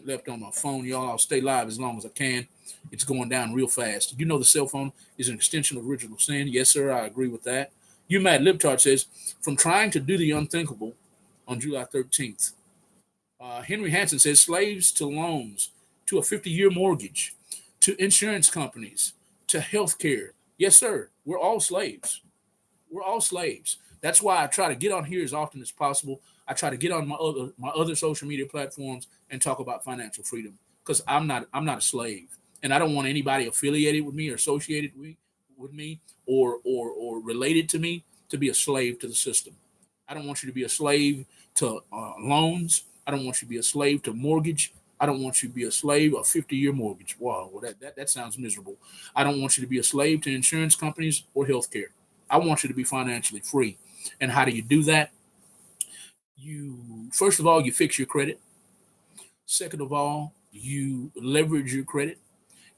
A: left on my phone, y'all. I'll stay live as long as I can. It's going down real fast. You know the cell phone is an extension of original sin. Yes, sir, I agree with that. You mad libtard says from trying to do the unthinkable on July 13th. Henry Hansen says slaves to loans, to a 50-year mortgage, to insurance companies, to health care. Yes, sir. We're all slaves. We're all slaves. That's why I try to get on here as often as possible. I try to get on my other social media platforms and talk about financial freedom because I'm not a slave, and I don't want anybody affiliated with me or associated with me or related to me to be a slave to the system. I don't want you to be a slave to loans. I don't want you to be a slave to mortgage. I don't want you to be a slave of 50-year mortgage. Wow, well, that sounds miserable. I don't want you to be a slave to insurance companies or healthcare. I want you to be financially free. And how do you do that? You first of all, you fix your credit. Second of all, you leverage your credit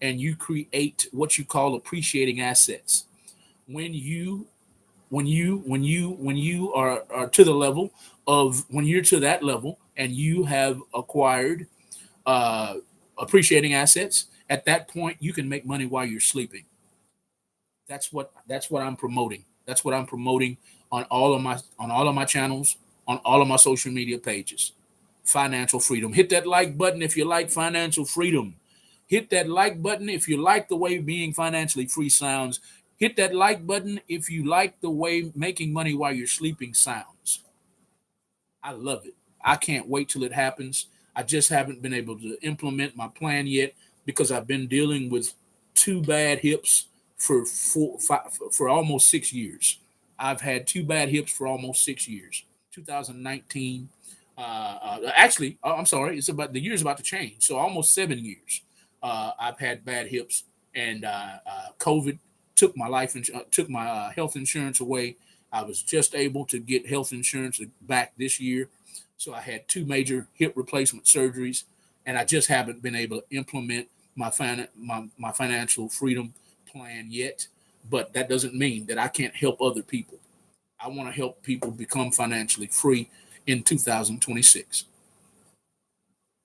A: and you create what you call appreciating assets. When you when you are to the level of when you're to that level and you have acquired uh, appreciating assets, at that point you can make money while you're sleeping. That's what I'm promoting. That's what I'm promoting on all of my channels, on all of my social media pages. Financial freedom. Hit that like button if you like financial freedom. Hit that like button if you like the way being financially free sounds. Hit that like button if you like the way making money while you're sleeping sounds. I love it. I can't wait till it happens. I just haven't been able to implement my plan yet because I've been dealing with two bad hips for almost 6 years. I've had two bad hips for almost 6 years. 2019. Actually, I'm sorry. It's about the year's about to change. So almost 7 years. I've had bad hips, and COVID took my health insurance away. I was just able to get health insurance back this year, so I had two major hip replacement surgeries, and I just haven't been able to implement my financial freedom plan yet. But that doesn't mean that I can't help other people. I want to help people become financially free in 2026.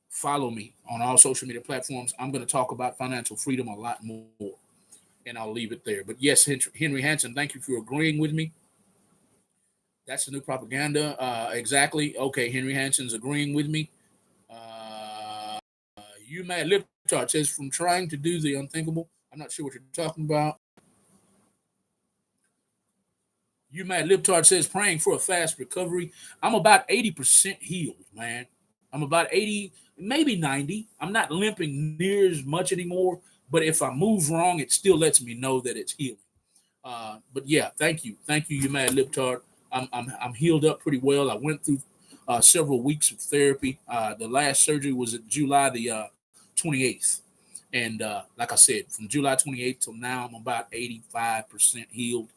A: Follow me on all social media platforms. I'm going to talk about financial freedom a lot more, and I'll leave it there. But yes, Henry Hansen, thank you for agreeing with me. That's the new propaganda. Exactly. Okay, Henry Hansen's agreeing with me. You mad libtard says from trying to do the unthinkable. I'm not sure what you're talking about. You mad libtard says praying for a fast recovery. I'm about 80% healed, man. I'm about 80, maybe 90. I'm not limping near as much anymore, but if I move wrong, it still lets me know that it's healing. But yeah, thank you, you mad libtard. I'm healed up pretty well. I went through several weeks of therapy. The last surgery was at July the 28th, and like I said, from July 28th till now, I'm about 85% healed.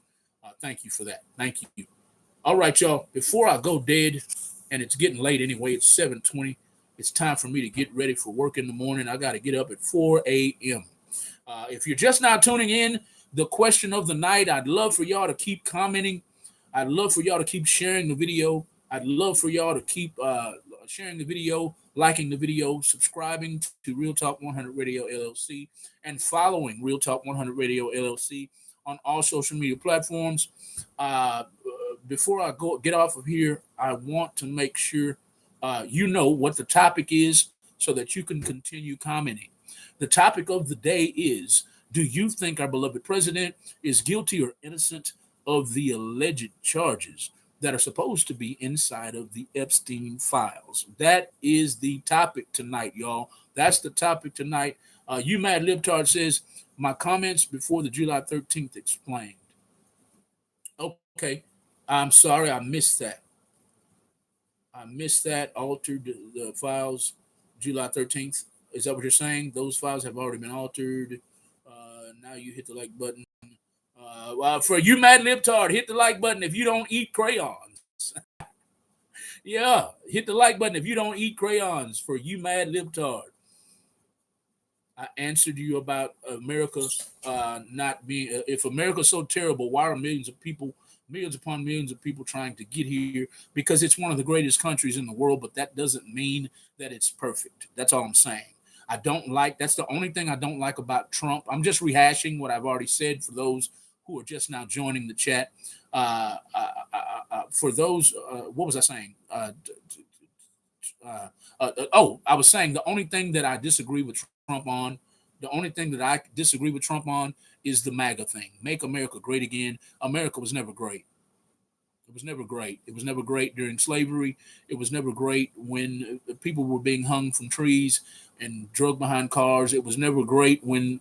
A: Thank you for that. Thank you. All right, y'all. Before I go dead, and it's getting late anyway. It's 7:20. It's time for me to get ready for work in the morning. I got to get up at 4 a.m. If you're just now tuning in, the question of the night, I'd love for y'all to keep commenting. I'd love for y'all to keep sharing the video. I'd love for y'all to keep sharing the video, liking the video, subscribing to Real Talk 100 Radio LLC, and following Real Talk 100 Radio LLC on all social media platforms. Before I go get off of here, I want to make sure you know what the topic is so that you can continue commenting. The topic of the day is: do you think our beloved president is guilty or innocent of the alleged charges that are supposed to be inside of the Epstein files? That is the topic tonight, y'all. That's the topic tonight. You Mad Libtard says, my comments before the July 13th explained. Okay. I'm sorry I missed that. I missed that. Altered the files July 13th. Is that what you're saying? Those files have already been altered. Now you hit the like button. Well, for you Mad Libtard, hit the like button if you don't eat crayons. Yeah, hit the like button if you don't eat crayons for you Mad Libtard. I answered you about America not being. If America's so terrible, why are millions upon millions of people trying to get here? Because it's one of the greatest countries in the world, but that doesn't mean that it's perfect. That's all I'm saying. I don't like. That's the only thing I don't like about Trump. I'm just rehashing what I've already said for those who are just now joining the chat. For those, what was I saying? I was saying the only thing that I disagree with Trump on, the only thing that I disagree with Trump on is the MAGA thing. Make America great again. America was never great. It was never great. It was never great during slavery. It was never great when people were being hung from trees and drugged behind cars. It was never great when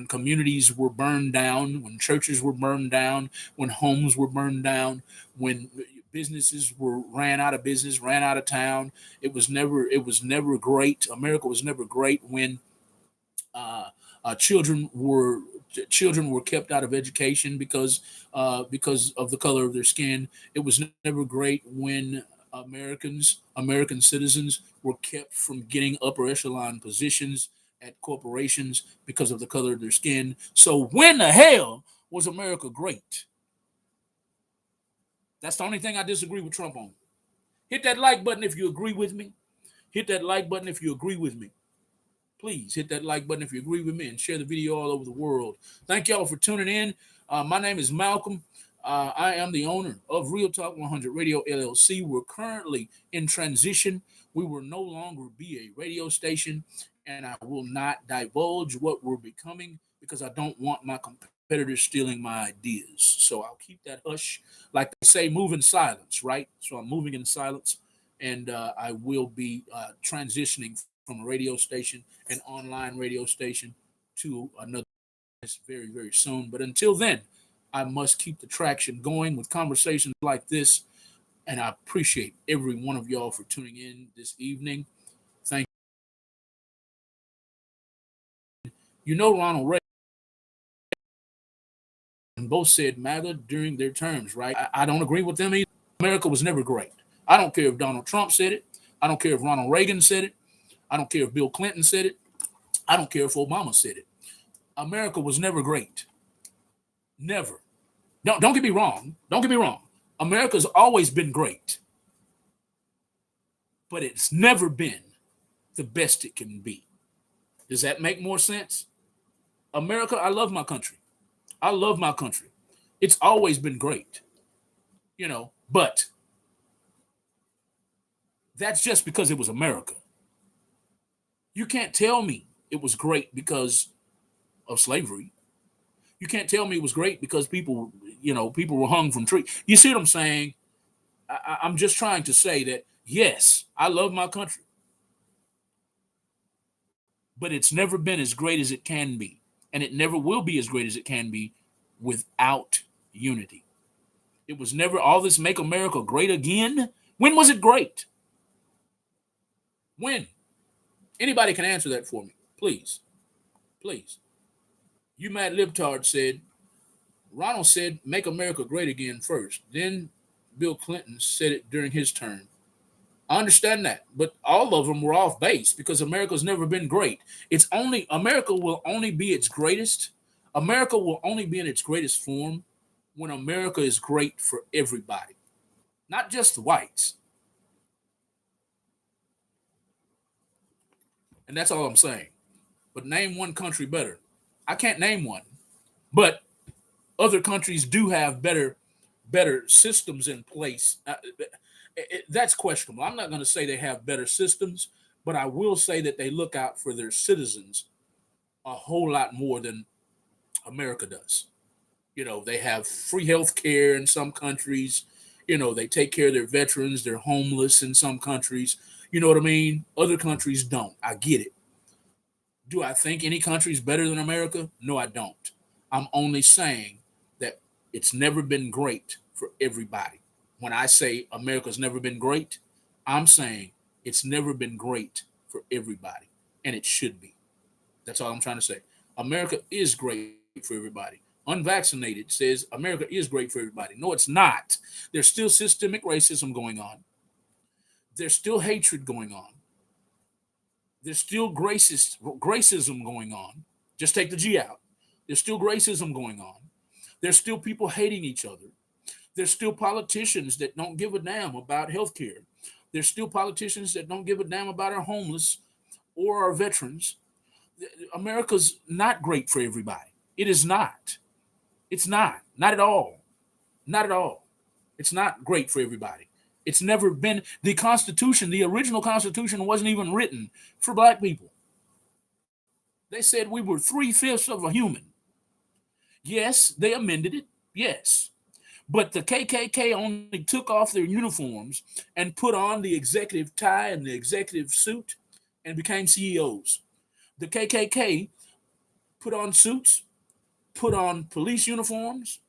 A: communities were burned down, when churches were burned down, when homes were burned down, when businesses were ran out of business, ran out of town. It was never great. America was never great when uh, children were kept out of education because of the color of their skin. It was never great when American citizens were kept from getting upper echelon positions at corporations because of the color of their skin. So when the hell was America great? That's the only thing I disagree with Trump on. Hit that like button if you agree with me. Hit that like button if you agree with me. Please hit that like button if you agree with me and share the video all over the world. Thank y'all for tuning in. My name is Malcolm. I am the owner of Real Talk 100 Radio LLC. We're currently in transition. We will no longer be a radio station, and I will not divulge what we're becoming because I don't want my competitors stealing my ideas. So I'll keep that hush. Like they say, move in silence, right? So I'm moving in silence, and I will be transitioning from a radio station, an online radio station, to another very, very soon. But until then, I must keep the traction going with conversations like this. And I appreciate every one of y'all for tuning in this evening. Thank you. You know, Ronald Reagan both said MAGA during their terms, right? I don't agree with them either. America was never great. I don't care if Donald Trump said it. I don't care if Ronald Reagan said it. I don't care if Bill Clinton said it. I don't care if Obama said it. America was never great. Never. Don't get me wrong. Don't get me wrong. America's always been great, but it's never been the best it can be. Does that make more sense? America, I love my country. I love my country. It's always been great, but that's just because it was America. You can't tell me it was great because of slavery. You can't tell me it was great because people were hung from trees. You see what I'm saying? I'm just trying to say that, yes, I love my country, but it's never been as great as it can be. And it never will be as great as it can be without unity. It was never all this make America great again. When was it great? When? Anybody can answer that for me. Please. Please. You Mad Libtard said, Ronald said, make America great again first. Then Bill Clinton said it during his term. I understand that, but all of them were off base because America's never been great. America will only be its greatest. America will only be in its greatest form when America is great for everybody, not just the whites. And that's all I'm saying. But name one country better. I can't name one, but other countries do have better systems in place. That's questionable. I'm not going to say they have better systems, but I will say that they look out for their citizens a whole lot more than America does. They have free health care in some countries. They take care of their veterans. They're homeless in some countries. You know what I mean? Other countries don't. I get it. Do I think any country is better than America? No, I don't. I'm only saying that it's never been great for everybody. When I say America's never been great, I'm saying it's never been great for everybody, and it should be. That's all I'm trying to say. America is great for everybody. Unvaccinated says America is great for everybody. No, it's not. There's still systemic racism going on. There's still hatred going on. There's still gracism going on. Just take the G out. There's still gracism going on. There's still people hating each other. There's still politicians that don't give a damn about healthcare. There's still politicians that don't give a damn about our homeless or our veterans. America's not great for everybody. It is not. It's not. Not at all. Not at all. It's not great for everybody. It's never been. The Constitution, the original Constitution, wasn't even written for black people. They said we were three-fifths of a human. Yes, they amended it. Yes. But the KKK only took off their uniforms and put on the executive tie and the executive suit and became CEOs. The KKK put on suits, put on police uniforms,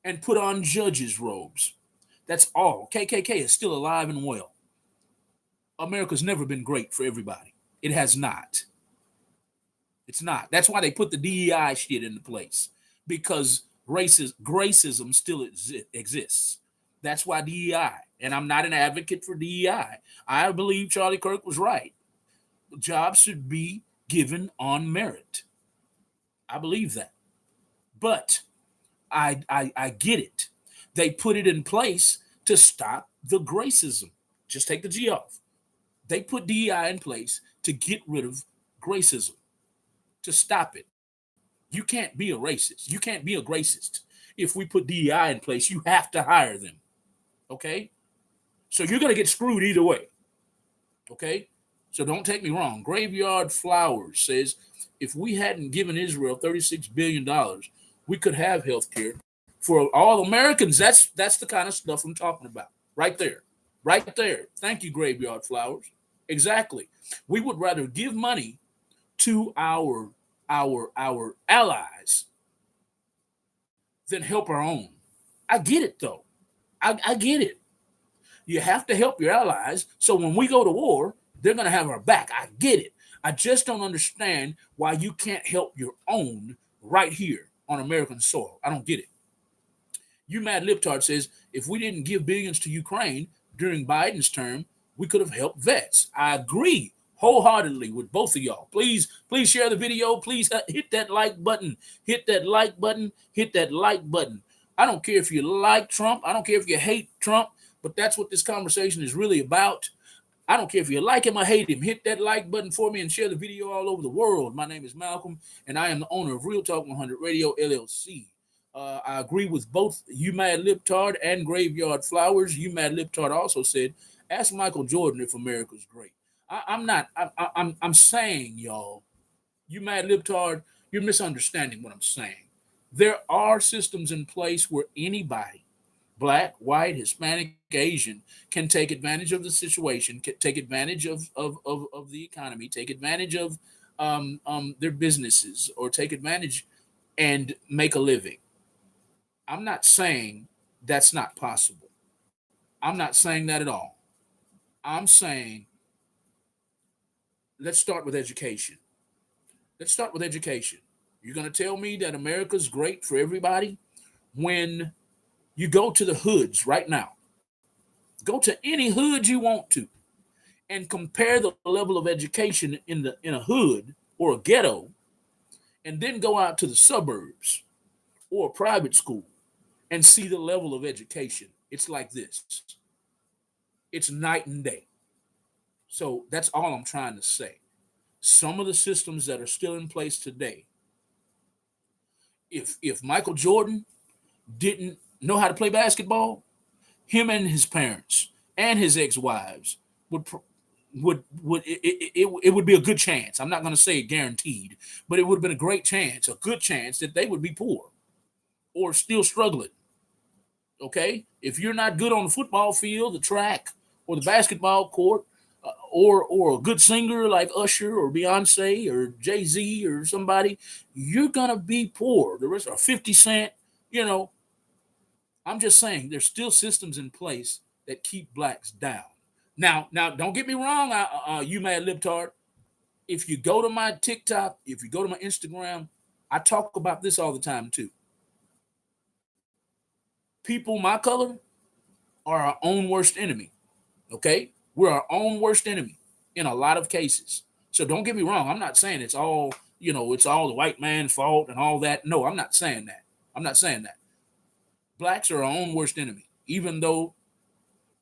A: and put on judges' robes. That's all. KKK is still alive and well. America's never been great for everybody. It has not. It's not. That's why they put the DEI shit into place because racism still exists. That's why DEI. And I'm not an advocate for DEI. I believe Charlie Kirk was right. Jobs should be given on merit. I believe that. But I get it. They put it in place to stop the gracism. Just take the G off. They put DEI in place to get rid of gracism, to stop it. You can't be a racist. You can't be a gracist. If we put DEI in place, you have to hire them. Okay? So you're going to get screwed either way. Okay? So don't take me wrong. Graveyard Flowers says if we hadn't given Israel $36 billion, we could have health care for all Americans. That's the kind of stuff I'm talking about. Right there. Right there. Thank you, Graveyard Flowers. Exactly. We would rather give money to our allies than help our own. I get it though. I get it. You have to help your allies so when we go to war, they're going to have our back. I get it. I just don't understand why you can't help your own right here on American soil. I don't get it. You Mad Liptard says if we didn't give billions to Ukraine during Biden's term, we could have helped vets. I agree wholeheartedly with both of y'all. Please share the video. Please hit that like button. Hit that like button. Hit that like button. I don't care if you like Trump. I don't care if you hate Trump, but that's what this conversation is really about. I don't care if you like him or hate him. Hit that like button for me and share the video all over the world. My name is Malcolm, and I am the owner of Real Talk 100 Radio, LLC. I agree with both You Mad Liptard and Graveyard Flowers. You Mad Liptard also said, ask Michael Jordan if America's great. I'm saying, y'all, You Mad Liptard, you're misunderstanding what I'm saying. There are systems in place where anybody, black, white, Hispanic, Asian, can take advantage of the situation, can take advantage of the economy, take advantage of their businesses, or take advantage and make a living. I'm not saying that's not possible. I'm not saying that at all. I'm saying let's start with education. Let's start with education. You're going to tell me that America's great for everybody when you go to the hoods right now. Go to any hood you want to and compare the level of education in a hood or a ghetto, and then go out to the suburbs or a private school and see the level of education. It's like this. It's night and day. So that's all I'm trying to say. Some of the systems that are still in place today, if Michael Jordan didn't know how to play basketball, him and his parents and his ex-wives it would be a good chance. I'm not going to say guaranteed, but it would have been a great chance, a good chance that they would be poor or still struggling. Okay? If you're not good on the football field, the track, or the basketball court, or a good singer like Usher or Beyonce or Jay-Z or somebody, you're gonna be poor. The rest are 50 Cent, you know. I'm just saying there's still systems in place that keep blacks down. Now, don't get me wrong, you mad libtard. If you go to my TikTok, if you go to my Instagram, I talk about this all the time too. People my color are our own worst enemy. Okay, we're our own worst enemy in a lot of cases. So don't get me wrong. I'm not saying it's all it's all the white man's fault and all that. No, I'm not saying that. I'm not saying that. Blacks are our own worst enemy, even though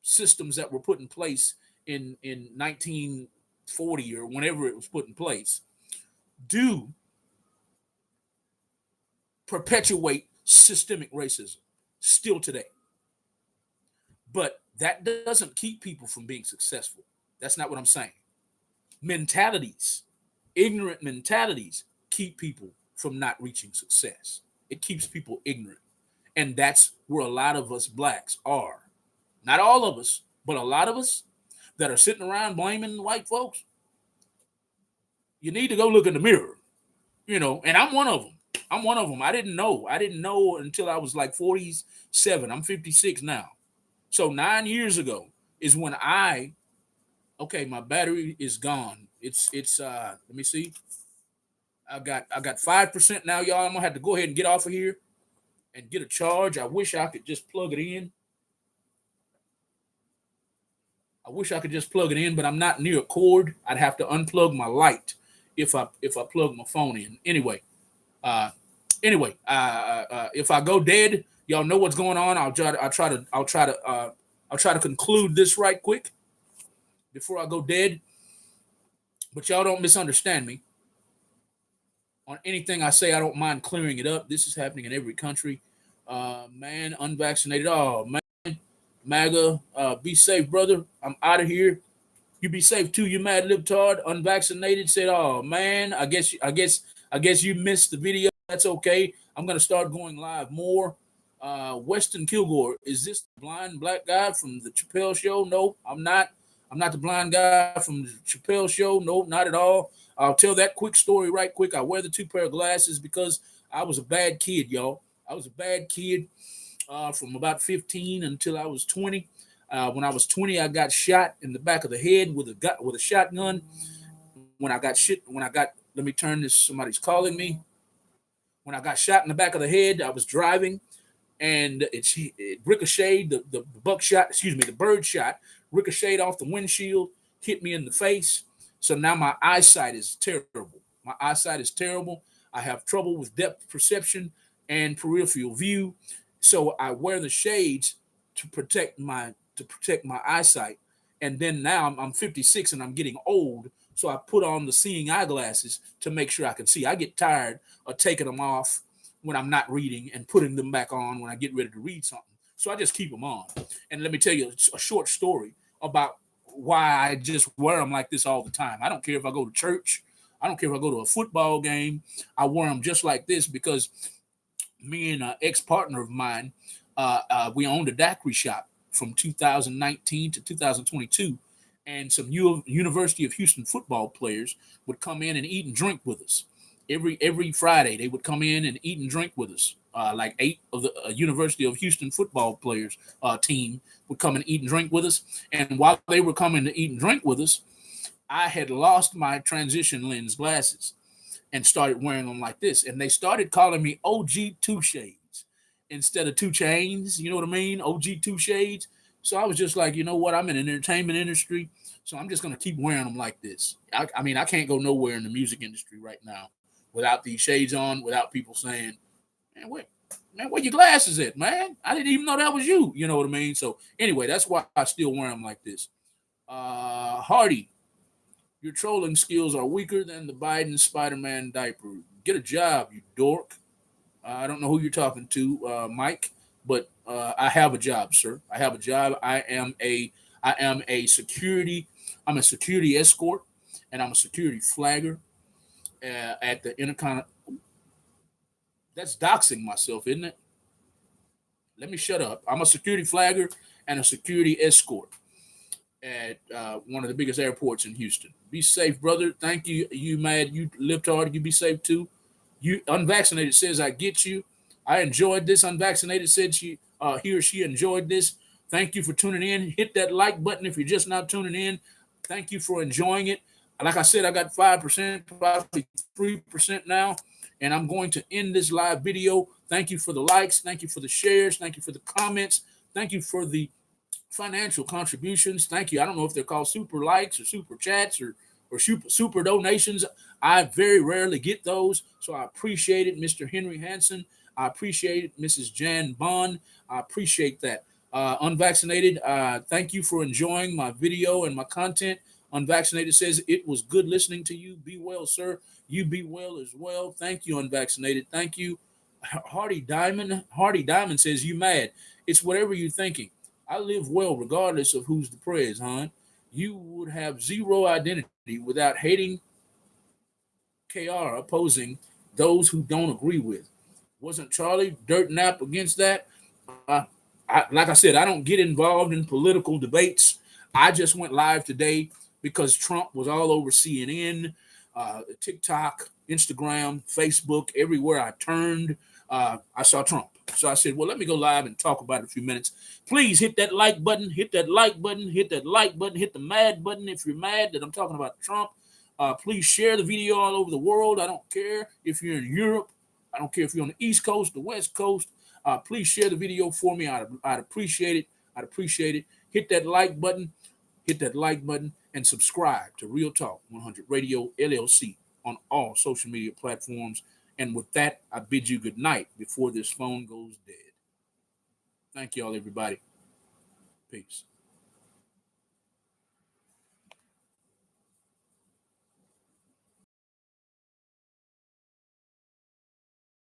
A: systems that were put in place in 1940 or whenever it was put in place do perpetuate systemic racism still today. But that doesn't keep people from being successful. That's not what I'm saying. Mentalities, ignorant mentalities, keep people from not reaching success. It keeps people ignorant. And that's where a lot of us blacks are. Not all of us, but a lot of us that are sitting around blaming white folks. You need to go look in the mirror, and I'm one of them. I'm one of them. I didn't know. I didn't know until I was like 47. I'm 56 now. So 9 years ago is when okay, my battery is gone. It's let me see. I got 5% now, y'all. I'm gonna have to go ahead and get off of here and get a charge. I wish I could just plug it in. I wish I could just plug it in, but I'm not near a cord. I'd have to unplug my light if I plug my phone in. Uh, if I go dead, y'all know what's going on. I'll try to conclude this right quick before I go dead. But y'all don't misunderstand me on anything I say. I don't mind clearing it up. This is happening in every country. Man, unvaccinated. Oh man, MAGA. Be safe, brother. I'm out of here. You be safe too. You mad libtard. Unvaccinated said, "Oh man, I guess you missed the video. That's okay. I'm gonna start going live more." Weston Kilgore, is this the blind black guy from the Chappelle Show? No, I'm not. I'm not the blind guy from the Chappelle Show. No, not at all. I'll tell that quick story right quick. I wear the two pair of glasses because I was a bad kid, y'all. I was a bad kid from about 15 until I was 20. When I was 20, I got shot in the back of the head with a shotgun. Let me turn this. Somebody's calling me. When I got shot in the back of the head, I was driving, and it ricocheted. The buckshot, excuse me, the bird shot ricocheted off the windshield, hit me in the face. So now my eyesight is terrible. My eyesight is terrible. I have trouble with depth perception and peripheral view. So I wear the shades to protect my eyesight. And then now I'm 56 and I'm getting old, so I put on the seeing eyeglasses to make sure I can see. I get tired of taking them off when I'm not reading and putting them back on when I get ready to read something. So I just keep them on. And let me tell you a short story about why I just wear them like this all the time. I don't care if I go to church. I don't care if I go to a football game. I wear them just like this because me and an ex-partner of mine, we owned a daiquiri shop from 2019 to 2022, and some University of Houston football players would come in and eat and drink with us. Every Friday, they would come in and eat and drink with us. Like 8 of the University of Houston football players team would come and eat and drink with us. And while they were coming to eat and drink with us, I had lost my transition lens glasses and started wearing them like this. And they started calling me OG Two Shades instead of Two Chains. You know what I mean? OG Two Shades. So I was just like, you know what? I'm in the entertainment industry, so I'm just gonna keep wearing them like this. I mean, I can't go nowhere in the music industry right now without these shades on, without people saying, where your glasses at, man? I didn't even know that was you. You know what I mean? So anyway, that's why I still wear them like this. Hardy, your trolling skills are weaker than the Biden Spider-Man diaper. Get a job, you dork. I don't know who you're talking to, Mike, but I have a job, sir. I have a job. I am a security. I'm a security escort, and I'm a security flagger at the Intercon. That's doxing myself, isn't it? Let me shut up. I'm a security flagger and a security escort at one of the biggest airports in Houston. Be safe, brother. Thank you. You mad? You lived hard. You be safe too. You unvaccinated says I get you. I enjoyed this. Unvaccinated said he or she enjoyed this. Thank you for tuning in. Hit that like button if you're just now tuning in. Thank you for enjoying it. Like I said, I got 5%, probably 3% now, and I'm going to end this live video. Thank you for the likes. Thank you for the shares. Thank you for the comments. Thank you for the financial contributions. Thank you. I don't know if they're called super likes or super chats or super donations. I very rarely get those, so I appreciate it, Mr. Henry Hansen. I appreciate it, Mrs. Jan Bond. I appreciate that. Unvaccinated, thank you for enjoying my video and my content. Unvaccinated says it was good listening to you. Be well, sir. You be well as well. Thank you, unvaccinated. Thank you. Hardy Diamond. Hardy Diamond says you mad. It's whatever you're thinking. I live well regardless of who's the prez, hon. You would have zero identity without hating KR opposing those who don't agree with. Wasn't Charlie Dirt Nap against that? Like I said, I don't get involved in political debates. I just went live today because Trump was all over CNN, TikTok, Instagram, Facebook, everywhere I turned. I saw Trump. So I said, well, let me go live and talk about it a few minutes. Please hit that like button, hit that like button, hit that like button, hit the mad button if you're mad that I'm talking about Trump. Please share the video all over the world. I don't care if you're in Europe. I don't care if you're on the East Coast, the West Coast. Please share the video for me. I'd appreciate it. I'd appreciate it. Hit that like button, and subscribe to Real Talk 100 Radio LLC on all social media platforms. And with that, I bid you good night before this phone goes dead. Thank y'all, everybody. Peace.